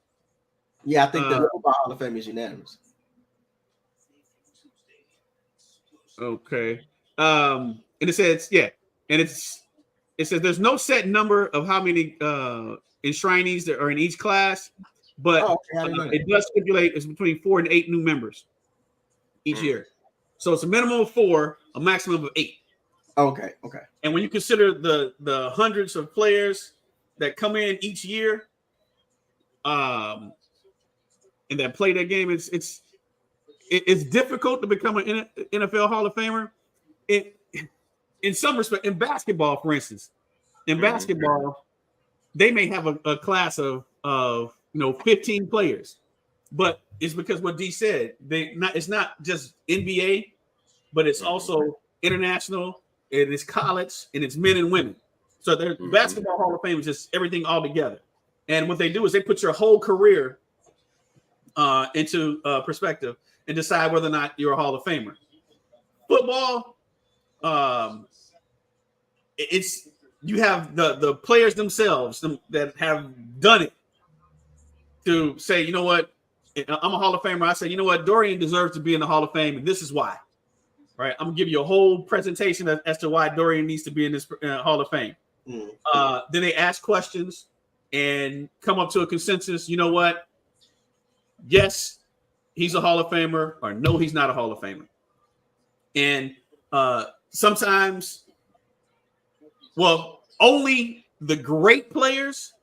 Yeah, I think the Hall of Fame is unanimous. Okay. And it says, it says there's no set number of how many enshrinees there are in each class, but it does stipulate it's between 4 and 8 new members each year. So it's a minimum of 4, a maximum of 8. Okay. And when you consider the hundreds of players that come in each year, and that play that game, it's difficult to become an NFL Hall of Famer. In some respect, in basketball, for instance, basketball, they may have a class of 15 players, but it's because what D said, it's not just NBA, but it's also international. It is college, and it's men and women. So their basketball Hall of Fame is just everything all together. And what they do is they put your whole career into perspective and decide whether or not you're a Hall of Famer. Football, you have the players themselves that have done it to say, you know what, I'm a Hall of Famer. I say, you know what, Dorian deserves to be in the Hall of Fame, and this is why. Right, I'm gonna give you a whole presentation as to why Dorian needs to be in this Hall of Fame. Then they ask questions and come up to a consensus. You know what? Yes, he's a Hall of Famer, or no, he's not a Hall of Famer. And sometimes, only the great players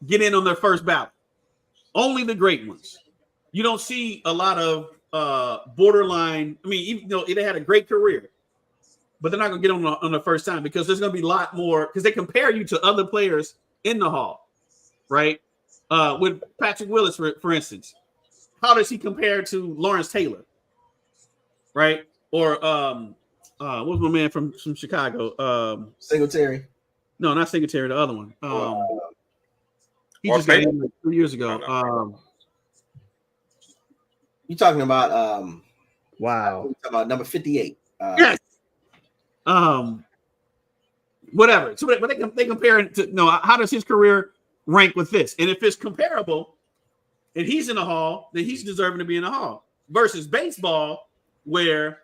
get in on their first ballot. Only the great ones. You don't see a lot of borderline. I mean, even though they had a great career, but they're not going to get on the first time, because there's going to be a lot more, because they compare you to other players in the Hall, right? With Patrick Willis, for instance, how does he compare to Lawrence Taylor, right? Or what was my man from Chicago? Singletary. No, not Singletary. The other one. He just got in 2 years ago. You talking about wow. Talking about number 58. Yes. Whatever. So but they compare it to how does his career rank with this? And if it's comparable and he's in the Hall, then he's deserving to be in the Hall. Versus baseball, where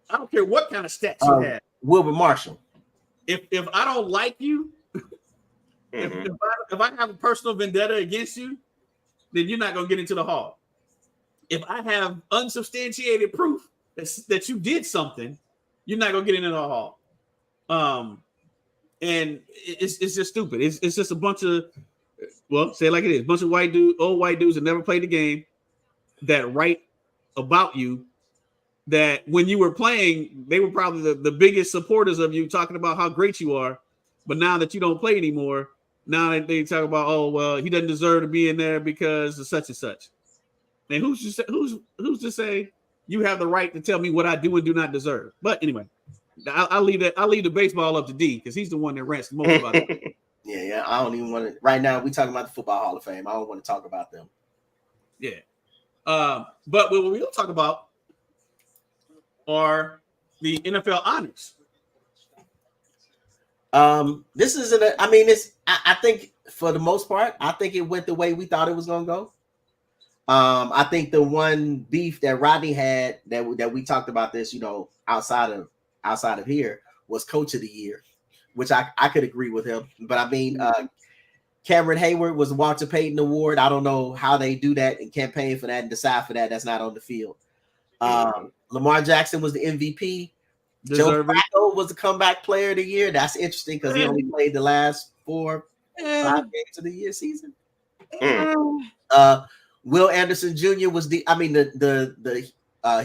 I don't care what kind of stats you have. Wilbur Marshall. If I don't like you, if I have a personal vendetta against you, then you're not gonna get into the Hall. If I have unsubstantiated proof that you did something, you're not gonna get into the Hall. And it's just stupid. It's just a bunch of, say it like it is, a bunch of old white dudes that never played the game, that write about you, that when you were playing, they were probably the biggest supporters of you, talking about how great you are. But now that you don't play anymore, Now they talk about, oh well, he doesn't deserve to be in there because of such and such. And who's to say you have the right to tell me what I do and do not deserve? But anyway, I'll leave that. I'll leave the baseball up to D because he's the one that rants the most about it. Yeah. I don't even want to. Right now, we talking about the Football Hall of Fame. I don't want to talk about them. Yeah. But what we'll talk about are the NFL honors. This isn't. I mean, it's. I think for the most part, I think it went the way we thought it was gonna go. I think the one beef that Rodney had that we talked about this, outside of here was Coach of the Year, which I could agree with him. But I mean, Cameron Hayward was Walter Payton Award. I don't know how they do that and campaign for that and decide for that. That's not on the field. Lamar Jackson was the MVP. Joe Flacco was the comeback player of the year. That's interesting because he only played the last 4-5 games of the year season. Will Anderson Jr. was the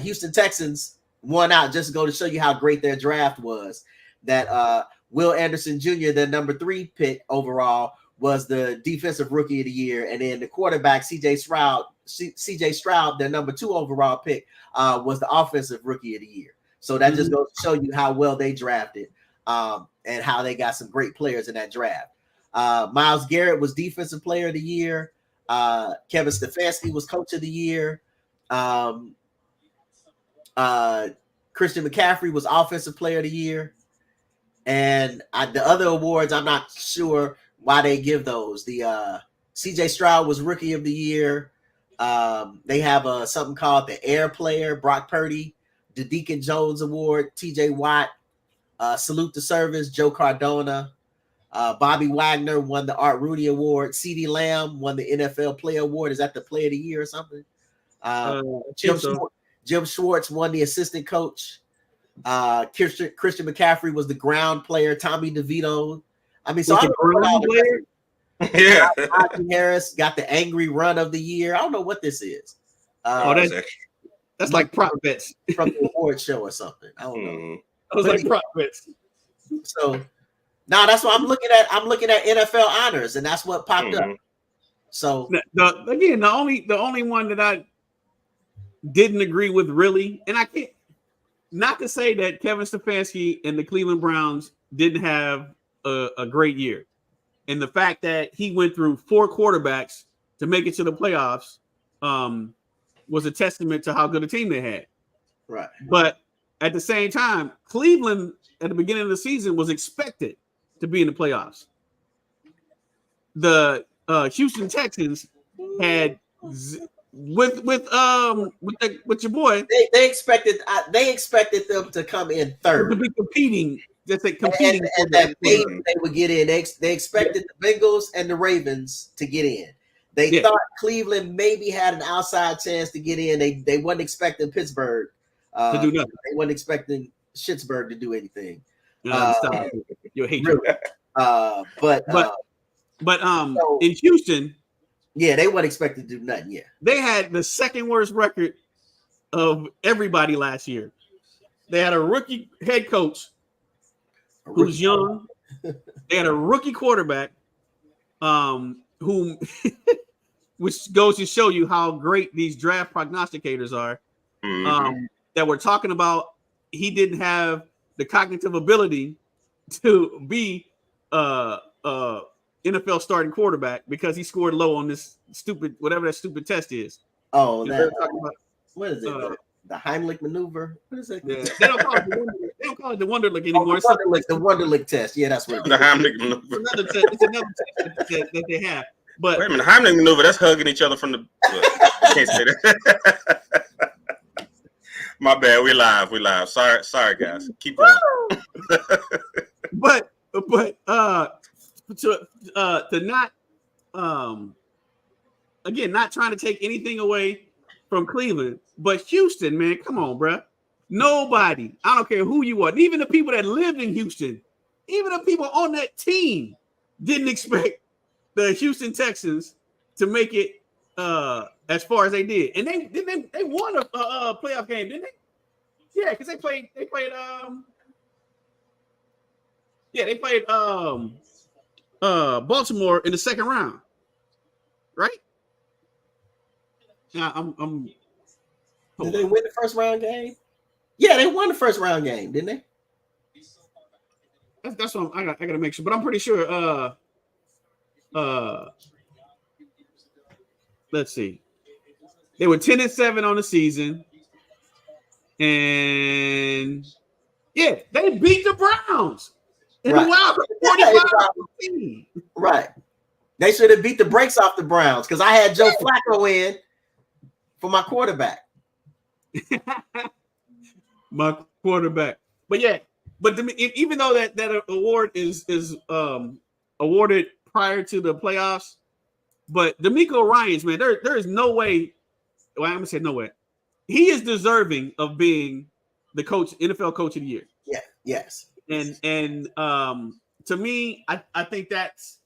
Houston Texans won out, just to go to show you how great their draft was. That Will Anderson Jr., the number 3 pick overall, was the defensive rookie of the year. And then the quarterback, CJ Stroud, their number 2 overall pick, was the offensive rookie of the year. So that just goes to show you how well they drafted and how they got some great players in that draft. Myles Garrett was defensive player of the year. Kevin Stefanski was coach of the year. Christian McCaffrey was offensive player of the year. And the other awards, I'm not sure why they give those. The CJ Stroud was rookie of the year. They have something called the Air Player, Brock Purdy, the Deacon Jones Award, TJ Watt, Salute to Service, Joe Cardona. Bobby Wagner won the Art Rooney Award. CeeDee Lamb won the NFL Player Award. Is that the Player of the Year or something? Jim Schwartz won the assistant coach. Christian McCaffrey was the ground player. Tommy DeVito. I mean, so I don't know all the yeah. Najee Harris got the angry run of the year. I don't know what this is. That's like prop bets from the award show or something. I don't know. That was like prop bets. So now that's what I'm looking at. I'm looking at NFL honors, and that's what popped up. So the only one that I didn't agree with really, and I can't, not to say that Kevin Stefanski and the Cleveland Browns didn't have a great year, and the fact that he went through 4 quarterbacks to make it to the playoffs was a testament to how good a team they had. Right. But at the same time, Cleveland at the beginning of the season was expected to be in the playoffs. The Houston Texans had with your boy. They expected them to come in third, to be competing. Just like competing, and that they would get in. They expected the Bengals and the Ravens to get in. They thought Cleveland maybe had an outside chance to get in. They wasn't expecting Pittsburgh to do nothing. They wasn't expecting Schittsburg to do anything. You hate really. But in Houston, they weren't expected to do nothing. Yeah, they had the second worst record of everybody last year. They had a rookie head coach who's young. They had a rookie quarterback, whom which goes to show you how great these draft prognosticators are. That we're talking about. He didn't have the cognitive ability to be NFL starting quarterback because he scored low on this stupid whatever that stupid test is. Oh, what is it? The Heimlich maneuver. What is it? Yeah. They don't call it the Wonderlic anymore. The Wonderlic test. Yeah, that's what it is. The Heimlich maneuver. It's another test that they have. But wait a minute, Heimlich maneuver. That's hugging each other from the. I can't say that. My bad. We live. Sorry, guys. Keep going. but to not again, not trying to take anything away from Cleveland, but Houston, man, come on, bro. Nobody, I don't care who you are, even the people that lived in Houston, even the people on that team didn't expect the Houston Texans to make it as far as they did. And they won a playoff game, didn't they? Yeah, because they played Baltimore in the second round, right? Yeah, I'm. Did they win the first round game? Yeah, they won the first round game, didn't they? That's what I got to make sure, but I'm pretty sure. Let's see. They were 10-7 on the season, and yeah, they beat the Browns in Right. the wild 45. Right. They should have beat the brakes off the Browns because I had Joe Flacco in for my quarterback. My quarterback, but yeah, but even though that award is awarded prior to the playoffs, but DeMeco Ryans, man, there is no way. Well, I'm gonna say no way. He is deserving of being the NFL coach of the year. Yeah. Yes. And to me, I think that's.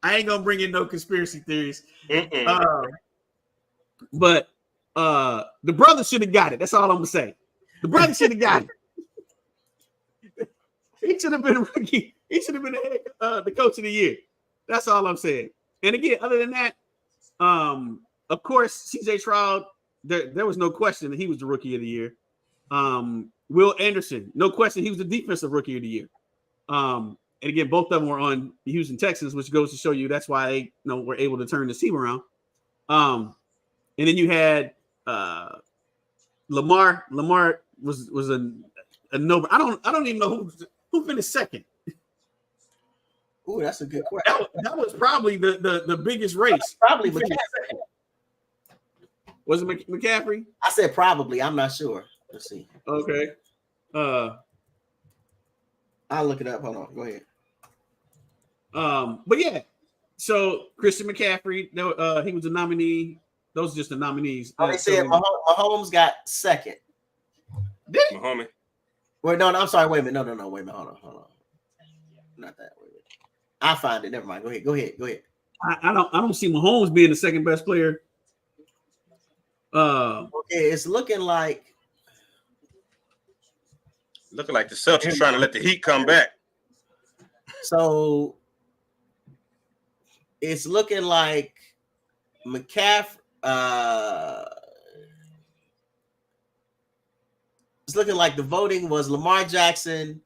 I ain't gonna bring in no conspiracy theories, but the brother should have got it. That's all I'm gonna say. The brother should have got it. He should have been a rookie. He should have been the coach of the year. That's all I'm saying. And again, other than that, of course, CJ Stroud, there was no question that he was the rookie of the year. Will Anderson, no question, he was the defensive rookie of the year. And again, both of them were on the Houston Texans, which goes to show you that's why they were able to turn the team around. And then you had Lamar. Lamar was a no. I don't even know who finished second. Ooh, that's a good question. That was probably the biggest race. Probably McCaffrey. Was it McCaffrey? I said probably. I'm not sure. Let's see. Okay. I'll look it up. Hold on. Go ahead. But yeah. So Christian McCaffrey, he was a nominee. Those are just the nominees. They said Mahomes got second. Did he? Mahomes. Wait, no, I'm sorry. Wait a minute. No. Wait a minute. Hold on. Not that. Wait a minute. I'll find it. Never mind. Go ahead. I don't see Mahomes being the second best player. Okay, it's looking like the Celtics trying to let the Heat come back. So it's looking like McCaffrey. It's looking like the voting was Lamar Jackson,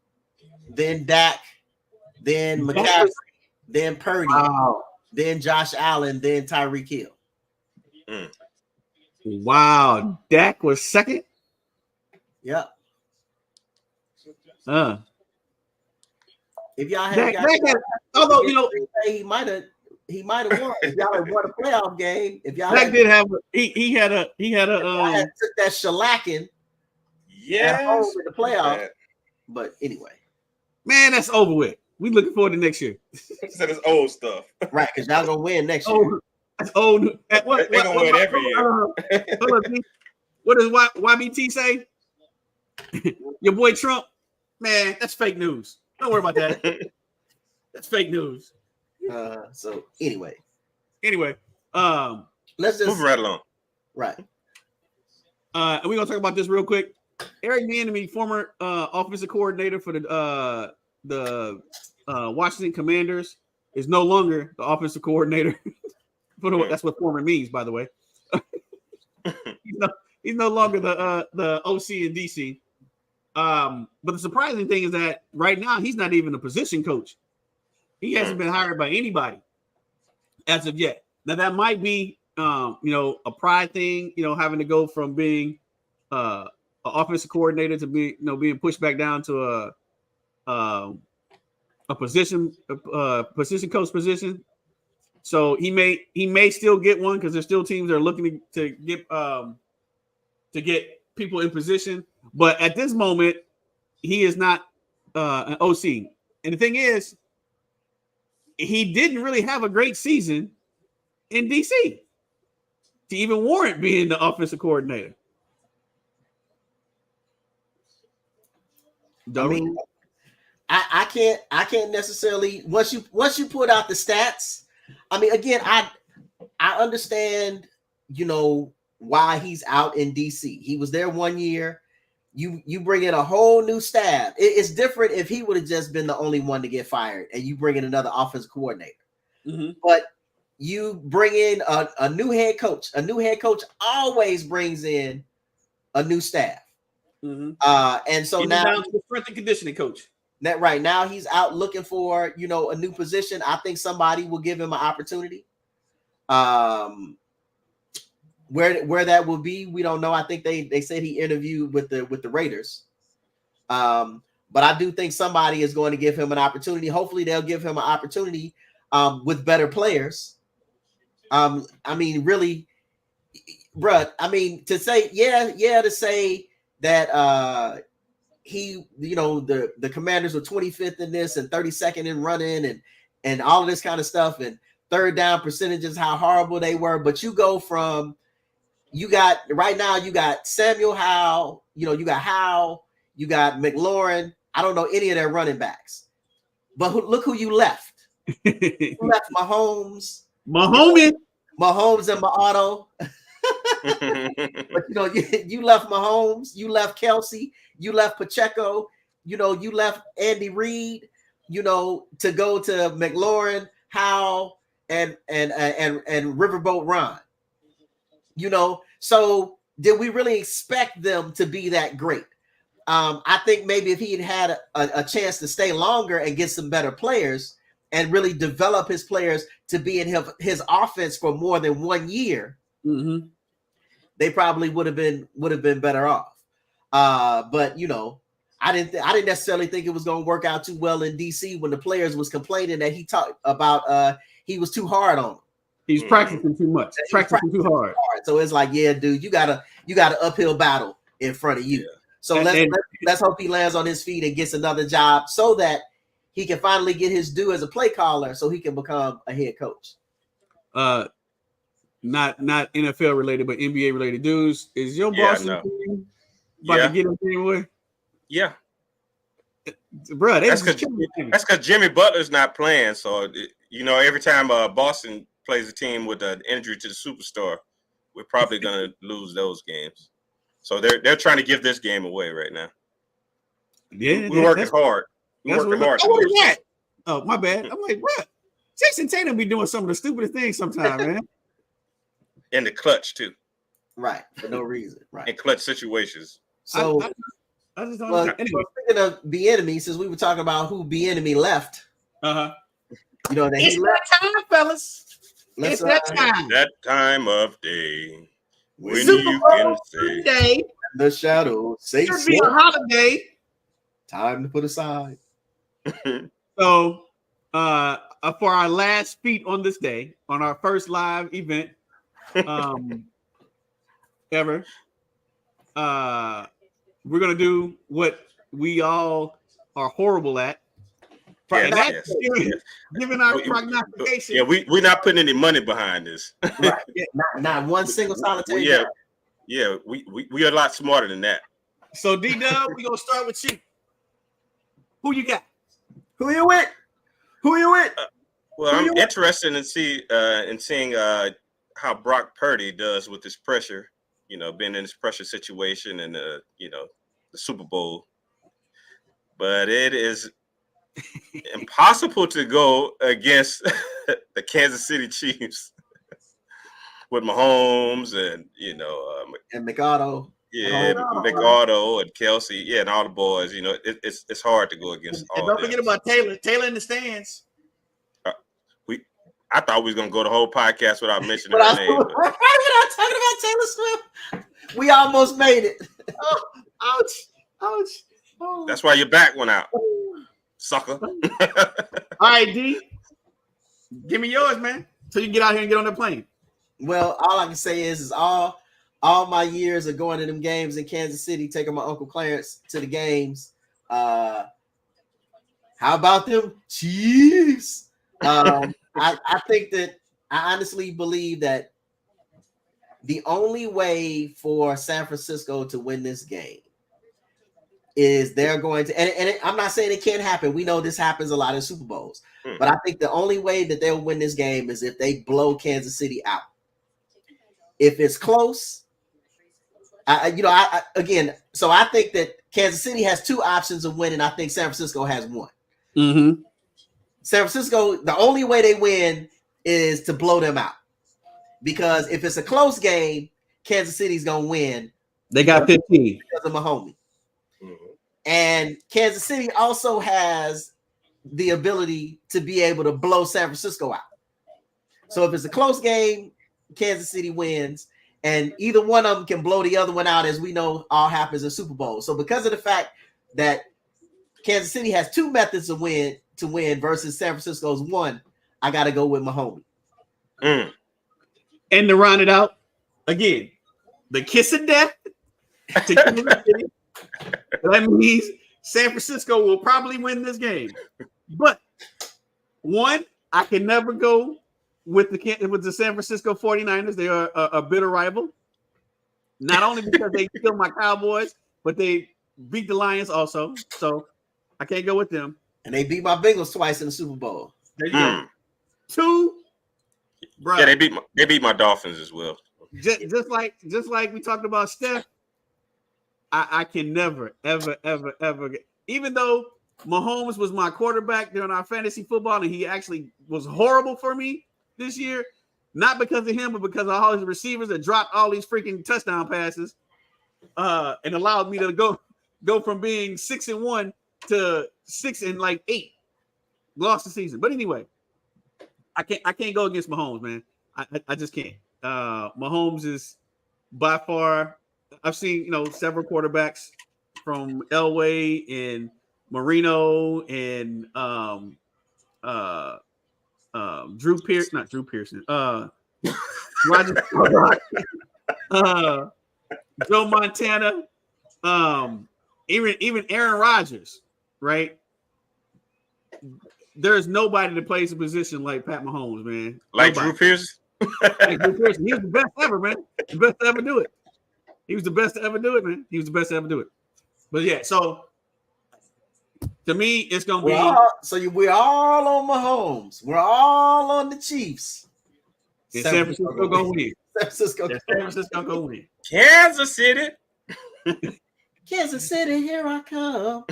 then Dak, then McCaffrey, then Purdy, then Josh Allen, then Tyreek Hill. Wow, Dak was second. Yep. If y'all had, although he might have won. If y'all had won a playoff game, if y'all Dak did have he had a took that shellacking. Yeah, in the playoffs. But anyway, man, that's over with. We looking forward to next year. Said it's old stuff, right? Because y'all gonna win next year. That's old. They're gonna win every year. What does YBT say? Your boy Trump, man, that's fake news. Don't worry about that. That's fake news. So anyway, let's just move right along. Right. And we're gonna talk about this real quick. Eric Bieniemy, former offensive coordinator for the Washington Commanders, is no longer the offensive coordinator. That's what former means, by the way. He's no longer the OC in DC. But the surprising thing is that right now he's not even a position coach. He hasn't been hired by anybody as of yet. Now that might be a pride thing, having to go from being an offensive coordinator to being pushed back down to a position coach position. So he may still get one because there's still teams that are looking to get people in position. But at this moment, he is not an OC. And the thing is, he didn't really have a great season in DC to even warrant being the offensive coordinator. I mean, I can't necessarily once you put out the stats. I mean, again, I understand, why he's out in DC. He was there 1 year. You bring in a whole new staff. It's different if he would have just been the only one to get fired, and you bring in another offensive coordinator. Mm-hmm. But you bring in a new head coach. A new head coach always brings in a new staff. Mm-hmm. And so Even now down to the strength and conditioning coach. That right now he's out looking for, you know, a new position. I think somebody will give him an opportunity. Where that will be, we don't know. I think they said he interviewed with the Raiders. But I do think somebody is going to give him an opportunity. Hopefully they'll give him an opportunity with better players. I mean, really, bruh, I mean, to say, to say that he, you know, the Commanders were 25th in this and 32nd in running and all of this kind of stuff, and third down percentages, how horrible they were. But you go from, you got right now, you got Samuel Howell, you know, you got Howell, you got McLaurin. I don't know any of their running backs, but look who you left. You left Mahomes, Mahomes and Auto. But you know, you left Mahomes, you left Kelsey, you left Pacheco, you know, you left Andy Reid, you know, to go to McLaurin, Howell, and Riverboat Ron. You know, so did we really expect them to be that great? I think maybe if he had a chance to stay longer and get some better players and really develop his players to be in his offense for more than 1 year, mm-hmm. they probably would have been better off. But you know, I didn't necessarily think it was going to work out too well in DC when the players was complaining that he talked about he was too hard on them. He's practicing too much, practicing too hard. So it's like, yeah, dude, you got an uphill battle in front of you. Yeah. So let's hope he lands on his feet and gets another job so that he can finally get his due as a play caller, so he can become a head coach. Not NFL related, but NBA related. Dudes, is your Boston team about to get him anywhere? Yeah, bro. That's because Jimmy Butler's not playing. So you know, every time Boston plays a team with an injury to the superstar, we're probably going to lose those games. So they're trying to give this game away right now. Yeah, we're working hard. We're working hard. What is that? Oh, my bad. I'm like, what? Jason Tatum be doing some of the stupidest things sometimes, man. In the clutch too. Right, for no reason. Right. In clutch situations. So I just don't know. Anyway. Speaking of Bieniemy, since we were talking about who Bieniemy left, you know that it's that time, fellas. It's that time. That time of day when Super you Bowl can say the shadow say should be a holiday. Time to put aside. So, for our last feat on this day, on our first live event, ever, we're gonna do what we all are horrible at. Giving our prognostication. Yeah, we're not putting any money behind this. Right. Yeah, not one single solitary. Yeah, we are a lot smarter than that. So D-Dub, we're gonna start with you. Who you got? Who you with? Well, I'm interested in seeing how Brock Purdy does with this pressure. You know, being in this pressure situation and you know, the Super Bowl. But it is impossible to go against the Kansas City Chiefs with Mahomes and you know and McAuto. Yeah, McAuto and Kelsey, and all the boys. You know, it's hard to go against all. And don't forget about Taylor. Taylor in the stands. I thought we was gonna go the whole podcast without mentioning her name. We're not talking about Taylor Swift. We almost made it. Ouch! Oh. That's why your back went out, sucker. All right, D. Give me yours, man. So you can get out here and get on the plane. Well, all I can say is all my years of going to them games in Kansas City, taking my Uncle Clarence to the games. How about them Chiefs? I think that I honestly believe that the only way for San Francisco to win this game is they're going to, and I'm not saying it can't happen. We know this happens a lot in Super Bowls, but I think the only way that they'll win this game is if they blow Kansas City out. If it's close, Again, so I think that Kansas City has two options of winning. I think San Francisco has one. Mm-hmm. San Francisco, the only way they win is to blow them out. Because if it's a close game, Kansas City's gonna win. They got 15 because of Mahomes. Mm-hmm. And Kansas City also has the ability to be able to blow San Francisco out. So if it's a close game, Kansas City wins, and either one of them can blow the other one out, as we know all happens in Super Bowl. So because of the fact that Kansas City has two methods to win versus San Francisco's one, I got to go with Mahomes. And to round it out, again, the kiss of death to Kansas City. That means San Francisco will probably win this game. But one, I can never go with the San Francisco 49ers. They are a bitter rival. Not only because they killed my Cowboys, but they beat the Lions also. So I can't go with them. And they beat my Bengals twice in the Super Bowl. There you go. Two, bro. Yeah, they beat my Dolphins as well. Just like we talked about Steph, I can never, ever get, even though Mahomes was my quarterback during our fantasy football, and he actually was horrible for me this year, not because of him, but because of all his receivers that dropped all these freaking touchdown passes, and allowed me to go from being 6-1 to 6-8, lost the season. But anyway, I can't go against Mahomes, man. I just can't. Mahomes is by far. I've seen several quarterbacks from Elway and Marino and Drew Pearson, Roger, Joe Montana, even Aaron Rodgers, right? There's nobody that plays a position like Pat Mahomes, man. Like nobody. Drew Pearson? Like Drew Pearson. He was the best ever, man. The best to ever do it. He was the best to ever do it, man. He was the best to ever do it. But yeah, so to me, it's gonna be we're all on Mahomes. We're all on the Chiefs. San Francisco gonna win. San Francisco gonna win. Kansas City. Kansas City, here I come.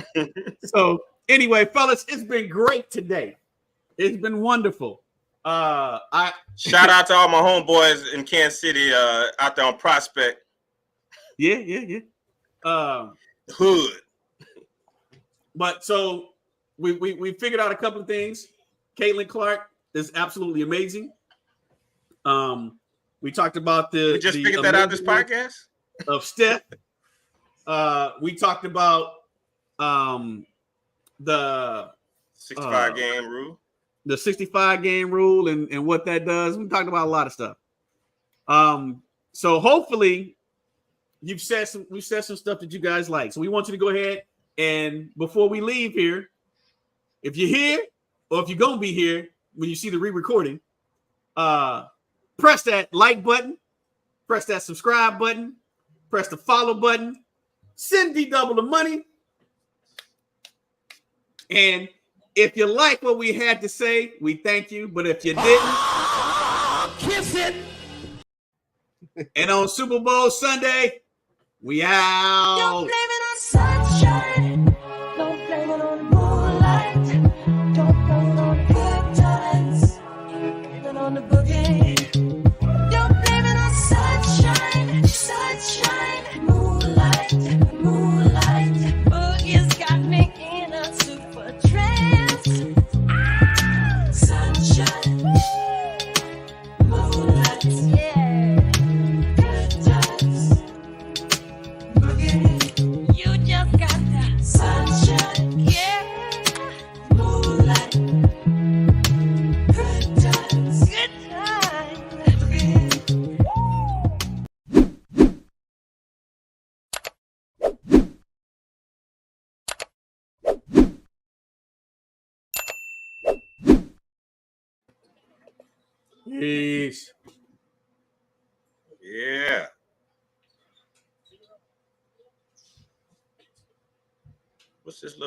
So anyway, fellas, it's been great today. It's been wonderful. Shout out to all my homeboys in Kansas City out there on Prospect. Yeah. Hood. But so we figured out a couple of things. Caitlin Clark is absolutely amazing. We talked about we just figured that out this podcast of Steph. We talked about the 65 game rule. The 65 game rule and what that does. We talked about a lot of stuff. So hopefully we've said some stuff that you guys like. So we want you to go ahead and before we leave here, if you're here or if you're gonna be here when you see the re-recording, press that like button, press that subscribe button, press the follow button, send D Double the money. And if you like what we had to say, we thank you. But if you didn't, kiss it. And on Super Bowl Sunday, we out. Don't blame it on sunshine. Don't blame it on the moonlight. Don't blame it on the good times. Blame it on the boogie. Don't blame it on sunshine. Sunshine. Moonlight. Moonlight. Boogie's got me in a super trance. Sunshine. Moonlight. Yeah. Good times. You just got the sunshine, yeah, moonlight, good times, Peace. Yeah. What's this little